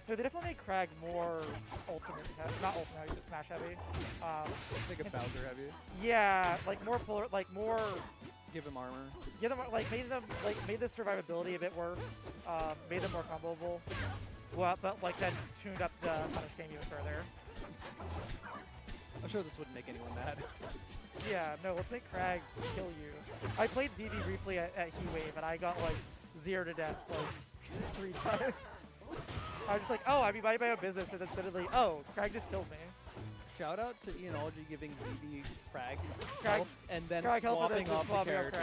No, they definitely made Crag more ultimate, not ultimate, but Smash heavy. Think of Bowser heavy. Yeah, like more polar, like more. Give him armor. Get them like made the survivability a bit worse. Made them more comboable. Well, but like then tuned up the punish game even further. I'm sure this wouldn't make anyone mad. Yeah, no, let's make Crag kill you. I played ZV briefly at Heat Wave and I got like 0 to death like 3 times. I was just like, oh, I mean, mind my own business, and then suddenly, oh, Crag just killed me. Shout out to Enology giving ZB Crag Crag health and then Crag help and then swapping off the swapping character.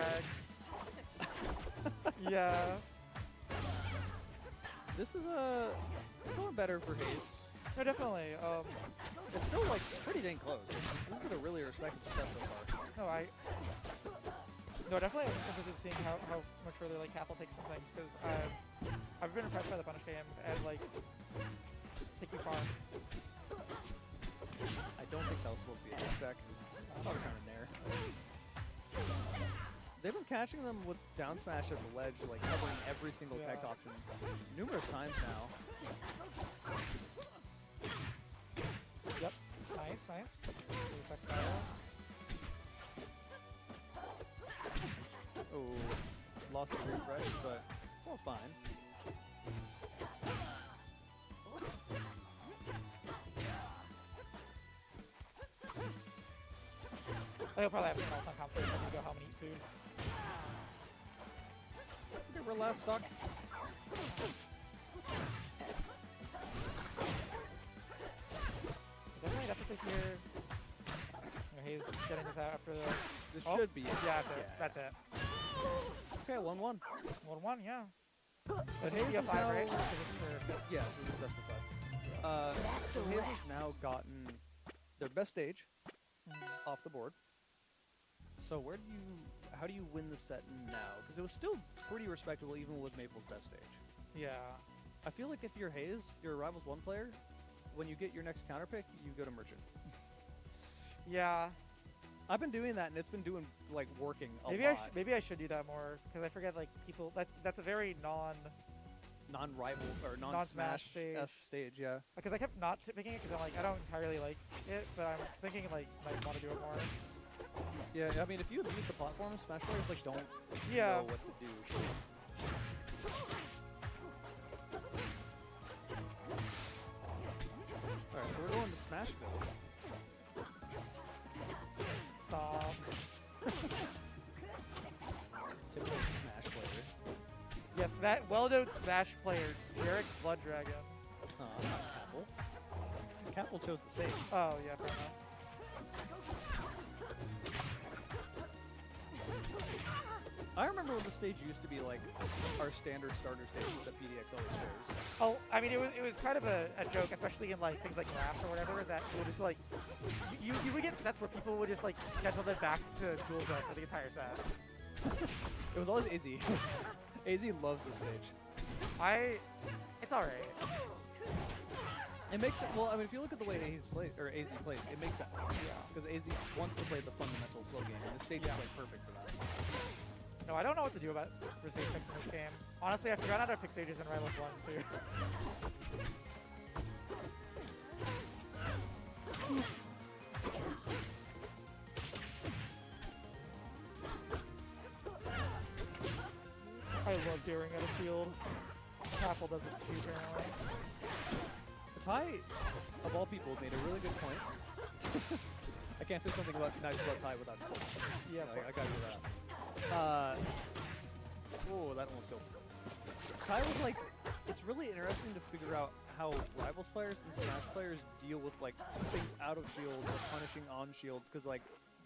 Crag. Yeah. This is going better for Haze. No, definitely. It's still like pretty dang close. This is a really respected success so far. No, definitely I'm interested in seeing how much further like Cap will take some things because I've been impressed by the punish game and like take you far. I don't think that was supposed to be a good check. Probably kind of nair. They've been catching them with down smash at the ledge, like covering every single tech option numerous times now. Yep. Nice. Oh, lost the refresh, but still fine. They'll probably have some all-time competition when you go home and eat food. Okay, we're last stock. Definitely deficit here. He's getting this out after the. This should be it. Yeah, that's it. Okay, 1-1. 1-1, yeah. So Hayes maybe a is 5, now- right? Because this is for- Yes, this is best of 5. So Haze has now gotten their best stage off the board. So how do you win the set now? Because it was still pretty respectable even with Maple's best stage. Yeah. I feel like if you're Haze, you're a Rivals 1 player, when you get your next counter pick, you go to Merchant. Yeah. I've been doing that and it's been working a Maybe lot. maybe I should do that more because I forget like people. That's a very non-rival or non-smash non-smash stage, yeah. Because I kept not picking it because I'm like I don't entirely like it, but I'm thinking like I want to do it more. Yeah, I mean, if you abuse the platform, Smash players don't Yeah. know what to do. Alright, so we're going to Smashville. Stop. Typical Smash player. Yes, that well-known Smash player, Jarek Blood Dragon. Not Capel. Capel chose the save. Oh yeah, fair enough. I remember when the stage used to be like our standard starter stage that PDX always chose. Oh, I mean, it was kind of a joke, especially in like things like drafts or whatever. That it would just like you would get sets where people would just like schedule them back to dual zone for the entire set. It was always AZ. AZ loves the stage. It's all right. It makes it, well, I mean, if you look at the way AZ plays, it makes sense. Yeah. Because AZ wants to play the fundamental slow game, and the stage is like perfect for that. No, I don't know what to do about for stage picks in this game. Honestly, I forgot how to pick stages in Rivals 1 too. I love daring at a shield. Apple does it too, apparently. Ty, of all people, made a really good point. I can't say something nice about Ty without insulting him. Yeah, I gotta do that. Oh, that almost killed me. Ty was like, it's really interesting to figure out how Rivals players and Smash players deal with like things out of shield or punishing on shield, because like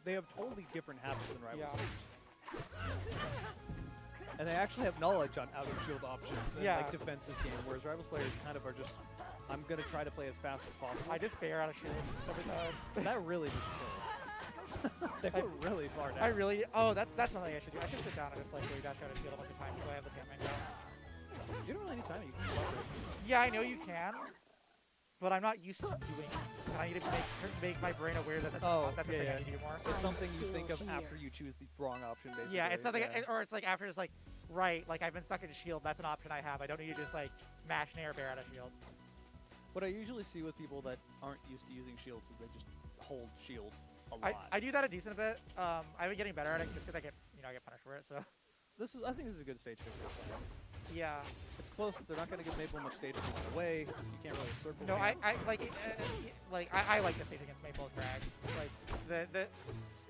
they have totally different habits than Rivals players. And they actually have knowledge on out of shield options and like defensive game, whereas Rivals players kind of are just, I'm gonna try to play as fast as possible. I just bear out of shield every time. That really just killed. They were really far down. Oh, that's something I should do. I should sit down and just like wave dash out of shield a bunch of times so I have the Pantman down. You don't really need time. You can block it. Yeah, I know you can. but I'm not used to doing it. And I need to make my brain aware that that's, Oh, that's a yeah, thing yeah. I need to do more. It's I'm something you still think of here. after you choose the wrong option, basically. Yeah, it's something, yeah. or it's like after it's like, right, like I've been stuck in shield, that's an option I have. I don't need to just like mash nair bear out of shield. What I usually see with people that aren't used to using shields is they just hold shield a lot. I do that a decent bit. I've been getting better at it just because I get punished for it. So I think this is a good stage pick for this one. yeah. It's close. They're not going to give Maple much stage to run away. You can't really circle. No, him. I like I like the stage against Maple and Crag. Like the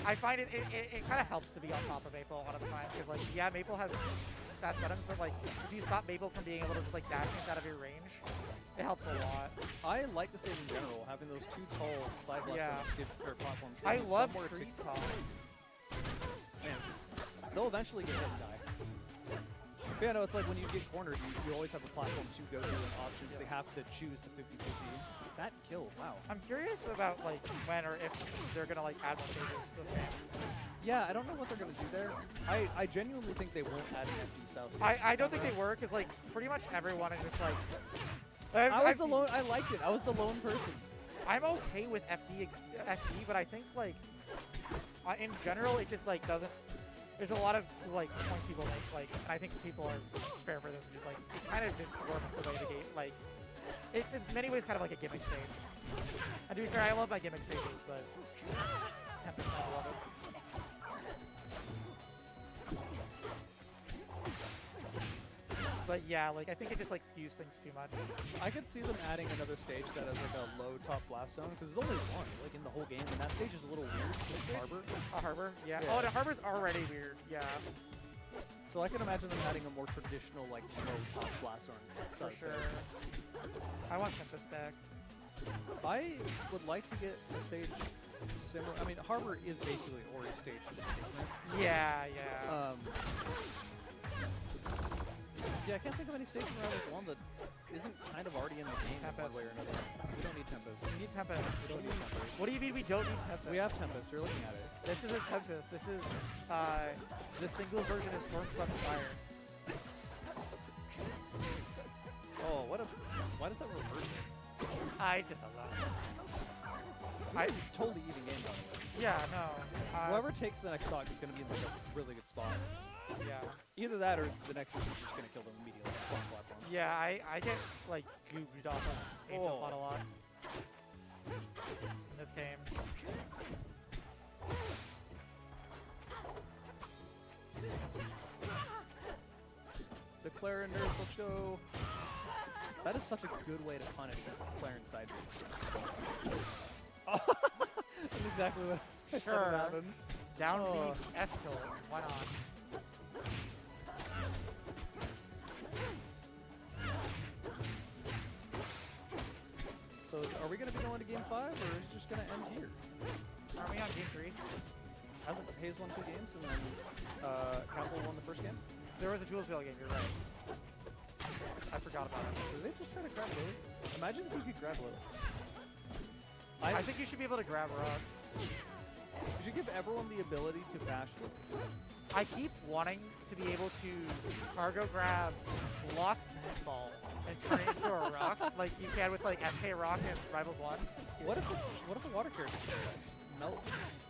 I find it kind of helps to be on top of Maple a lot of the time because like yeah, Maple has fast buttons, but like if you stop Maple from being able to just like dash things out of your range, it helps a lot. I like the stage in general. Having those two tall side platforms Yeah. give their platforms. I give you love somewhere to- tree top. Man, they'll eventually get hit and die. But yeah, no, it's like when you get cornered, you always have a platform to go to and options. They have to choose to 50-50. That kill, wow. I'm curious about like when or if they're gonna like add more stages this game. Yeah, I don't know what they're gonna do there. I genuinely think they won't add an FD style. I don't think they were because like pretty much everyone is just like. I was the lone. I liked it. I was the lone person. I'm okay with FD, but I think like in general it just like doesn't. There's a lot of like points people make like, and I think people are fair for this. And just like it kind of just works the way the game like. It's in many ways kind of like a gimmick stage. And to be fair, I love my gimmick stages, but 10% I love it. But yeah, like I think it just like skews things too much. I could see them adding another stage that has like a low top blast zone because there's only one like in the whole game, and that stage is a little weird. Like Harbor. A harbor, yeah. Yeah. Oh, the harbor's already weird, yeah. So I can imagine them adding a more traditional like low top blast zone. For sure. I want Tempest back. I would like to get a stage similar. I mean, Harbor is basically Ori's stage, just different. Yeah, yeah. Yeah, I can't think of any stage around this one that isn't kind of already in the game in one way or another. We don't need Tempest. We need Tempest. We don't need Tempest. What do you mean we don't need Tempest? We have Tempest. You're looking at it. This isn't Tempest. This is the single version of Stormswept Fire. Oh, what a... Why does that reverse it? I just love that. Totally even game, by the way. Yeah, no. Whoever takes the next stock is going to be in like a really good spot. Yeah. Either that or the next person is just going to kill them immediately. On platform. Yeah, I get like goobed off of Angel Pot a lot in this game. The Claren nerf, let's go. That is such a good way to punish Claren side B. Oh, that's exactly what I said would happen. Down Oh. the F kill. Why not? So are we going to be going to game 5 or is it just going to end here? Are we on game 3? Hasn't Hayes won 2 games and then Campbell won the first game? There was a Julesville game, you're right. I forgot about it. Did they just try to grab Lily? Imagine if you could grab Lily. I think you should be able to grab Rock. You should give everyone the ability to bash Lily. I keep wanting to be able to cargo grab Locke's meatball and turn it into a rock, like you can with like SK Rock and Rivals 1. What if a water character could melt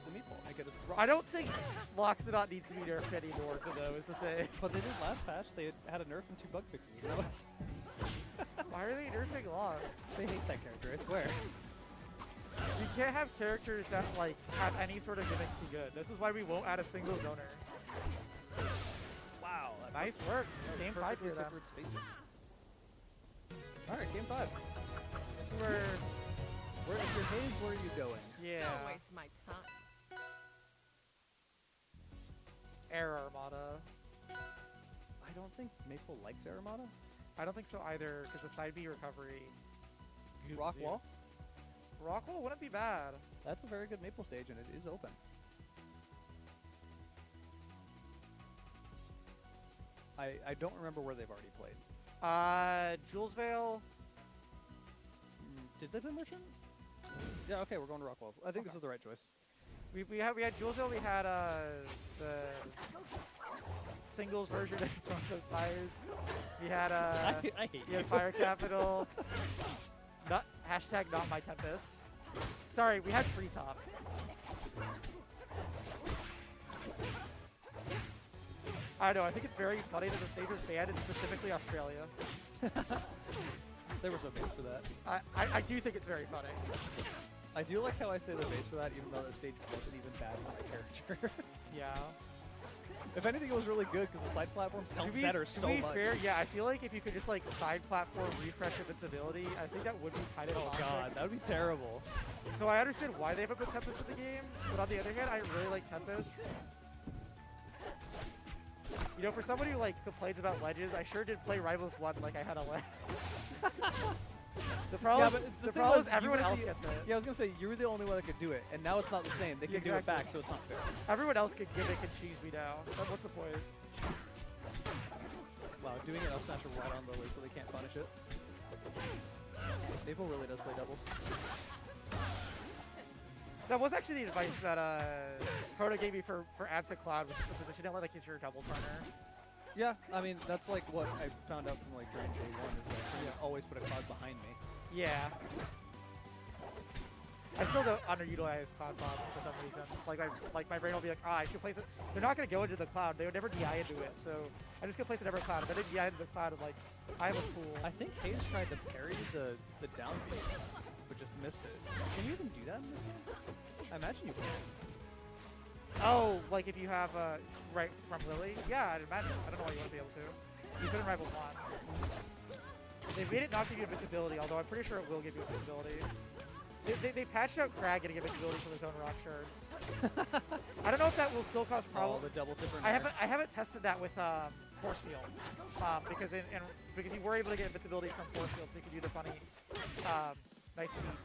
the meatball? Make it a rock? I don't think Locke's not need to be nerfed anymore, though, is the thing. But they did last patch. They had a nerf and 2 bug fixes. That was Why are they nerfing Locke? they hate that character, I swear. You can't have characters that like have any sort of gimmicks be good. This is why we won't add a single zoner. Wow. Nice work. Game 5 Perfectly for them. tempered spacing. Alright, game 5. This is where, If you're Hayes, where are you going? yeah, Don't waste my time. Air Armada. I don't think Maple likes Aramata. I don't think so either, because the side B recovery. goobs Rock you. wall? Rockwall wouldn't be bad. That's a very good Maple stage, and it is open. I don't remember where they've already played. Julesvale. Did they play Merchant? Yeah, okay, we're going to Rockwall. I think this is the right choice. We had Julesville. We had the singles version of Storm Those Fires. We had I hate we had you. Fire Capital. Hashtag not my Tempest. Sorry, we had Treetop. I know, I think it's very funny that the stage was banned in specifically Australia. There was no base for that. I do think it's very funny. I do like how I say the base for that, even though the stage wasn't even bad for the character. Yeah. If anything, it was really good because the side platforms help Zetter so to be much. fair, yeah, I feel like if you could just like side platform refresh invincibility, I think that would be kind of Oh toxic. god, that would be terrible. So I understand why they haven't put Tempest in the game, but on the other hand, I really like Tempest. You know, for somebody who like complains about ledges, I sure did play Rivals 1 like I had a ledge. The problem, the problem is everyone else gets it. Yeah, I was gonna say, you were the only one that could do it, and now it's not the same. They can do it back, so it's not fair. Everyone else can gimmick and cheese me now. What's the point? Wow, doing it up smash right on Lily so they can't punish it. April really does play doubles. That was actually the advice that Proto gave me for Absent Cloud, which is to position it like he's your double turner. Yeah, I mean, that's like what I found out from like during day one is like, yeah, always put a cloud behind me. Yeah. I still don't underutilize Cloud Bomb for some reason. Like my brain will be like, I should place it. They're not gonna go into the cloud. They would never DI into it. So I'm just gonna place it every cloud. But then DI into the cloud and like, I'm a fool. I think Hayes tried to parry the down B, but just missed it. Can you even do that in this game? I imagine you can. Oh, like if you have right from Lily? Yeah, I'd imagine. I don't know why you wouldn't be able to. You couldn't rival 1. They made it not give you invincibility, although I'm pretty sure it will give you invincibility. They patched out Crag getting invincibility from his own rock shards. I don't know if that will still cause problems. Oh, the double tipper. I haven't tested that with Force Field because because you were able to get invincibility from Force Field, so you could do the funny nice seat.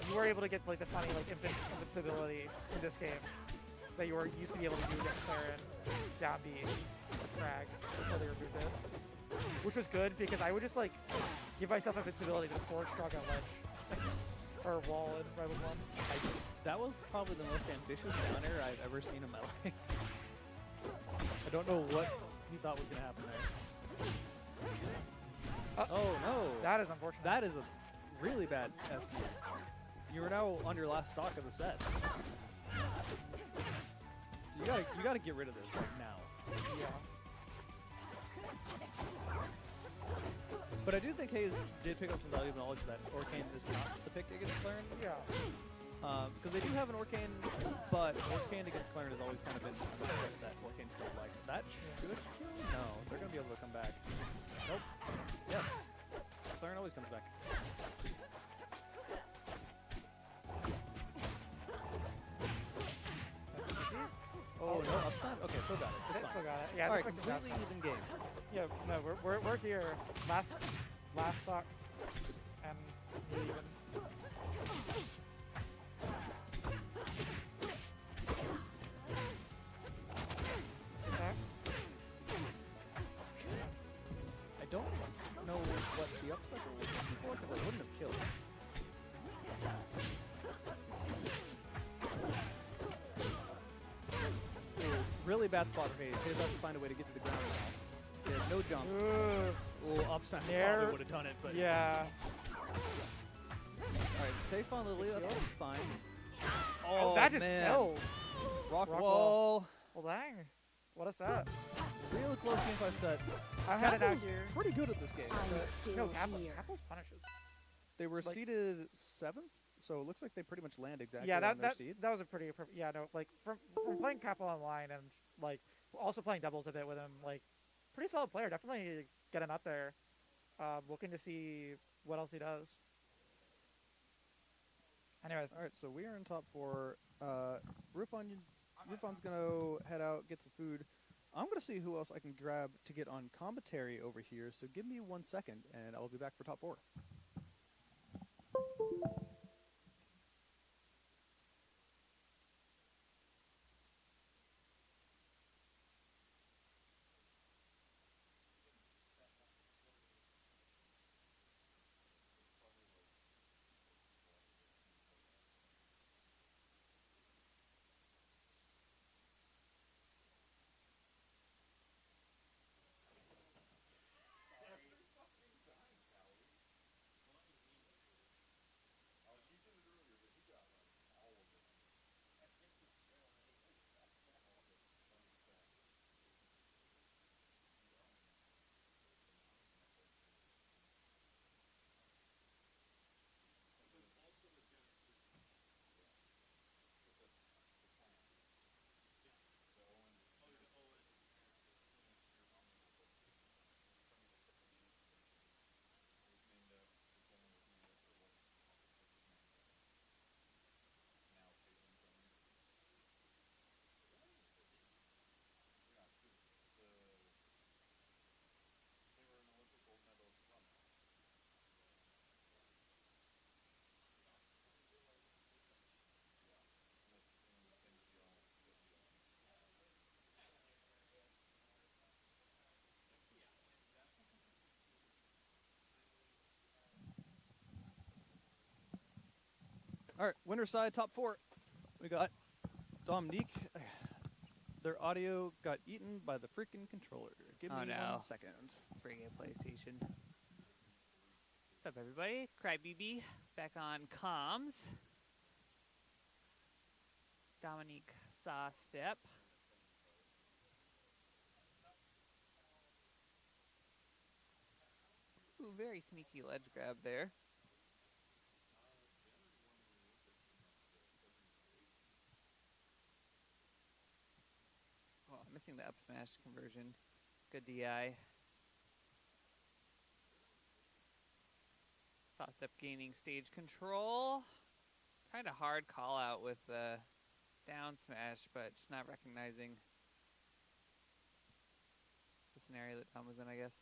You were able to get like the funny like invincibility in this game that you were used to be able to do against Claren down B with Crag before they removed it, which was good because I would just like give myself invincibility to forward strong on ledge or wall in Rival 1. That was probably the most ambitious down air I've ever seen in my life. I don't know what he thought was gonna happen there. Oh no! That is unfortunate. That is a really bad SD. You are now on your last stock of the set. So you gotta get rid of this like now. Yeah. But I do think Hayes did pick up some valuable knowledge that Orcane is not the pick against Claren. Yeah. Because they do have an Orcane, but Orcane against Claren has always kind of been a pick that Orcanes don't like. That should kill? No, they're going to be able to come back. Nope. Yes. Claren always comes back. Oh, no, upstime? Okay, still got it. It's fine. Still got it. Yeah, Alright, it's completely even game. Yeah, no, we're here. Last stock and we're even. I don't know what the upstep was before because I wouldn't have killed. Really bad spot for Hayes. Hayes has to find a way to get to the ground now. He has no jump. Oh, up smash probably would have done it, but yeah. Alright, safe on Lily. That's fine. Oh, that just killed. Rock wall. Well, dang. What a set. Real close game 5 set. I had it out here. Pretty good at this game. I'm still No, here. Apple's punishes. They were like- seeded 7th, so it looks like they pretty much land exactly Yeah, on their seed. that was a pretty yeah, no, like from playing Capo online and like also playing doubles a bit with him, like pretty solid player, definitely getting up there. Looking to see what else he does. Anyways, Alright, so we are in top 4. Rufon's gonna head out, get some food. I'm gonna see who else I can grab to get on commentary over here, so give me 1 second and I'll be back for top 4. All right, winner side, top 4. We got Dominique. Their audio got eaten by the freaking controller. Give me 1 second. Friggin' PlayStation. What's up, everybody? Crybaby back on comms. Dominique saw step. Ooh, very sneaky ledge grab there. Oh, missing the up smash conversion. Good DI. Saw step gaining stage control. Kind of hard call out with the down smash, but just not recognizing the scenario that Dom was in, I guess.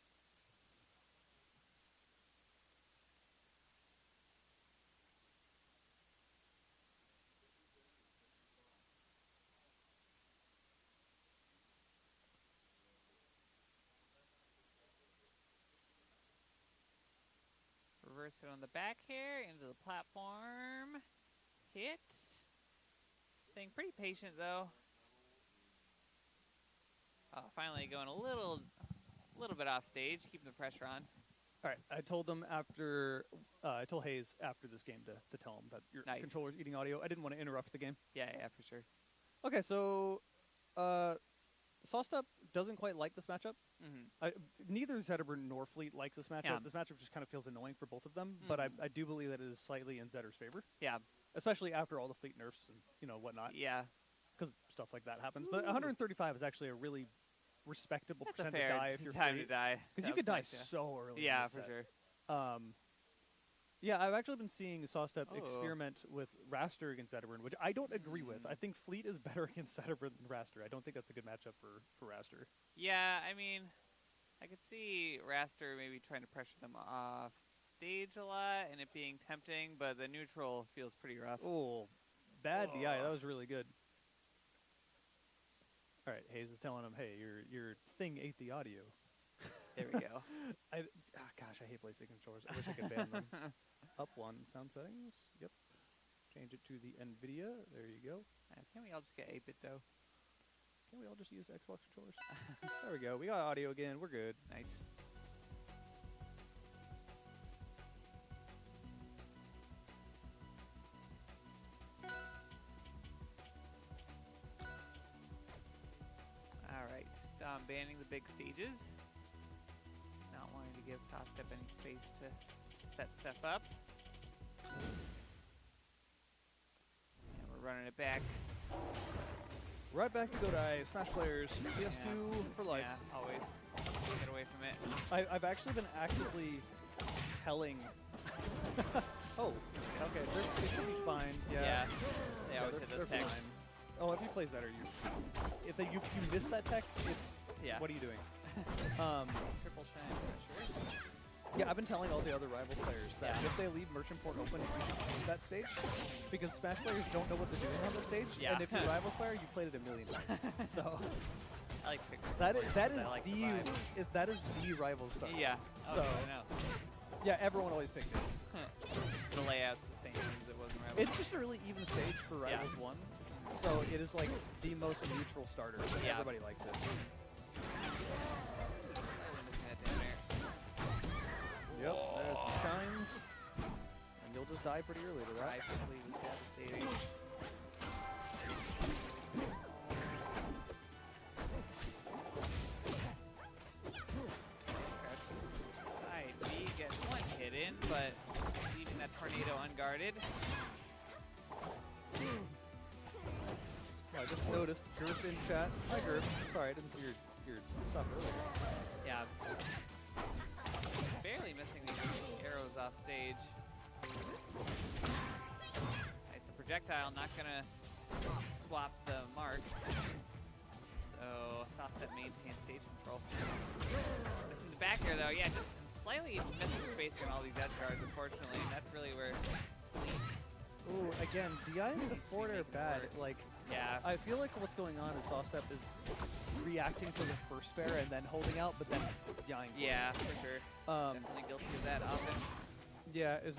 Reverse hit on the back here, into the platform. Hit. Staying pretty patient though. Finally going a little bit off stage, keeping the pressure on. All right, I told them after, I told Hayes after this game to tell him that your Nice. controller's eating audio. I didn't want to interrupt the game. Yeah, for sure. Okay, so Sawstep doesn't quite like this matchup. Mm-hmm. Neither Zetterburn nor Fleet likes this matchup. Yeah. This matchup just kind of feels annoying for both of them, but Mhm. I do believe that it is slightly in Zetter's favor, Yeah, especially after all the Fleet nerfs and whatnot, yeah. because stuff like that happens. But 135 is actually a really respectable That's a percent fair to die if you're time to Fleet, die. because you That could was die nice, yeah. so early. in Yeah, this for set. sure. Yeah, I've actually been seeing Sawstep Oh. experiment with Raster against Zetterburn, which I don't agree with. Mm. I think Fleet is better against Zetterburn than Raster. I don't think that's a good matchup for Raster. Yeah, I mean, I could see Raster maybe trying to pressure them off stage a lot and it being tempting, but the neutral feels pretty rough. Oh, bad DI. That Oh. was really good. All right, Hayes is telling him, hey, your thing ate the audio. There we go. Gosh, I hate PlayStation controllers. I wish I could ban them. Up 1, sound settings. Yep. Change it to the NVIDIA. There you go. Can't we all just get 8-bit though? Can't we all just use Xbox controllers? There we go. We got audio again. We're good. Nice. Alright, Dom banning the big stages. Not wanting to give Sawstep any space to set stuff up. And we're running it back. Right back to Godai. Smash players. PS2 for life. Yeah, always. Get away from it. I've actually been actively telling. Oh, okay. They should be fine. Yeah. They always hit those they're texts. fine. Oh, if you play Zetter, if you miss that tech, it's Yeah. what are you doing? Triple shine pressure. Yeah, I've been telling all the other rival players that Yeah. if they leave Merchant Port open, you should use that stage, because Smash players don't know what they're doing on the stage, Yeah. and if you're a Rivals player, you played it a million times. So I like pick that is I like the vibe. that is the Rivals style. Yeah. So I know. yeah, everyone always picked it. The layout's the same as it was in Rebels. It's just a really even stage for Yeah. Rivals 1, so it is like the most neutral starter. So Yeah. everybody likes it. Slightly missing that down air. Yep, there's some shines, and you'll just die pretty early to that. I believe was devastating. Crouch gets to the side B, gets one hit in, but leaving that tornado unguarded. I just noticed Gurf in chat. Hi Gurf. Sorry, I didn't see your stuff earlier. Yeah. Barely missing these arrows off stage. Nice, the projectile not gonna swap the mark. So Sawstep maintains stage control. Missing the back air though, yeah, just slightly missing the spacing on all these edge guards, unfortunately. And that's really where Fleet, Ooh, again, DI and the forward air bad. Like, yeah. I feel like what's going on is Sawstep is reacting to the first fair and then holding out, but then dying. Yeah, for sure. Definitely guilty of that often. Yeah, if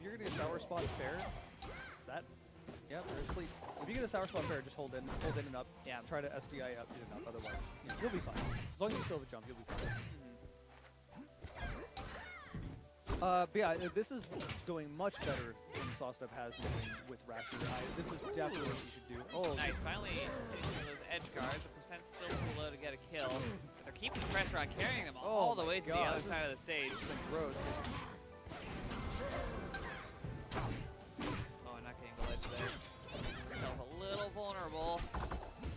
you're gonna tower spot fair, that? Yeah, there's fleet. If you get a sour spot there, just hold in and up. Yeah. Try to SDI up, in and up. Otherwise, you'll be fine. As long as you still have a jump, you'll be fine. But yeah, this is going much better than Sawstep has been with Rasher. This is definitely what you should do. Oh, Nice, finally hitting some of those edge guards. The percent's still too low to get a kill. But they're keeping the pressure on, carrying them all the way to the God, other this side of the stage. gross. Oh, not getting the ledge there. Myself a little vulnerable.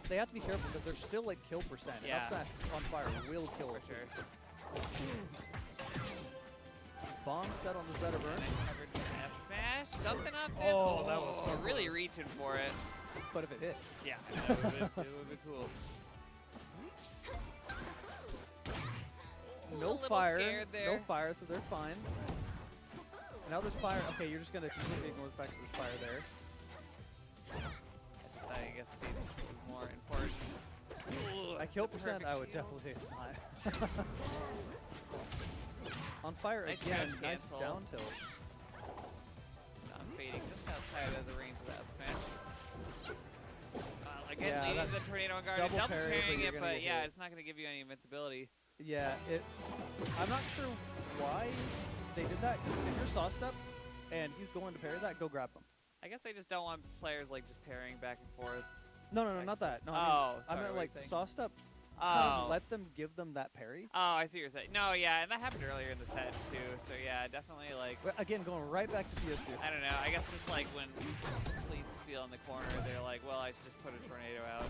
They have to be careful because they're still like kill percent. And Yeah. up smash on fire will kill For it. sure. Bomb set on the Zeta burn, Nice covered F smash. Something up this. Oh, that was so really close. reaching for it. but if it hit, Yeah, it would be cool. A no little fire, scared there. no fire, so they're fine. Now there's fire. Okay, you're just gonna completely ignore the fact that there's fire there. I decided, I guess, stage control is more important. Ooh, At kill the percent, perfect I would shield. definitely say it's not. On fire Nice again, crouch nice cancel. down tilt. I'm fading just outside of the range of that smash. Again, Yeah, leading that the tornado on guard, double double parry, but parrying you're it, gonna but get yeah, hit. it's not going to give you any invincibility. Yeah, I'm not sure why they did that. 'Cause if you're saw step and he's going to parry that, go grab him. I guess they just don't want players like just parrying back and forth. No, Like- not that. No, Oh, I sorry, meant what were you like saying? saw step. Oh. Let them give them that parry. Oh, I see what you're saying. No, yeah, and that happened earlier in the set too. So yeah, definitely like, Well, again, going right back to PS2. I don't know. I guess just like when fleets feel in the corner, they're like, well, I should just put a tornado out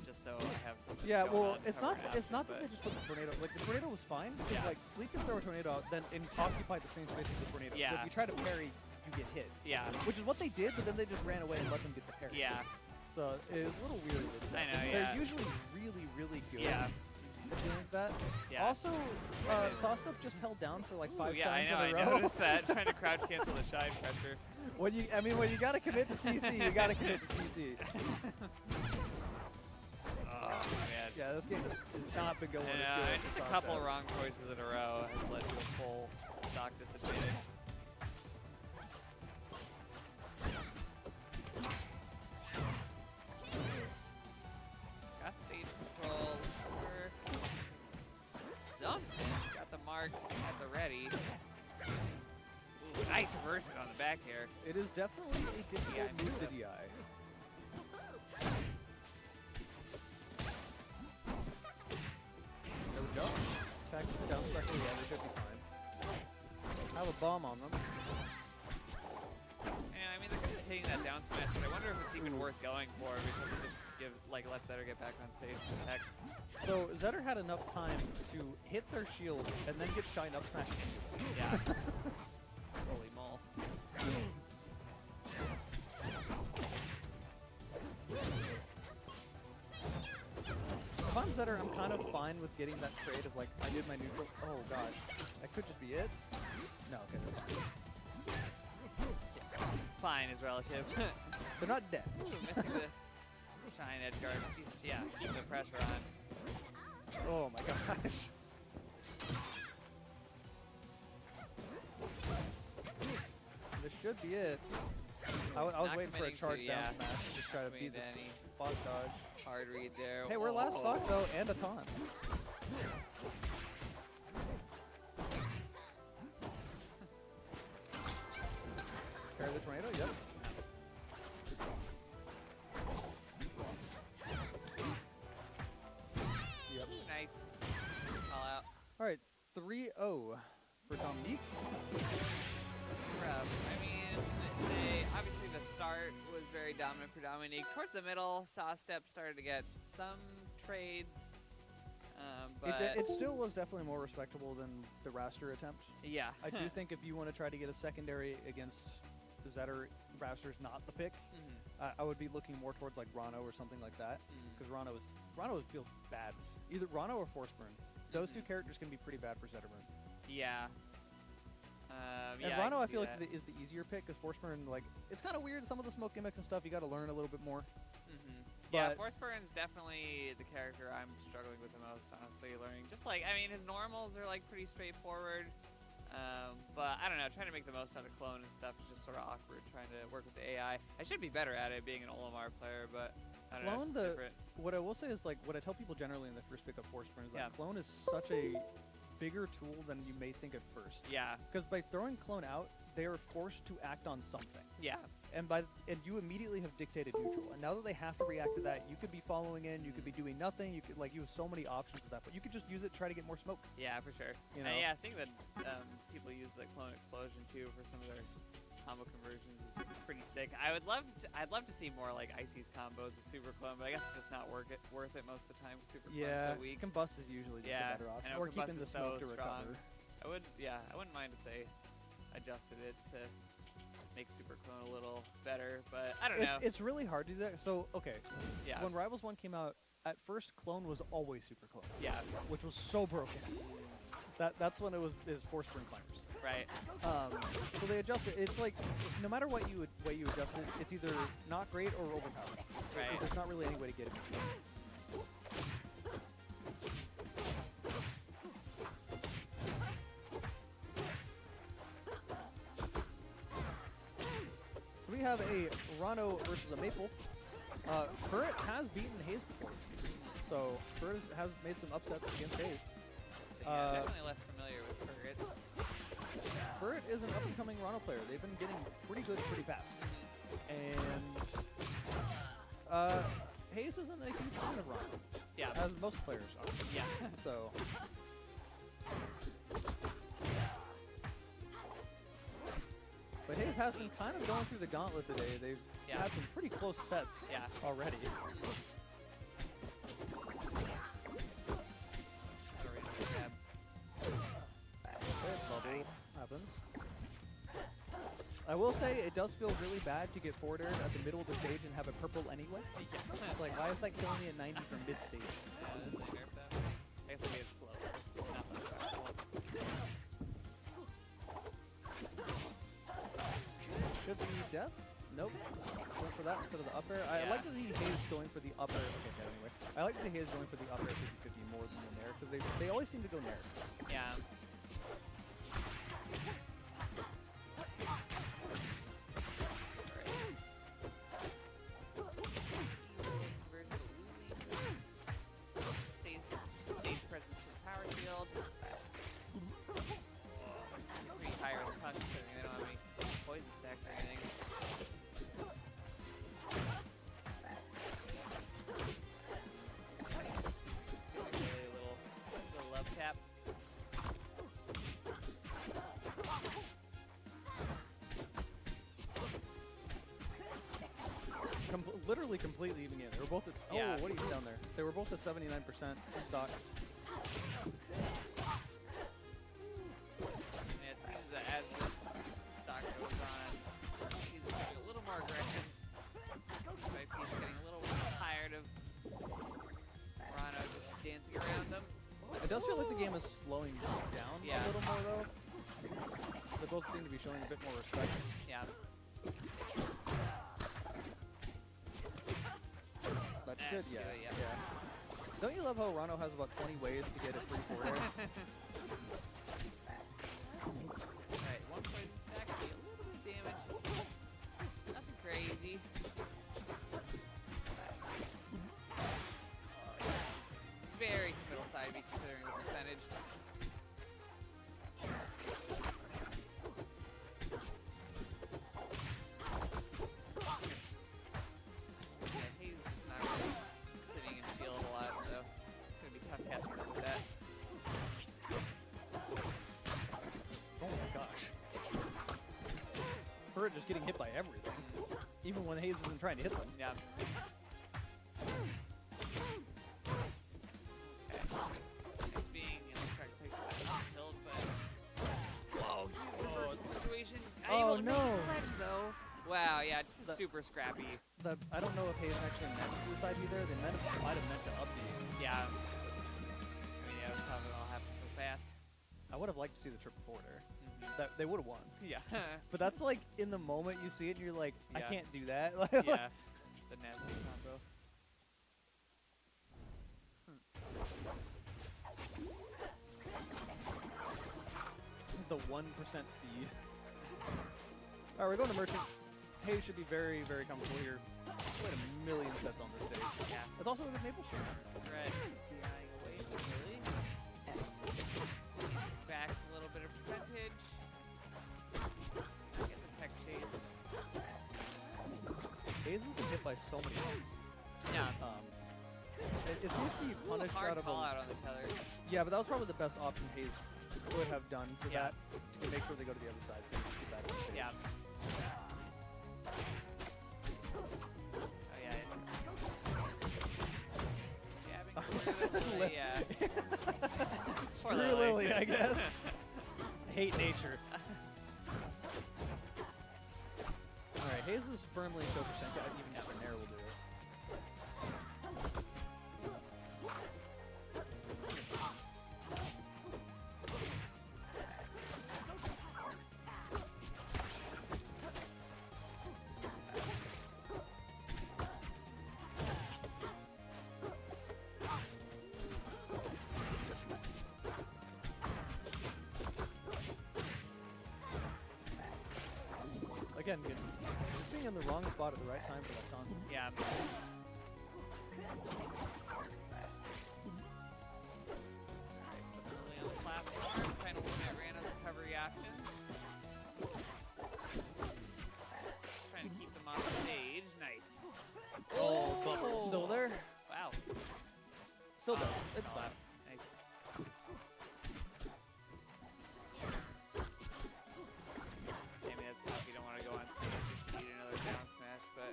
just so I have something. Yeah, going well, on it's cover not. after, It's not that but- they just put the tornado. Like the tornado was fine because Yeah. like Fleet can throw a tornado out, then occupy the same space as the tornado. So Yeah. if you try to parry, you get hit. Yeah, Which is what they did, but then they just ran away and let them get the parry. yeah, So it was a little weird. With that. I know, They're yeah. usually really, really good yeah, at doing that. yeah. Also, Sawstep just held down for like Ooh, 5 yeah, I shines know. in I a row. noticed that trying to crouch cancel the shine pressure. when you gotta commit to CC, you gotta commit to CC. Oh man. Yeah, this game has not been going as Yeah, good. and as just a Sawstep. couple of wrong choices in a row has led to a full stock disadvantage. Got stage control. Work. Something. Got the mark at the ready. Ooh, nice reversing on the back air. It is definitely a difficult Yeah, move do to DI. There we go. Attack down special, yeah, they should be fine. Have a bomb on them. Yeah, I mean, they're good at hitting that down smash, but I wonder if it's even worth going for because it just lets Aether get back on stage and attack. So Zetter had enough time to hit their shield and then get shine up smash. Yeah. Holy mole. If I'm Zetter, I'm kind of fine with getting that trade of like, I did my neutral. Oh gosh, that could just be it. No, okay, they're fine. Fine is relative. They're not dead. Ooh, missing the shine edge guard. Just, yeah, keeping the pressure on. Oh my gosh. This should be it. I was Not waiting for a committing to, charge down yeah, smash to just try to committing beat this to any spot dodge. hard read there. Hey, we're last Whoa. stock though, and a ton. Carry the tornado, yep. Yep. Nice. Call out. Alright, 3-0 for Dominique. Rough. I mean, obviously the start was very dominant for Dominique. Towards the middle, Sawstep started to get some trades. But It still was definitely more respectable than the Raster attempt. yeah. I do think if you want to try to get a secondary against Zetter, Raster's not the pick. Mhm. I would be looking more towards like Rano or something like that, Mm. because Rano feels bad. Either Rano or Forceburn. Those two characters can be pretty bad for Zetterburn. Yeah. And Yeah, Rano, I can feel see like that. is the easier pick, because Forceburn, like, it's kind of weird. Some of the smoke gimmicks and stuff, you got to learn a little bit more. Yeah, But- Forceburn is definitely the character I'm struggling with the most, honestly, learning. Just like, I mean, his normals are like pretty straightforward. But I don't know, trying to make the most out of clone and stuff is just sort of awkward, trying to work with the AI. I should be better at it being an Olimar player, but I don't know, it's Clone, different. what I will say is, like, what I tell people generally when they first pick up Forspoken is that Yeah. Clone is such a bigger tool than you may think at first. Yeah, Because by throwing Clone out, they are forced to act on something. yeah, And you immediately have dictated neutral. And now that they have to react to that, you could be following in, you could be doing nothing, you could, like, you have so many options of that, but you could just use it to try to get more smoke. yeah, for sure. You know? Yeah, seeing that people use the clone explosion too for some of their combo conversions is pretty sick. I'd love to see more like Icy's combos with super clone, but I guess it's just not worth it most of the time with super clone Yeah, so weak. Combust is usually just Yeah, a better I option. know Or Combust keeping the is so smoke to strong. recover. I wouldn't mind if they adjusted it to make super clone a little better, but I don't know. It's really hard to do that. So, okay, Yeah, when Rivals 1 came out, at first Clone was always Super Clone, yeah, which was so broken. That's when it was Force Spring Climbers. right. So they adjusted. It's like no matter what you adjust it, it's either not great or overpowered. Right. There's not really any way to get it. So we have a Rano versus a Maple. Furret has beaten Hayes before, so Furret has made some upsets against Hayes. So, yeah, definitely less familiar with Furret. Furret is an up-and-coming Rano player. They've been getting pretty good pretty fast. And Hayes isn't a huge fan of Rano, Yeah, as most players are. yeah. So, but Hayes has been kind of going through the gauntlet today. They've Yeah. had some pretty close sets Yeah. already. Just not a reasonable grab. Bubble happens. I will say it does feel really bad to get forward aired at the middle of the stage and have it purple anyway. Yeah. It's like, why is that killing me at 90 from mid stage? They nerfed that. I guess they made it slow. Not that fast. Should be death? Nope. Went for that instead of the up air. I Yeah. like to see Hayes going for the up air. Okay, yeah, anyway. I like to see Hayes going for the up air 50-50 more than the nair, because they always seem to go nair. Yeah. Stage presence to the power field. Pretty high risk touch considering they don't have any poison stacks or anything. Really little love tap. Literally completely even in. They were both at. Yeah. Oh, what are you down there? They were both at 79% stocks. And it seems that as this stock goes on, he's getting a little more aggression. He's getting a little tired of Rano just dancing around him. It does feel like the game is slowing down Yeah. a little more, though. They both seem to be showing a bit more respect. Yeah. That should, do yeah. it, yeah. Don't you love how Rano has about 20 ways to get a free forward air? Alright, one poison stack, a little bit of damage. Nothing crazy. Very middle side B considering the percentage. Yeah, he's just not really sitting in shield a lot, so it's gonna be tough catching up with that. Oh my gosh. Furret just getting hit by everything. Even when Hayes isn't trying to hit them. Yeah. It's being, trying to place that tilt, but whoa, huge reversal situation. Oh, Able to make it no. to ledge though. Wow, yeah, just a The- super scrappy. I don't know if Hayes actually meant to the side B there. They might have meant to up B. Yeah. I mean, yeah, it was tough. It all happened so fast. I would have liked to see the triple forward air. Mhm. That they would have won. Yeah. But that's like in the moment you see it and you're like, I Yeah. can't do that. Yeah. The nasty combo. The seed. Alright, we're going to Merchant. Hayes should be very, very comfortable here. Played a million sets on this stage. Yeah. It's also a good maple share. Red DIing away really. Back a little bit of percentage. Get the tech chase. Hayes has been hit by so many times. Yeah. It seems to be punished hard out of call a... out on the tether. Yeah, but that was probably the best option Hayes could have done for Yeah. that, to make sure they go to the other side so he can get back on stage. Yeah. Oh yeah. Jabbing through the yeah. Screw Lily, I guess. Hate nature. Alright, Hayes is firmly show percent. Even just an air will do it. Again, just being in the wrong spot at the right time for that taunt. Yeah. Lily on the platform, trying to limit Rana's recovery options. Trying to keep them off the stage. Nice. Oh, bubble. Still there? Wow. Still there. It's fine. Nice. Maybe that's tough. You don't want to go on stage just to eat another down smash, but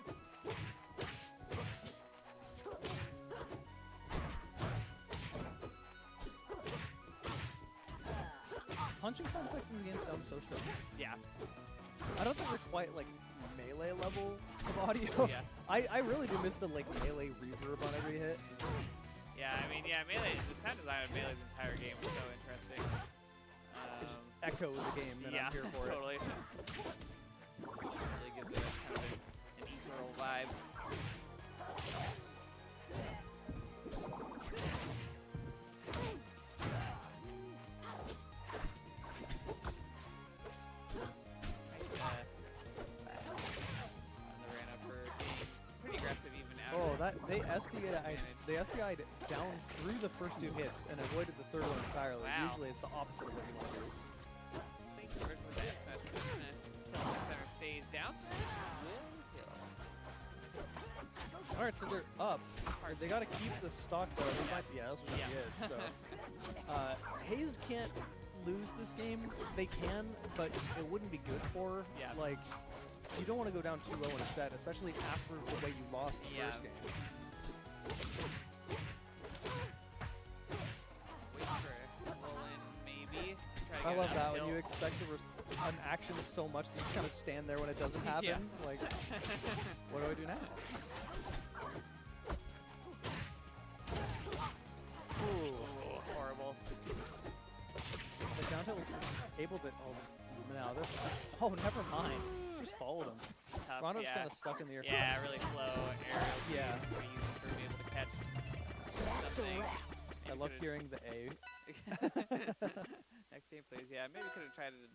Punching sound effects in the game sound so strong. yeah. I don't think we're quite like melee level of audio. Yeah. I really do miss the like melee reverb on every hit. Yeah, I mean, yeah, Melee, the sound design of Melee's entire game was so interesting. Echo the game, and Yeah, I'm here for totally. Really gives it kind of an ethereal vibe. Oh, that they SDI'd down through the first two hits and avoided the third one entirely. Wow. Usually it's the opposite of what you want to do. Thanks for the down smash. We're gonna kill center stage. Down smash will kill. All right, so they're up. They got to keep the stock though. This might be this was Yeah. it. So Hayes can't lose this game. They can, but it wouldn't be good for Yeah. like. You don't want to go down too low in a set, especially after the way you lost the Yeah. first game. Wait for a roll in, maybe. Try to I get love an that up when you tilt. expect an action so much that you kind of stand there when it doesn't happen. Yeah. Like, what do I do now? Ooh. Horrible. The down tilt able to. Oh, no, this. Oh, never mind. Just followed him. Tough, Rondo's yeah. kind of stuck in the air. Yeah, really slow aerials. Yeah. For you to be able to catch That's a something. wrap. I love hearing the A. Next game, please. Yeah, maybe could have tried to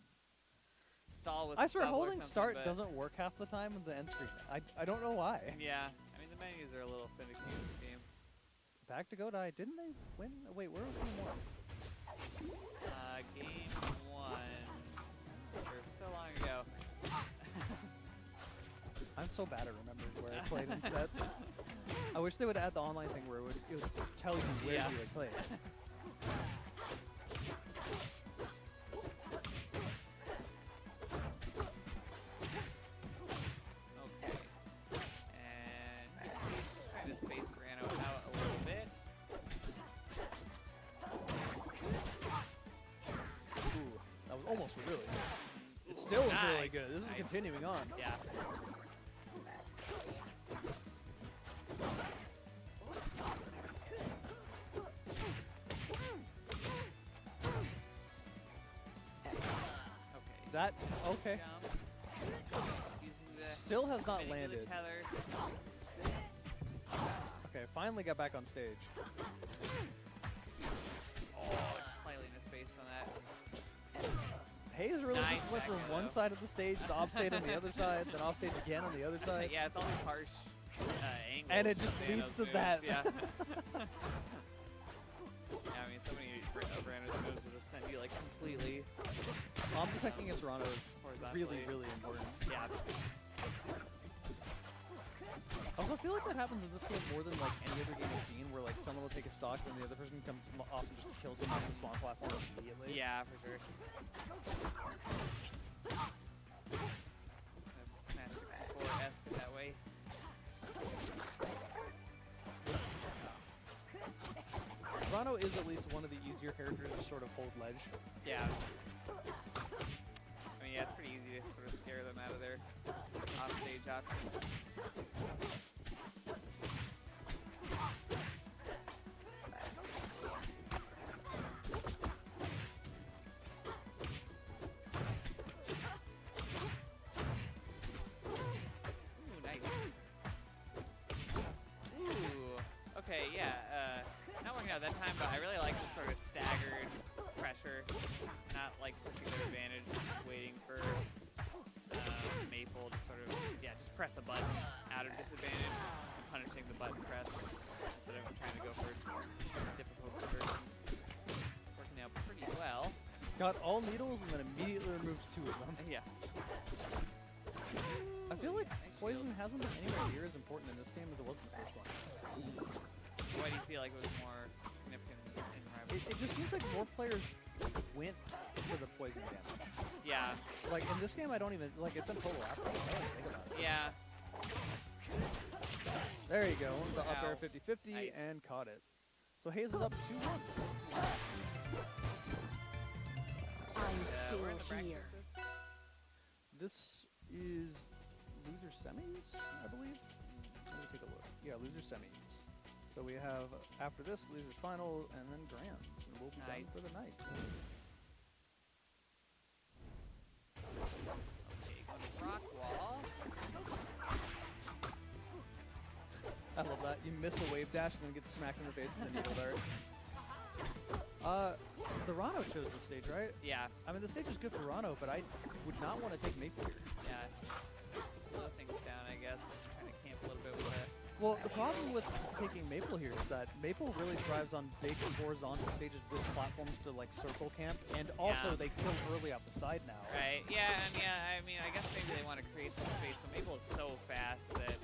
stall with. I swear, bubble or holding something, start but doesn't work half the time with the end screen. I don't know why. Yeah, I mean the menus are a little finicky in this game. Back to Godai. Didn't they win? Wait, where was game one? Game 1. So long ago. I'm so bad at remembering where I played in sets. I wish they would add the online thing where it would tell you where Yeah. you had played. Okay. And just trying to space Rano out a little bit. Ooh, that was almost really good. It still is really Nice, good. This is nice. continuing on. Yeah. Okay. That, okay. Jump. Using the Still has not spinning of the landed. tether. Okay, finally got back on stage. Oh, just slightly misspaced on that. Hayes went from one side of the stage to offstage on the other side, then offstage again on the other side. Yeah, it's all these harsh angles. And it for just Thanos leads to moves, that. Yeah. Yeah, I mean, so many random moves will just send you like completely Bomb protecting against Rana is horizontally. really, really important. Yeah. Also, I feel like that happens in this game more than like any other game I've seen, where like someone will take a stock and the other person comes off and just kills him off the spawn platform immediately. Yeah, for sure. Smash 64-esque that way. Rano is at least one of the easier characters to sort of hold ledge. Yeah. I mean, yeah, it's pretty easy to sort of scare them out of their offstage options. Ooh, nice. Ooh. Okay, yeah. Not working out that time, but I really like the sort of staggered pressure. Not like pushing their advantage, just waiting for Maple to sort of, yeah, just press a button out of disadvantage and punishing the button press instead of trying to go for difficult conversions. Working out pretty well. Got all needles and then immediately removed 2 of them. Yeah. I feel like Nice poison shield. hasn't been anywhere near as important in this game as it was in the first one. Why do you feel like it was more significant in Rival? It just seems like more players went for the poison damage. Yeah. Like in this game, I don't even like it's in total after. I don't even think about it. Yeah. There you go, the up air Ow. 50-50 Nice. and caught it. So Hayes is up 2-1. I'm We're in the still bracket, here. This is loser semis, I believe. Let me take a look. Yeah, loser semis. So we have after this losers final and then grands, and we'll be Nice. done for the night. Okay, rock wall. I love that. You miss a wave dash and then get smacked in the face with a needle dart. The Rano chose the stage, right? Yeah. I mean, the stage is good for Rano, but I would not want to take Maple here. Yeah. Just slow things down, I guess. Kind of camp a little bit with it. Well, the problem with taking Maple here is that Maple really thrives on big horizontal stages with platforms to like circle camp, and also Yeah. they kill early off the side now. Right. Yeah, and yeah, I mean, I guess maybe they want to create some space, but Maple is so fast that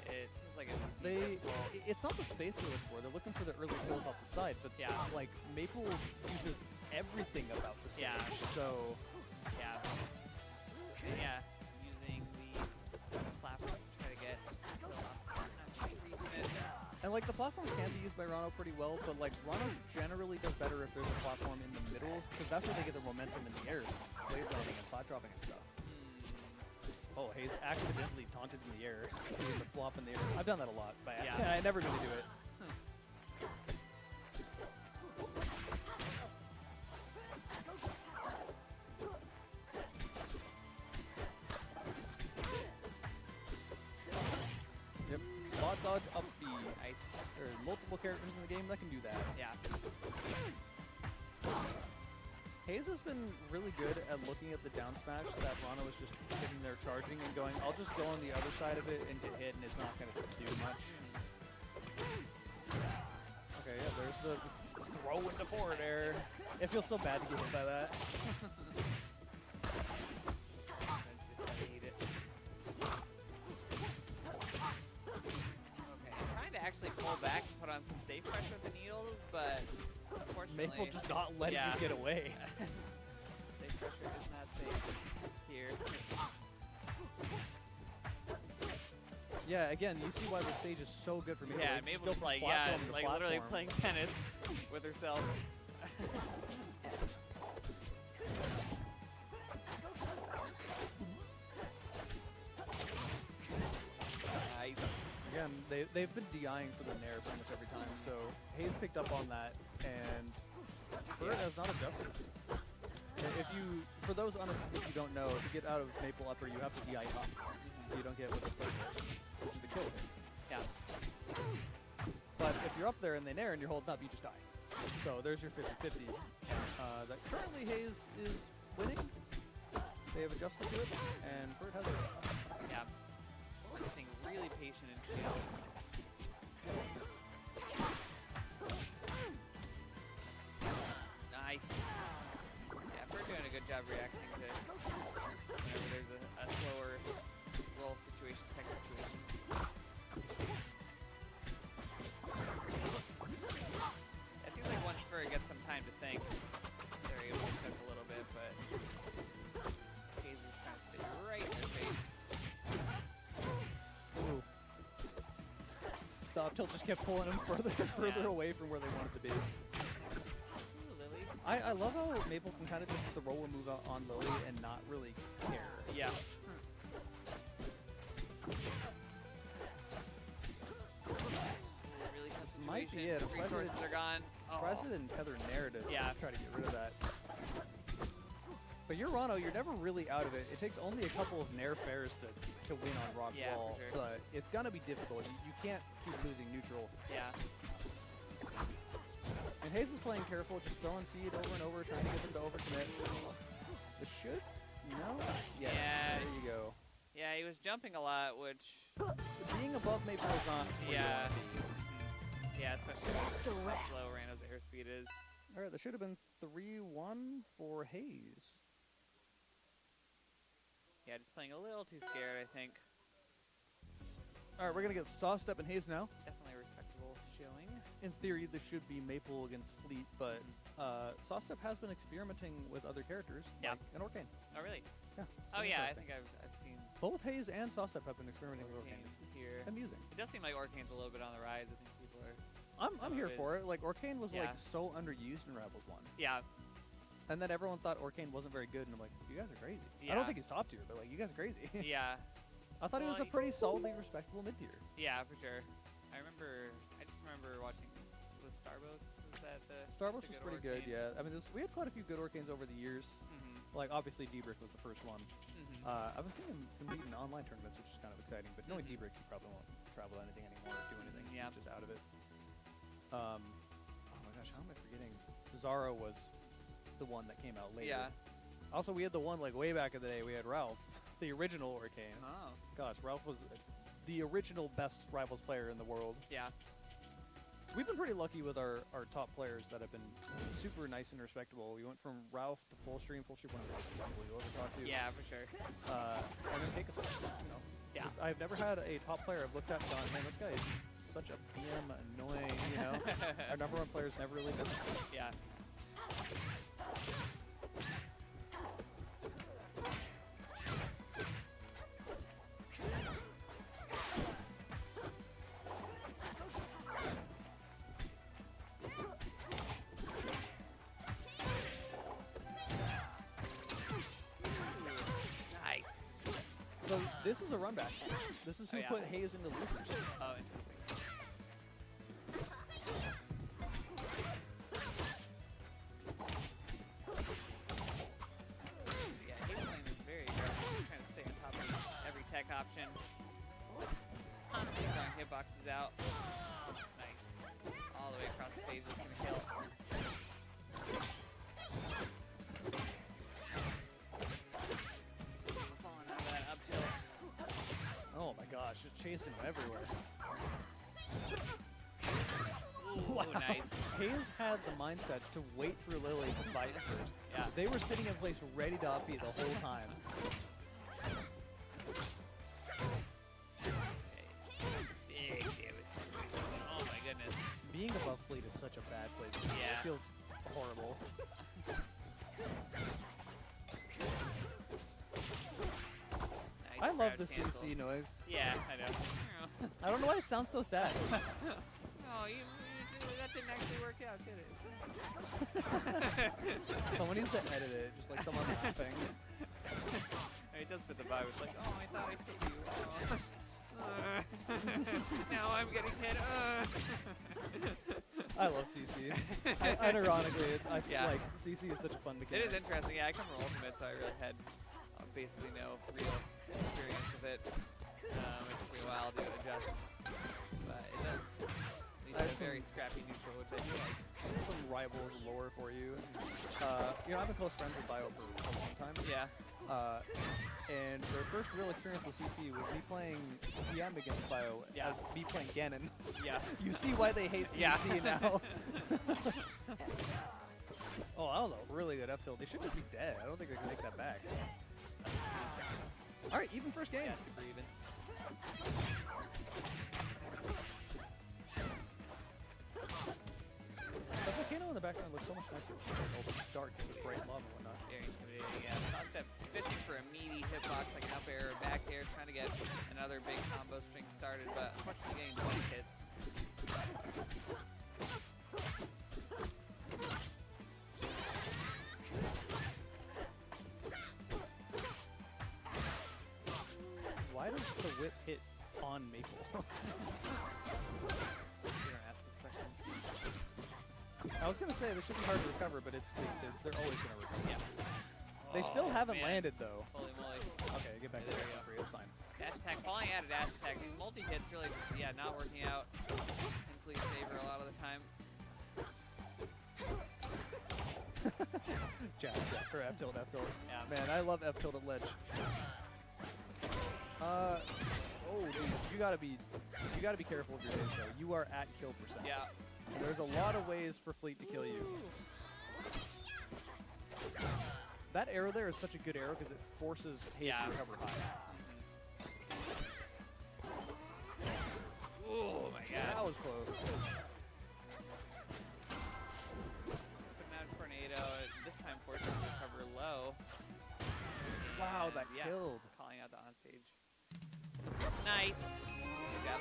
it seems like it would be difficult. It's not the space they're looking for. They're looking for the early kills off the side, but Yeah. like Maple uses everything about the stage. Yeah. So Yeah. And yeah, using the platforms to try to get kill off. Not quite reaching it. and like the platform can be used by Rano pretty well, but like Rano generally does better if there's a platform in the middle because that's where they get the momentum in the air, wave running and flat dropping and stuff. Oh, Hayes accidentally taunted in the air, doing the flop in the air. I've done that a lot, but Yeah. I never really do it. Yep, spot dodge up B. Nice. There are multiple characters in the game that can do that. Yeah. Hayes has been really good at looking at the down smash that Rano is just sitting there charging and going, I'll just go on the other side of it and get hit and it's not going to do much. Okay, yeah, there's the throw into forward air. It feels so bad to get hit by that. Just hate it. Okay, I'm trying to actually pull back and put on some safe pressure with the needles, but unfortunately, Maple just not letting yeah. you get away. safe pressure is not safe here. Yeah, again, you see why the stage is so good for Maple. Yeah, They just Maple go just from like, yeah, platform to like literally platform. playing tennis with herself. Nice. Again, they've been DIing for the Nair pretty much every time, so Hayes picked up on that, and Furt has not adjusted. If you, for those if you don't know, to get out of Maple Upper, you have to DI up, so you don't get with the Furt hit, which is the kill hit. Yeah. But if you're up there and they Nair and you're holding up, you just die. So there's your 50-50. That currently Hayes is winning. They have adjusted to it, and Ferd has it. Yeah. Staying really patient and chill. Nice. Yeah, Ferd doing a good job reacting to whenever there's a slower roll situation, tech situation. It seems like once Ferd gets some time to think, they're able to cook a little bit, but Hayes is kind of stay right in their face. Ooh. The up tilt just kept pulling them further away from where they wanted to be. Ooh, Lily. I love how Maple can kind of just throw a move out on Lily and not really care. Yeah. Really tough situation. Might be it. Resources are gone. Surprised it didn't tether narrative. Yeah. To try to get rid of that. But you're Rano, you're never really out of it. It takes only a couple of Nair fairs to win on Rock Yeah, Wall, for sure. but it's gonna be difficult. You can't keep losing neutral. Yeah. And Hayes is playing careful, just throwing seed over and over, trying to get them to overcommit. This should? No? Yeah. Yeah. There you go. Yeah, he was jumping a lot, which Being above Maple is not where you yeah. wanna be. Yeah, especially with how slow Rano's airspeed is. Alright, that should have been 3-1 for Hayes. Yeah, just playing a little too scared, I think. Alright, we're gonna get Sauced Up and Hayes now. Definitely a respectable showing. In theory, this should be Maple against Fleet, but Sauced Up has been experimenting with other characters, Yeah. like an Orcane. Oh, really? Yeah. Oh, it's yeah, I interesting. think I've seen Both Hayes and Sauced Up have been experimenting with Orcane. Orcanes It's here. amusing. It does seem like Orcane's a little bit on the rise. I think people are... I'm Some here of for his- it. Like, Orcane was Yeah. like so underused in Rivals 1. Yeah. And then everyone thought Orcane wasn't very good, and I'm like, you guys are crazy. I Yeah. don't think he's top tier, but like, you guys are crazy. Yeah. I thought he was a Well, pretty solidly respectable mid tier. Yeah, for sure. I just remember watching, was Starbos? Was that the... Starbucks the was pretty good, Orcane? yeah. I mean, we had quite a few good Orcanes over the years. Mm-hmm. Like, obviously, D-Brick was the first one. Mm-hmm. I've been seeing him compete in online tournaments, which is kind of exciting. But knowing Mhm. D-Brick, he probably won't travel anything anymore or do anything. Yeah. He's just out of it. Oh my gosh, how am I forgetting? Zara was the one that came out later. Yeah. Also, we had the one like way back in the day. We had Ralph, the original Orcane. Oh. Gosh, Ralph was the original best Rivals player in the world. Yeah. We've been pretty lucky with our top players that have been super nice and respectable. We went from Ralph to Fullstream. Fullstream, one of the best people you ever talked to. Yeah, for sure. And then take us, you know. Yeah. I've never had a top player I've looked at and gone, man, this guy is such a PM annoying, you know. Our number one player's never really been. Yeah. Nice. So this is a run back. This is who Oh, yeah. put Hayes into losers. Oh, interesting. Yeah, his lane is very aggressive. He's trying to stay on top of every tech option. Constantly throwing hitboxes out. Nice. All the way across the stage. That's gonna kill. Falling out of that up tilt. Oh my gosh, just chasing him everywhere. Ooh, Wow. nice. Hayes had the mindset to wait for Lily to fight first. Yeah. They were sitting in place ready to up the whole time. Big damage. Oh my goodness. Being above Fleet is such a bad place. Yeah. It feels horrible. Nice I love crouch the cancel. CC noise. Yeah, I know. I don't know why it sounds so sad. Oh, that didn't actually work out, did it? Someone needs to edit it, just like someone laughing. It does fit the vibe. It's like, oh, I thought I hit you. Now I'm getting hit. I love CC. Unironically, I feel Yeah. like CC is such a fun It mechanic. is interesting. Yeah, I come from Ultimate, so I really had basically no real experience with it. It took me a while to adjust, but it does lead I to have a very scrappy neutral, which I do like. Some Rivals lore for you. you know, I've been close friends with Bio for a long time. Yeah. And their first real experience with CC was me playing PM against Bio Yeah. as me playing Ganon. Yeah. You see why they hate CC Yeah. now. Oh, that was a really good up tilt. They should just be dead. I don't think they can make that back. All right, even first game. Yeah, super even. The volcano in the background looks so much nicer. It's like all dark with bright lava and whatnot. Very intimidating, yeah. Sawstep fishing for a meaty hitbox, like an up air or back air, trying to get another big combo string started, but unfortunately getting 20 hits. Why does the whip hit on Maple? You don't ask these questions. I was gonna say this should be hard to recover, but it's fleet. They're always gonna recover. Yeah. They still Oh, haven't man. landed though. Holy moly. Okay, get back Yeah, there. there we go. Free. It's fine. Dash attack, falling out of dash attack. These multi-hits really just, yeah, not working out in Fleet's favor a lot of the time. Jab, or F tilt, F tilt. Yeah. Man, I love F tilt at ledge. Oh, dude, you gotta be careful of your hits though. You are at kill percent. Yeah. There's a lot of ways for Fleet to kill you. That arrow there is such a good arrow because it forces Haze Yeah. to recover high. Oh my god. That was close. Putting out a tornado, this time forcing him to recover low. Wow, that Yeah. killed. Calling out the onstage. Nice. Good job.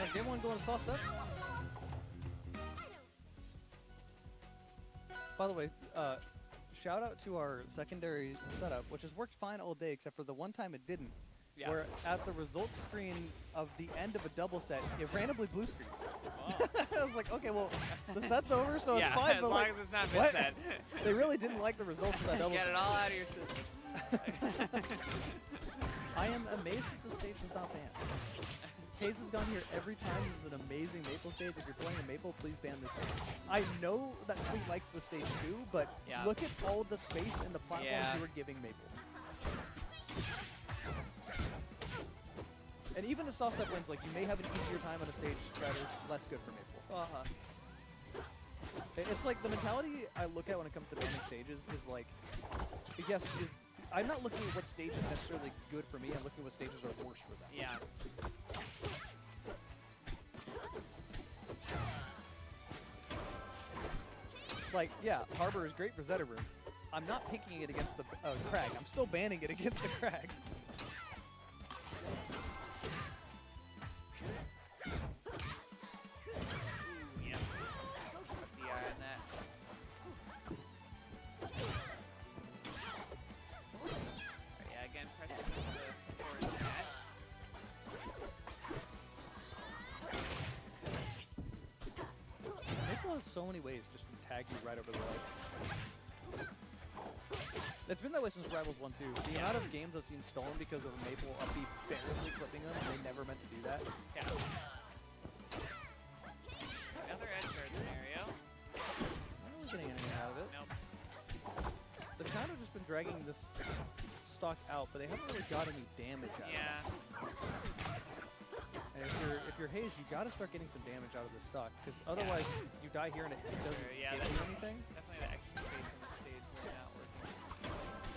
And game one going to soft step. By the way, shout out to our secondary setup, which has worked fine all day except for the one time it didn't. Yeah. Where at the results screen of the end of a double set, it randomly blue screen. Wow. I was like, okay, well, the set's over, so yeah, it's fine. as but long like, as it's not what? misset. They really didn't like the results of that double. Get it all out of your system. I am amazed that the stage was not banned. Hayes has gone here every time. This is an amazing Maple stage. If you're playing a Maple, please ban this stage. I know that Fleet likes the stage too, but Yeah. look at all the space and the platforms Yeah. you were giving Maple. And even if soft step wins, like you may have an easier time on a stage that is less good for Maple. It's like the mentality I look at when it comes to banning stages is like, yes, I'm not looking at what stage is necessarily good for me. I'm looking at what stages are worse for them. Yeah. Like, yeah, Harbor is great for Zetterberg. I'm not picking it against the Crag. I'm still banning it against the Crag. Ooh, yep. DI on that. Yeah, again, pressure the forward smash. Maple has so many ways just to tag you right over the leg. It's been that way since Rivals 1 too. The amount of games I've seen stolen because of Maple up B barely clipping them, and they never meant to do that. Yeah. Another edge guard scenario. Not really getting anything out of it. Nope. They've kind of just been dragging this stock out, but they haven't really got any damage out of it. Yeah. And if you're Hayes, you got to start getting some damage out of this stock, because otherwise you die here and it doesn't Yeah, give you anything. Definitely the extra space on the stage really not working to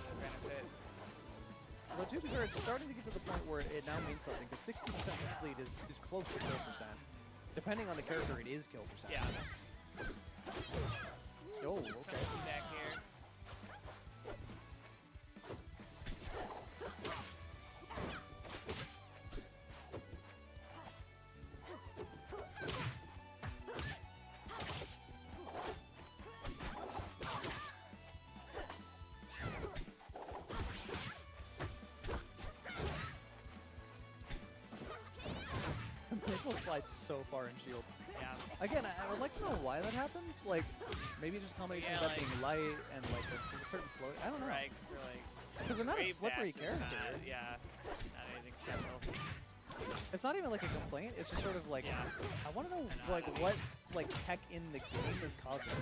the benefit. But to be fair, it's starting to get to the point where it now means something, because 60% of the fleet is close to kill percent. Depending on the character, it is kill percent. Yeah. Oh, okay. Back here. Maple slides so far in shield. Yeah. Again, I would like to know why that happens. Like, maybe just combination Yeah, of that like- being light and like a certain flow. I don't know. Right, because they're like. Because they're not a wave slippery dash is character. Not, yeah. Not anything special. It's not even like a complaint. It's just sort of like, Yeah. I want to know I know. like what like tech in the game is causing it.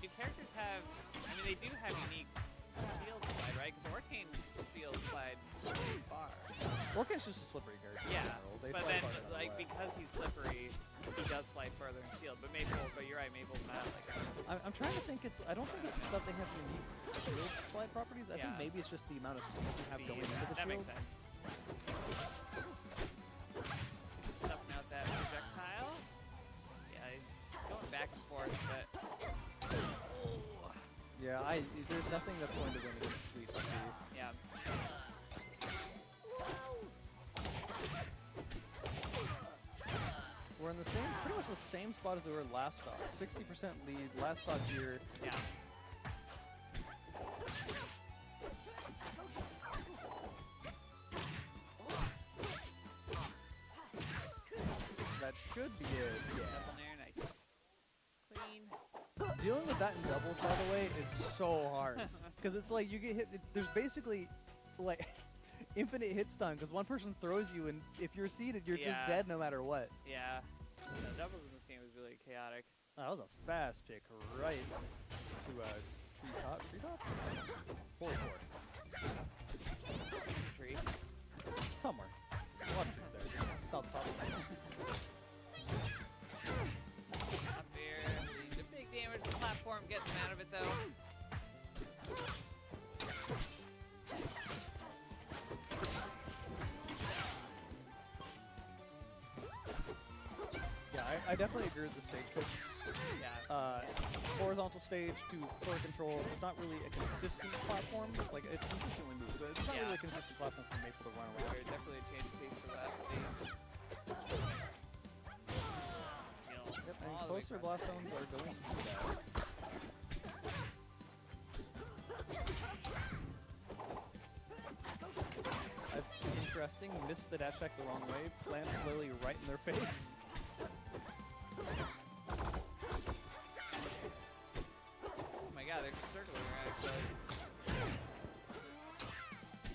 do characters have? I mean, they do have unique field slide, right? Because Orcane's field slides pretty far. Orcane's just a slippery character. in Yeah, general. They but slide then farther than like away. because he's slippery, he does slide further in shield. But you're right, Maple's not like that. I'm trying to think. I don't think it's that they have unique shield slide properties. I think Yeah. maybe it's just the amount of speed you have going into the that shield. makes sense. Stuffing out that projectile. Yeah, going back and forth, but Yeah, there's nothing that's going to win against Sweet Speed. yeah. We're in the pretty much the same spot as we were last stock. 60% lead, last stock here. Yeah. That should be it. Yeah. Double nair, nice. Clean. Dealing with that in doubles, by the way, is so hard. Because it's like you get hit. There's basically like infinite hit stun because one person throws you, and if you're seated, you're just Yeah. dead no matter what. Yeah. The doubles in this game was really chaotic. Oh, that was a fast pick right to treetop. Treetop? Forward. Tree. Somewhere. A lot of trees there. Top. Up here. The big damage to the platform, getting them out of it though. Yeah, I definitely agree with the stage pick. Yeah. Horizontal stage to floor control. It's not really a consistent platform. Like, it consistently moves, but it's not Yeah. really a consistent platform for Maple to run around. We're definitely a change of pace for last stage. Yep, and closer blast zones are going to do that. That's interesting. Missed the dash attack the wrong way. Plants Lily right in their face. Oh my god, they're just circling around each other.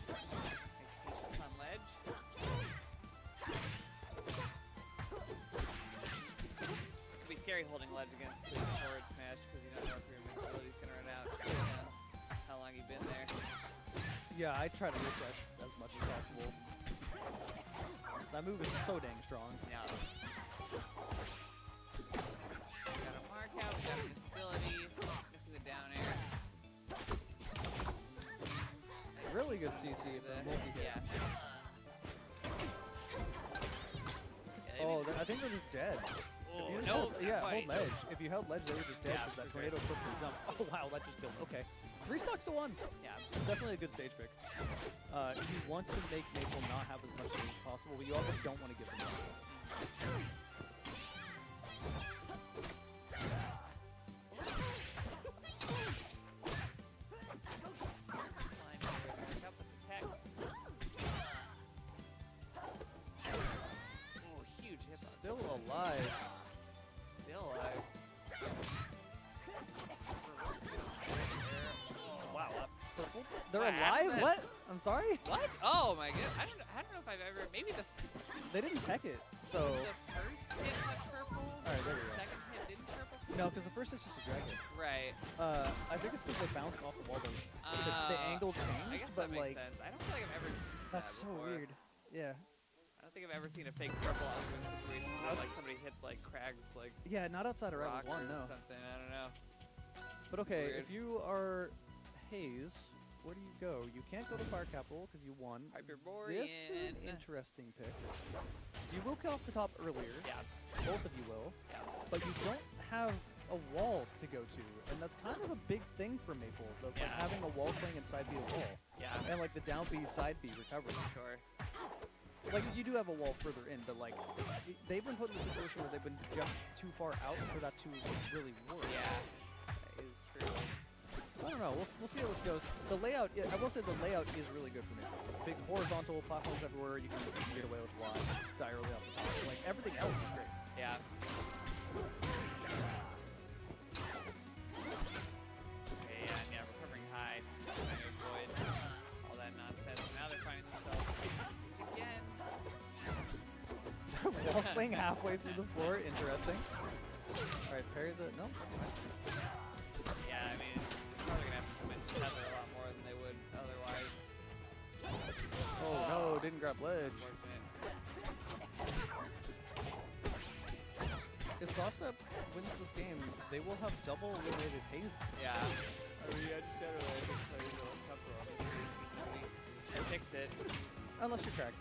Nice patience on ledge. Could be scary holding ledge against Clean forward smash because you don't know if your invincibility's gonna run out. How long you've been there. Yeah, I try to refresh as much as possible. That move is so dang strong. Yeah. Got a mark out, we got invincibility, missing the down air. Nice Really good CC CC for for the- multi-hit. Yeah. Oh, I think they're just dead. Oh, If you just no, held, yeah, not hold quite. ledge. If you held ledge, they were just dead Yeah, because that for sure. tornado quickly jump. Oh wow, that just killed. Okay, 3 stocks to 1. Yeah. Definitely a good stage pick. You want to make Maple not have as much stage as possible, but you also don't want to give them up. Climb over, pick up with the text. Oh, huge hitbox. Still alive. Still alive. Wow, purple. They're What alive? happened? What? I'm sorry. What? Oh my god. I don't know if I've ever. Maybe the They didn't tech it, so first hit was purple. Alright, there we the go. second hit didn't purple. no, because the first hit's just a dragon. Right. I think it's because they bounced off the wall. The angle changed, I guess but that makes like sense. I don't feel like I've ever seen that's that so before. weird. Yeah. I don't think I've ever seen a fake purple outwin situation where like somebody hits like Crag's like Yeah, not outside of rock Rivals 1, or no. something. I don't know. But okay, weird. if you are Haze, where do you go? You can't go to Fire Capital because you won. Hyperborean. This is an interesting pick. You will kill off the top earlier. Yeah. Both of you will. Yeah. But you don't have a wall to go to, and that's kind of a big thing for Maple, like Yeah. having a wall playing inside B a wall. Yeah. And like the down B, side B recovery. Sure. Like you do have a wall further in, but like they've been put in a situation where they've been just too far out for that to really work. Yeah. That is true. I don't know. We'll see how this goes. The layout, yeah, I will say the layout is really good for me. Big horizontal platforms everywhere. You can get away with Y, die early off the top. Like everything else is great. Yeah. Okay, yeah, recovering high. Trying to avoid all that nonsense. Now they're finding themselves again. Waffling halfway through the floor, interesting. All right, parry the no. Never mind. didn't grab ledge. Unfortunate. If Frostep wins this game, they will have double eliminated hazes. Yeah. I mean, yeah, just generally, I think players are less comfortable on this stage because they fix it. Unless you're cracked.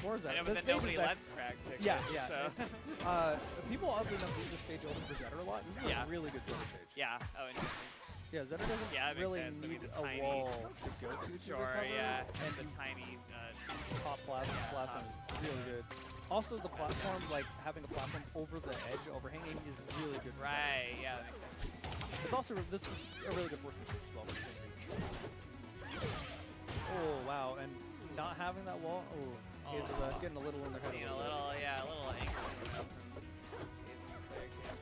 Or is that? I know, but This then stage nobody is lets crack pick Yeah, it, yeah. So. People oddly enough use this stage over for Zetter a lot. This is Yeah. a really good Zetter stage. Yeah. Oh, interesting. Yeah, Zetter doesn't Yeah, that makes really sense. I mean, need the a tiny- wall to go to Sure, recover. yeah. And The tiny. top blast is really good. Also, the platform, like having a platform over the edge, overhanging, is really good. for Zetter. Right. Yeah, that makes sense. It's also this is a really good working stage as well for the same reasons. Oh wow, and not having that wall, is getting a little in their head. Seeing a little angry from Hazen player camp.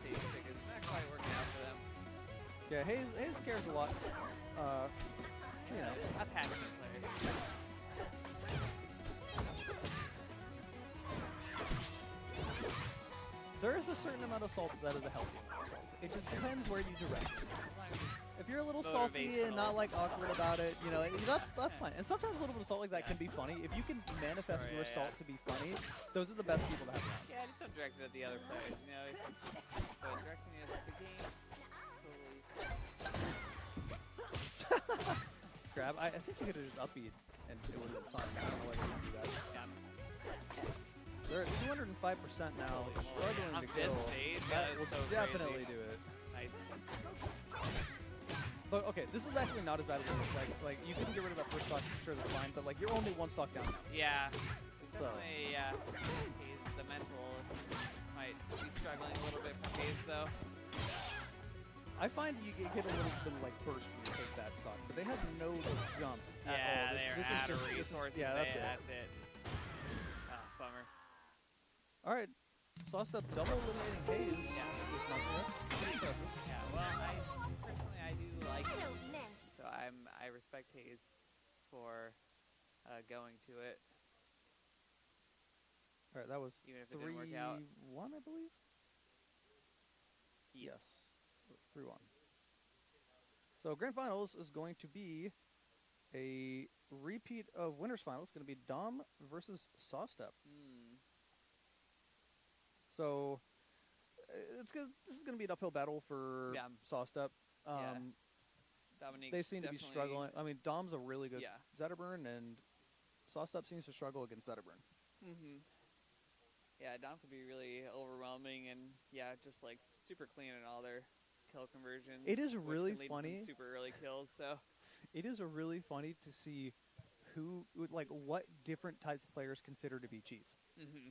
Stage pick is not quite working out for them. Yeah, Hayes cares a lot. You know, A passionate player. there is a certain amount of salt that is a healthy amount of salt. It just depends where you direct it. If you're a little salty and not like awkward about it, you know, that's fine. And sometimes a little bit of salt like that can be funny. If you can manifest Sure, your yeah, salt to be funny, those are the best people to have around. Yeah, just don't direct it at the other players, you know. But directing it at the game, totally. Grab. I think you could have just upbeat and it would have been fine. I don't know why they didn't do that. Yeah. They're at 205% now. Holy moly. Struggling On to this kill. stage, That that is will so definitely crazy. do it. Nice. But okay, this is actually not as bad as it looks like. It's like you can get rid of that first stock, sure that's fine, but like you're only one stock down now. Yeah. So- Definitely, yeah. The mental might be struggling a little bit for Hayes, though. I find you get a little bit of like burst when you take that stock, but they have no jump at all. Yeah, This- they're this is out of just- this is- resources. Yeah, that's it. That's it. Ah, bummer. All right, Sauced Up double eliminating Hayes. Yeah. With nothing. That's pretty impressive. Yeah, well, personally, I do like it. Hello, Ness. So I respect Hayes for going to it. All right, that was Even if it didn't work out. 3-1, I believe. He's- Yes, it was 3-1. So grand finals is going to be a repeat of winners finals. It's going to be Dom versus Sawstep. Hmm. So it's good. This is going to be an uphill battle for Yeah. Sawstep. Yeah. Dominique. They seem to be struggling. I mean, Dom's a really good Yeah. Zetterburn, and Sawstep seems to struggle against Zetterburn. Mm-hmm. Yeah, Dom could be really overwhelming and just like super clean in all their kill conversions. It is which really can lead to some funny. super early kills. So It is really funny to see what different types of players consider to be cheese.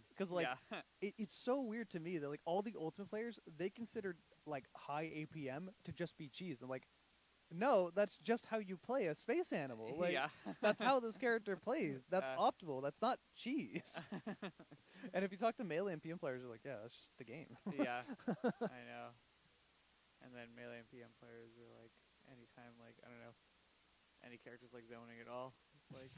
Because like yeah. it's so weird to me that like all the ultimate players, they consider like high APM to just be cheese. I'm like, no, that's just how you play a space animal. Like, yeah. that's how this character plays. That's optimal. That's not cheese. And if you talk to melee and PM players, they're like, yeah, that's just the game. Yeah, I know. And then melee and PM players are like, anytime, like, I don't know, any characters like zoning at all. It's like,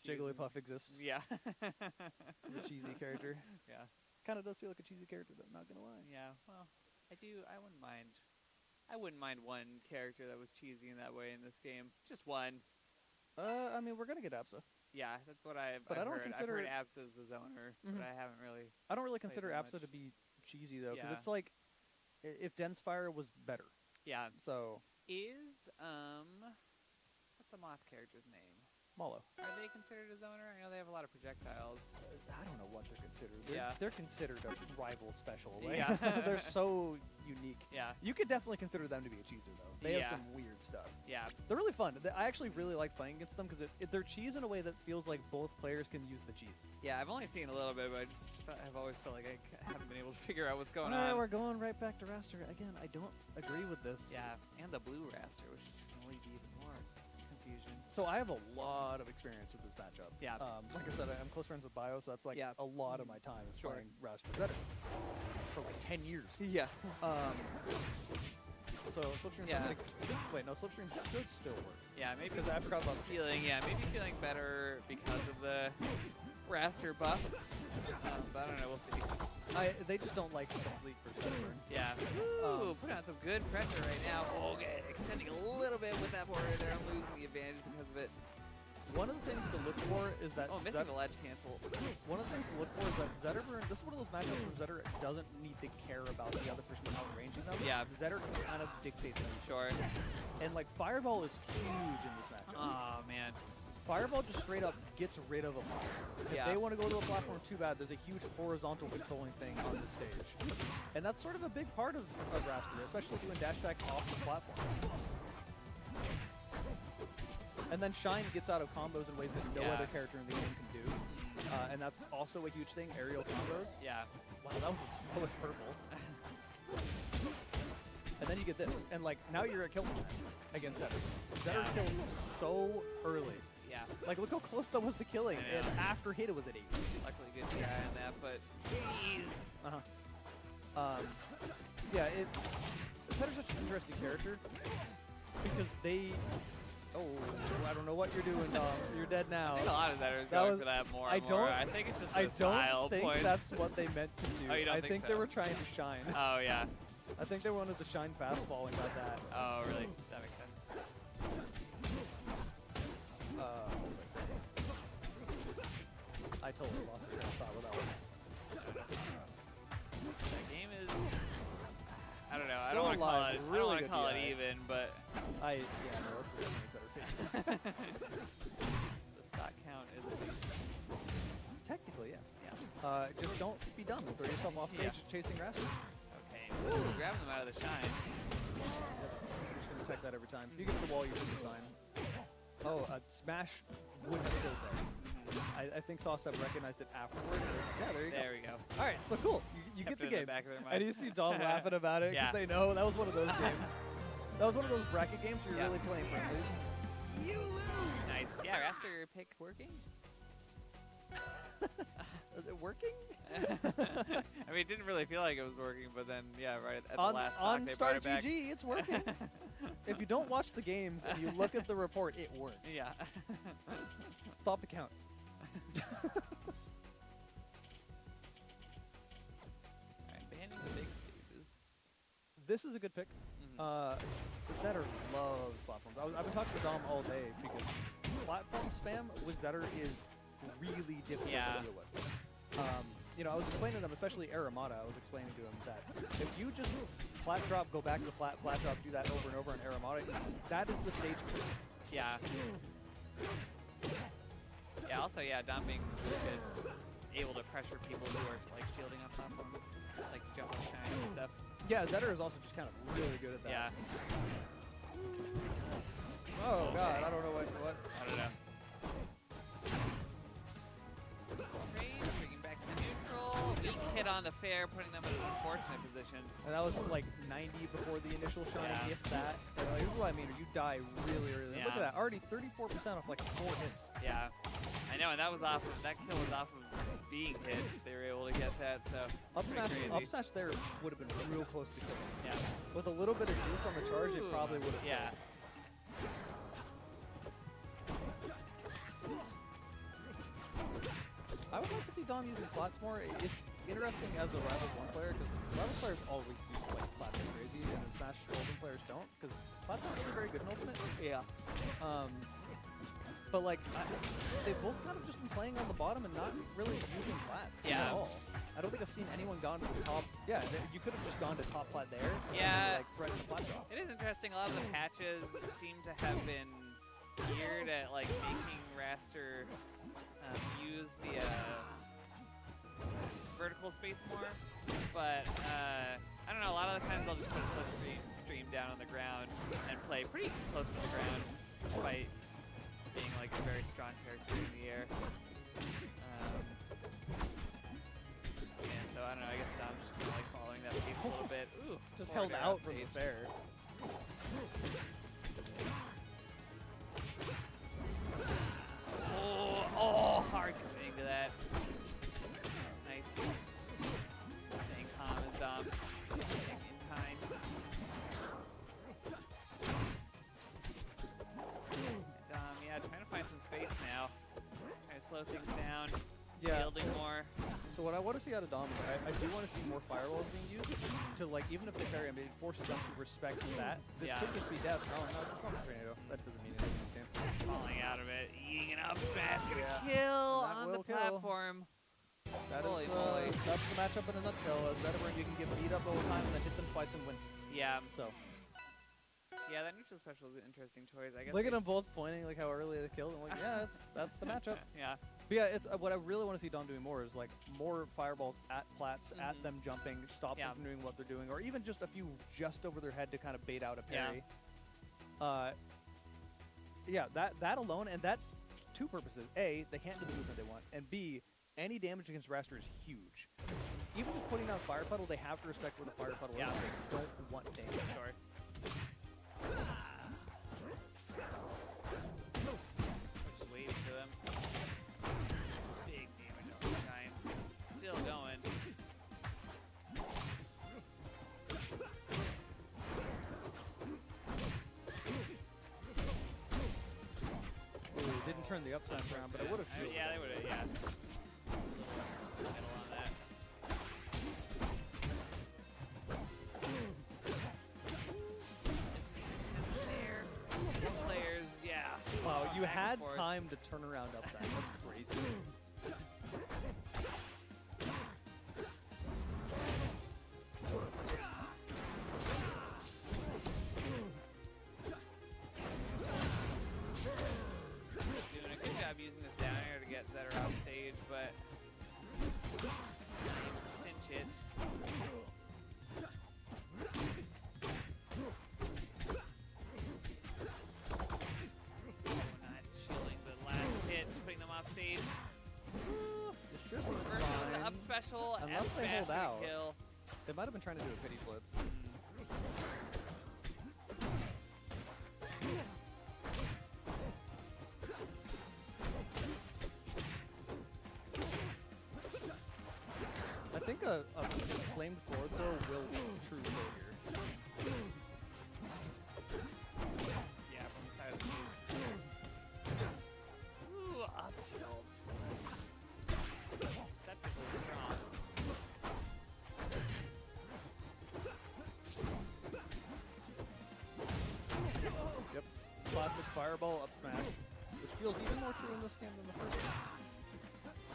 Jigglypuff exists. yeah. As a cheesy character. Yeah. Kind of does feel like a cheesy character, though, not gonna lie. Yeah, well, I wouldn't mind one character that was cheesy in that way in this game. Just one. I mean, we're gonna get Absa. Yeah, that's what I've But I don't heard. consider I've it- heard Absa's the zoner, Mhm. but I haven't really. I don't really Played consider that Absa much. to be cheesy, though, because Yeah. it's like, if Densefire was better. Yeah. So, Is, what's the moth character's name? Malo. Are they considered a zoner? I know they have a lot of projectiles. I don't know what they're considered. Yeah. They're considered a rival special. Like, Yeah. they're so unique. Yeah. You could definitely consider them to be a cheeser, though. They Yeah. have some weird stuff. Yeah. They're really fun. I actually really like playing against them because they're cheese in a way that feels like both players can use the cheese. Yeah, I've only seen a little bit, but I've always felt like I haven't been able to figure out what's going Alright, on. we're going right back to Raster. Again, I don't agree with this. Yeah, and the blue raster, which is going to lead to even more confusion. So I have a lot of experience with this matchup. Yeah. Like I said, I'm close friends with Bio, so that's like Yeah. a lot of my time is Sure. playing Raster Better for like 10 years. Yeah. So Slipstream's Yeah. wait, no, Slipstream should still work. Yeah, maybe Because I forgot about the feeling, maybe feeling better because of the raster buffs. But I don't know, we'll see. They just don't like complete for Zetterburn. Yeah. Ooh, put on some good pressure right now. Okay, extending a little bit with that border there. I'm losing the advantage because of it. one of the things to look for is that Oh, missing the ledge cancel. one of the things to look for is that Zetterburn, this is one of those matchups where Zetter doesn't need to care about the other person outranging them. Yeah. Zetter can kind of dictate them. Sure. And like Fireball is huge in this matchup. Oh man. Fireball just straight up gets rid of a platform. If Yeah. they want to go to a platform, too bad. There's a huge horizontal controlling thing on the stage. And that's sort of a big part of Raspberry, especially doing dash attack off the platform. And then Shine gets out of combos in ways that no Yeah. other character in the game can do. And that's also a huge thing, aerial combos. Yeah. Wow, that was the slowest purple. And then you get this. And like, now you're at kill time against Zetter. Zetter Yeah. kills so early. Yeah. Like, look how close that was to killing. I And know. after hit, it was at 8. Luckily good DI on that, but jeez. Yeah, Zetter's such an interesting character because they... Oh, I don't know what you're doing, Dom. You're dead now. I think a lot of Zetters That going was- for that more I and more. don't- I think it's just I for style don't think points. that's what they meant to do. Oh, you don't I think think so? they were trying to shine. Oh yeah. I think they wanted to shine fastball and got that. Oh really? That makes sense. What was I saying? I totally lost my train of thought with that one. That game is. I don't know. I Still don't want to call alive. it. I Really don't want to good call it DI. even, but Yeah, no, this is definitely Zetter favorite. the stock count is at least. Technically, yes. Yeah. Just don't be dumb. Throw yourself off stage chasing Rasper. Okay. Ooh, grabbing them out of the shine. I'm just gonna check that every time. If you get to the wall, you should be fine. Oh, Smash would have killed that. I think Saucep recognized it afterward. Yeah, there you go. There we go. All right, so cool. You Kept get it the in the game. back of their And mind. you see Dom laughing about it because Yeah. they know that was one of those games. That was one of those bracket games where you're Yeah. really playing friendlies. You lose! Nice. Yeah, Raster, your pick working? Is it working? I mean, it didn't really feel like it was working, but then, yeah, right at the on last on knock, they Star brought it back. GG, it's working. If you don't watch the games and you look at the report, it works. Yeah. Stop the count. Alright, banning the big stages. This is a good pick. Zetter loves platforms. I've been talking to Dom all day because platform spam with Zetter is really difficult Yeah. to deal with. You know, I was explaining to them, especially Aramata, I was explaining to him that if you just plat drop, go back to plat drop, do that over and over in Aramata, that is the stage for you. Yeah. Yeah, also, yeah, Dom being really good, able to pressure people who are, like, shielding on platforms, like jump and shine and stuff. Yeah, Zetter is also just kind of really good at that. Yeah. Oh god, I don't know what. I don't know. Range, bringing back to neutral. Weak hit on the fair, putting them in an unfortunate position. And that was like 90 before the initial shine, Yeah. if that. And, like, this is what I mean. You die really early. Look Yeah. at that, already 34% off like 4 hits. Yeah. I know, and that was off of, that kill was off of being hit. They were able to get that, so Up pretty crazy. smash there would have been real close to killing. Yeah. With a little bit of juice on the charge, it Ooh. probably would have. Yeah. I would like to see Dom using flats more. It's interesting as a Rivals 1 player because Rivals players always use like flats like crazy, and the Smash Ultimate players don't because flats aren't really very good in Ultimate. Yeah. But like, they've both kind of just been playing on the bottom and not really using flats Yeah. at all. I don't think I've seen anyone gone to the top. Yeah, you could have just gone to top plat there. Yeah. And, like threaten the plat drop. It is interesting. A lot of the patches seem to have been geared at like making Raster use the vertical space more, but I don't know. A lot of the times I'll just put a slipstream down on the ground and play pretty close to the ground, despite being like a very strong character in the air. And so I don't know. I guess Dom's just kind of like following that pace a little bit. Ooh, Just poor held guy out off from the stage. fair. Oh, hard committing to that. Nice. Staying calm as Dom. Staying in kind. And Dom, yeah, trying to find some space now. Trying to slow things down. Yeah. Fielding more. So So what I want to see out of Dom is I do want to see more firewalls being used to, like, even if they carry him, it forces them to respect that. This could just be death. No, just call me tornado. That doesn't mean anything in this game. Falling out of it, eating it up, smash, gonna Yeah. kill That on will the kill. platform. That Holy is, moly. that's the matchup in a nutshell. As veteran, you can get beat up the whole time and then hit them twice and win. Yeah, So yeah, that neutral special is an interesting choice. I guess. look at they them both pointing like how early they killed. I'm like, yeah, that's the matchup. Yeah. But yeah, it's what I really want to see Dom doing more is like more fireballs at plats, at them jumping, stop them from doing what they're doing, or even just a few just over their head to kind of bait out a parry. Yeah, that alone, and that two purposes: A, they can't do the movement they want, and B, any damage against Raster is huge. Even just putting down Fire Puddle, they have to respect where the Fire Puddle is. They don't want damage. Sorry. Just waiting for them. Big damage on the giant. Still going. Ooh, didn't turn the up smash around, but it would have. Yeah, they would have. Yeah. Middle on that. Players, yeah. Wow, you Back and had forth. time to turn around up that. That's crazy. Doing a good job using this down air to get Zetter off stage, but not able to cinch it. Not shielding the last hit, putting them off stage. It should be First with the fine. up special, Unless F they smash hold for the out. kill. They might have been trying to do a pity flip. I think a flamed forward throw will be true failure. Yeah, from the side of the cube. Ooh, up tilt. Deceptively strong. Yep. Classic fireball up smash, which feels even more true in this game than the first one.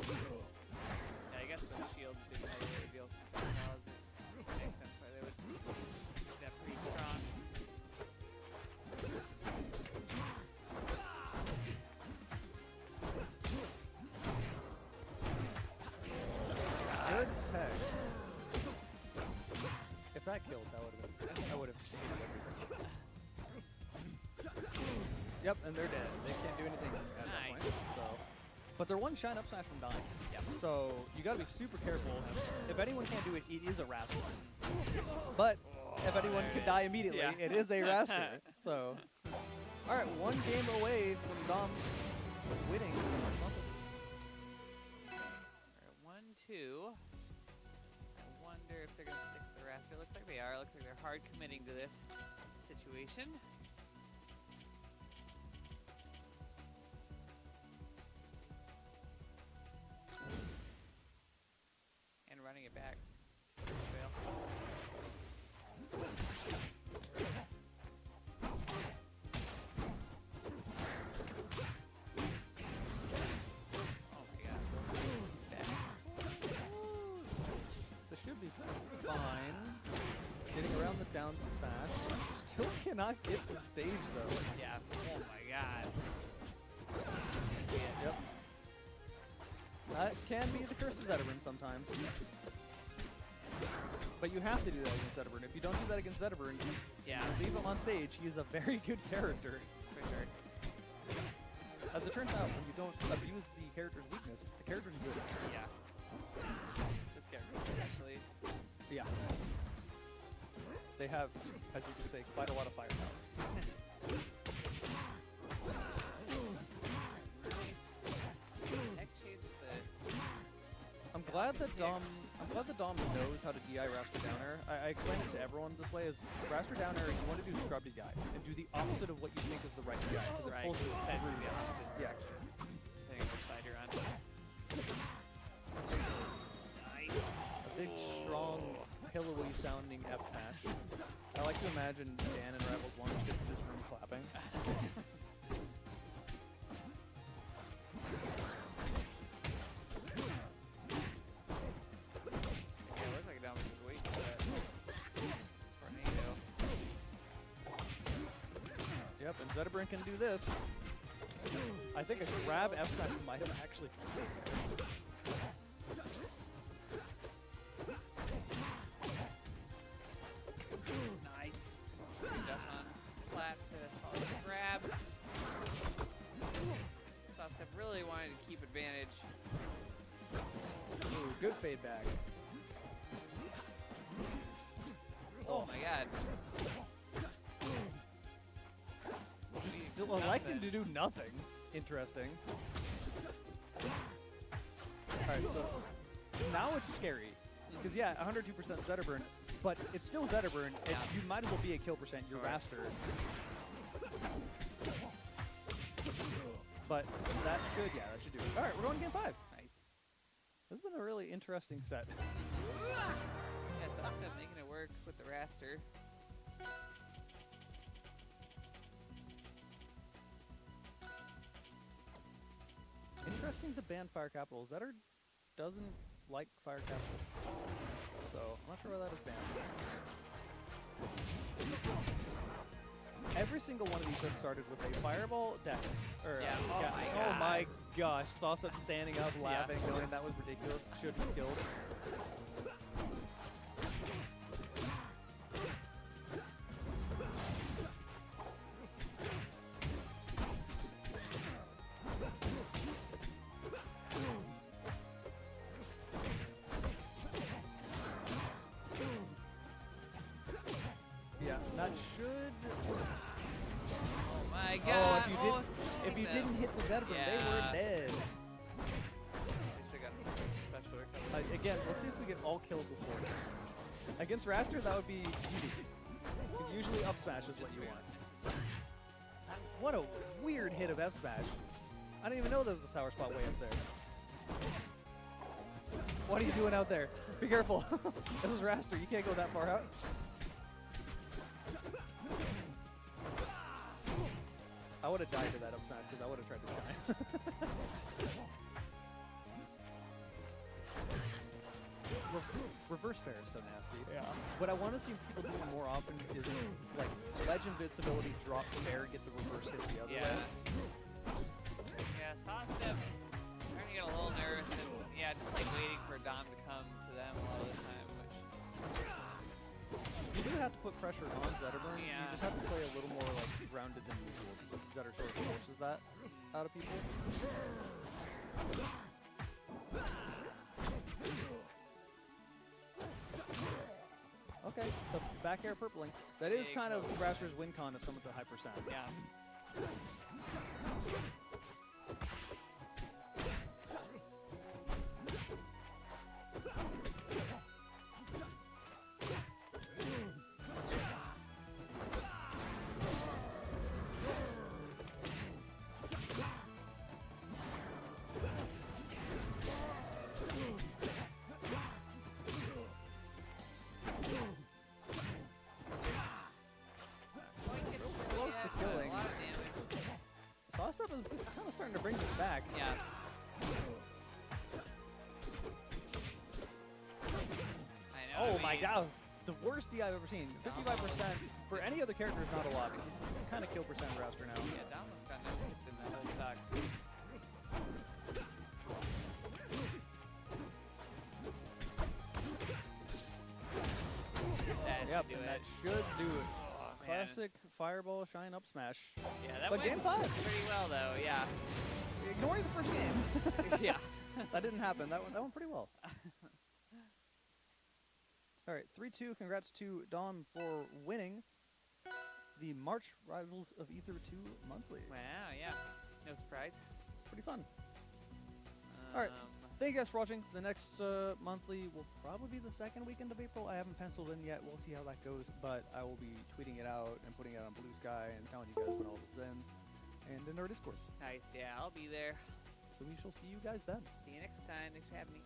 Yeah, I guess with the shields being able to deal with projectiles, it makes sense why they would keep that pretty strong. Good tech. If that killed, I would have hated everything. Yep, and they're dead. They can't do anything at that Nice. point. So, but they're one shine up smash from dying. Yep. So you gotta be super careful. If anyone can't do it, it is a Raster. But if anyone there can it die is. immediately, Yeah. it is a Raster. So, all right, one game away from Dom winning. Alright, 1-2. I wonder if they're going to stick with the raster. Looks like they are. Looks like they're hard committing to this situation. And running it back. Fail. Oh my god. Back. This should be fine. Getting around the down smash. Still cannot get the stage though. Yeah. Oh my god. Yep. That can be the curse of Zetterburn sometimes. But you have to do that against Zetterburn. If you don't do that against Zetterburn, Yeah, leave him on stage. He is a very good character. for sure. As it turns out, when you don't abuse the character's weakness, the character's good. Yeah. This character especially. Yeah. They have, as you could say, quite a lot of firepower. Nice. Next chase with the I'm glad that Yeah. Dom I'm glad the Dom knows how to DI Raster down air. I explain it to everyone this way: is Raster down air, you want to do scrub DI and do the opposite of what you think is the right DI because it Right, pulls you sends you through. the opposite Yeah. direction, depending on which side you're on. Nice. A big, strong, pillowy sounding F smash. I like to imagine Dan and Rivals 1 just in this room clapping. Yeah, it looks like Dom was waiting for that tornado. Yep, and Zedabrin can do this. I think a grab F smash might have actually. Nice. Duck on flat to follow the grab. Sawstep really wanted to keep advantage. Ooh, good fade back. Oh my god. Still electing to do nothing. Interesting. Alright, so now it's scary. Because yeah, 102% Zedabrin, but it's still Zedabrin, and Yeah. you might as well be at kill percent, you're Sure. Raster. But that should do it. Alright, we're going to game 5. Nice. This has been a really interesting set. Yeah, Sawstep making it work with the raster. Interesting to ban Fire Capital. Zedder doesn't like Fire Capital. So, I'm not sure why that is banned. Every single one of these has started with a Fireball Dex. Or, Yeah, oh my oh God. my gosh. Sawstep standing up, laughing, knowing that was ridiculous. Should be killed. Yeah, that should. Oh my Oh, god. if you saving them. didn't hit the Zedabrin, they were Yeah. dead. They should've gotten a special recovery. Again, let's see if we get all kills before. Against Raster, that would be easy. Because usually up smash is what you want. What a weird hit of F smash. I didn't even know there was a sour spot way up there. What are you doing out there? Be careful. This is Raster. You can't go that far out. I would have died to that up smash because I would have tried to shine. Reverse fair is so nasty. Yeah. What I want to see people doing more often is like Legend Vit's ability drop fair, get the reverse hit the other Yeah. way. Yeah, Sawstep starting to get a little nervous and yeah, just like waiting for Dom to come to them a lot of the time, which You do have to put pressure on Zedabrin. You Yeah. just have to play a little more like grounded than usual because Zedder sort of forces that out of people. Okay, the back air purpling. That is Big kind of close. Raster's win con if someone's at high percent. yeah. Close to Yeah, killing. a lot of damage. Sawstep is kind of starting to bring this back. Yeah. I know. Oh I my mean, god, the worst DI I've ever seen. 55% for any other character is not a lot, but he's kind of kill percent Raster now. Yeah, Dom has got no hits in that whole stock. That Yep, should do and it. that should do it. Oh, man. Classic Fireball Shine Up Smash. Yeah, that But went game 5. pretty well though. Yeah. Ignoring the first game. Yeah. That didn't happen. That went pretty well. All right, 3-2. Congrats to Dawn for winning the March Rivals of Aether 2 monthly. Wow. Yeah. No surprise. Pretty fun. All right. Um, thank you guys for watching. The next monthly will probably be the second weekend of April. I haven't penciled in yet. We'll see how that goes, but I will be tweeting it out and putting it on Blue Sky and telling you guys when all this is in, and in our Discord. Nice, yeah, I'll be there. So we shall see you guys then. See you next time. Thanks for having me.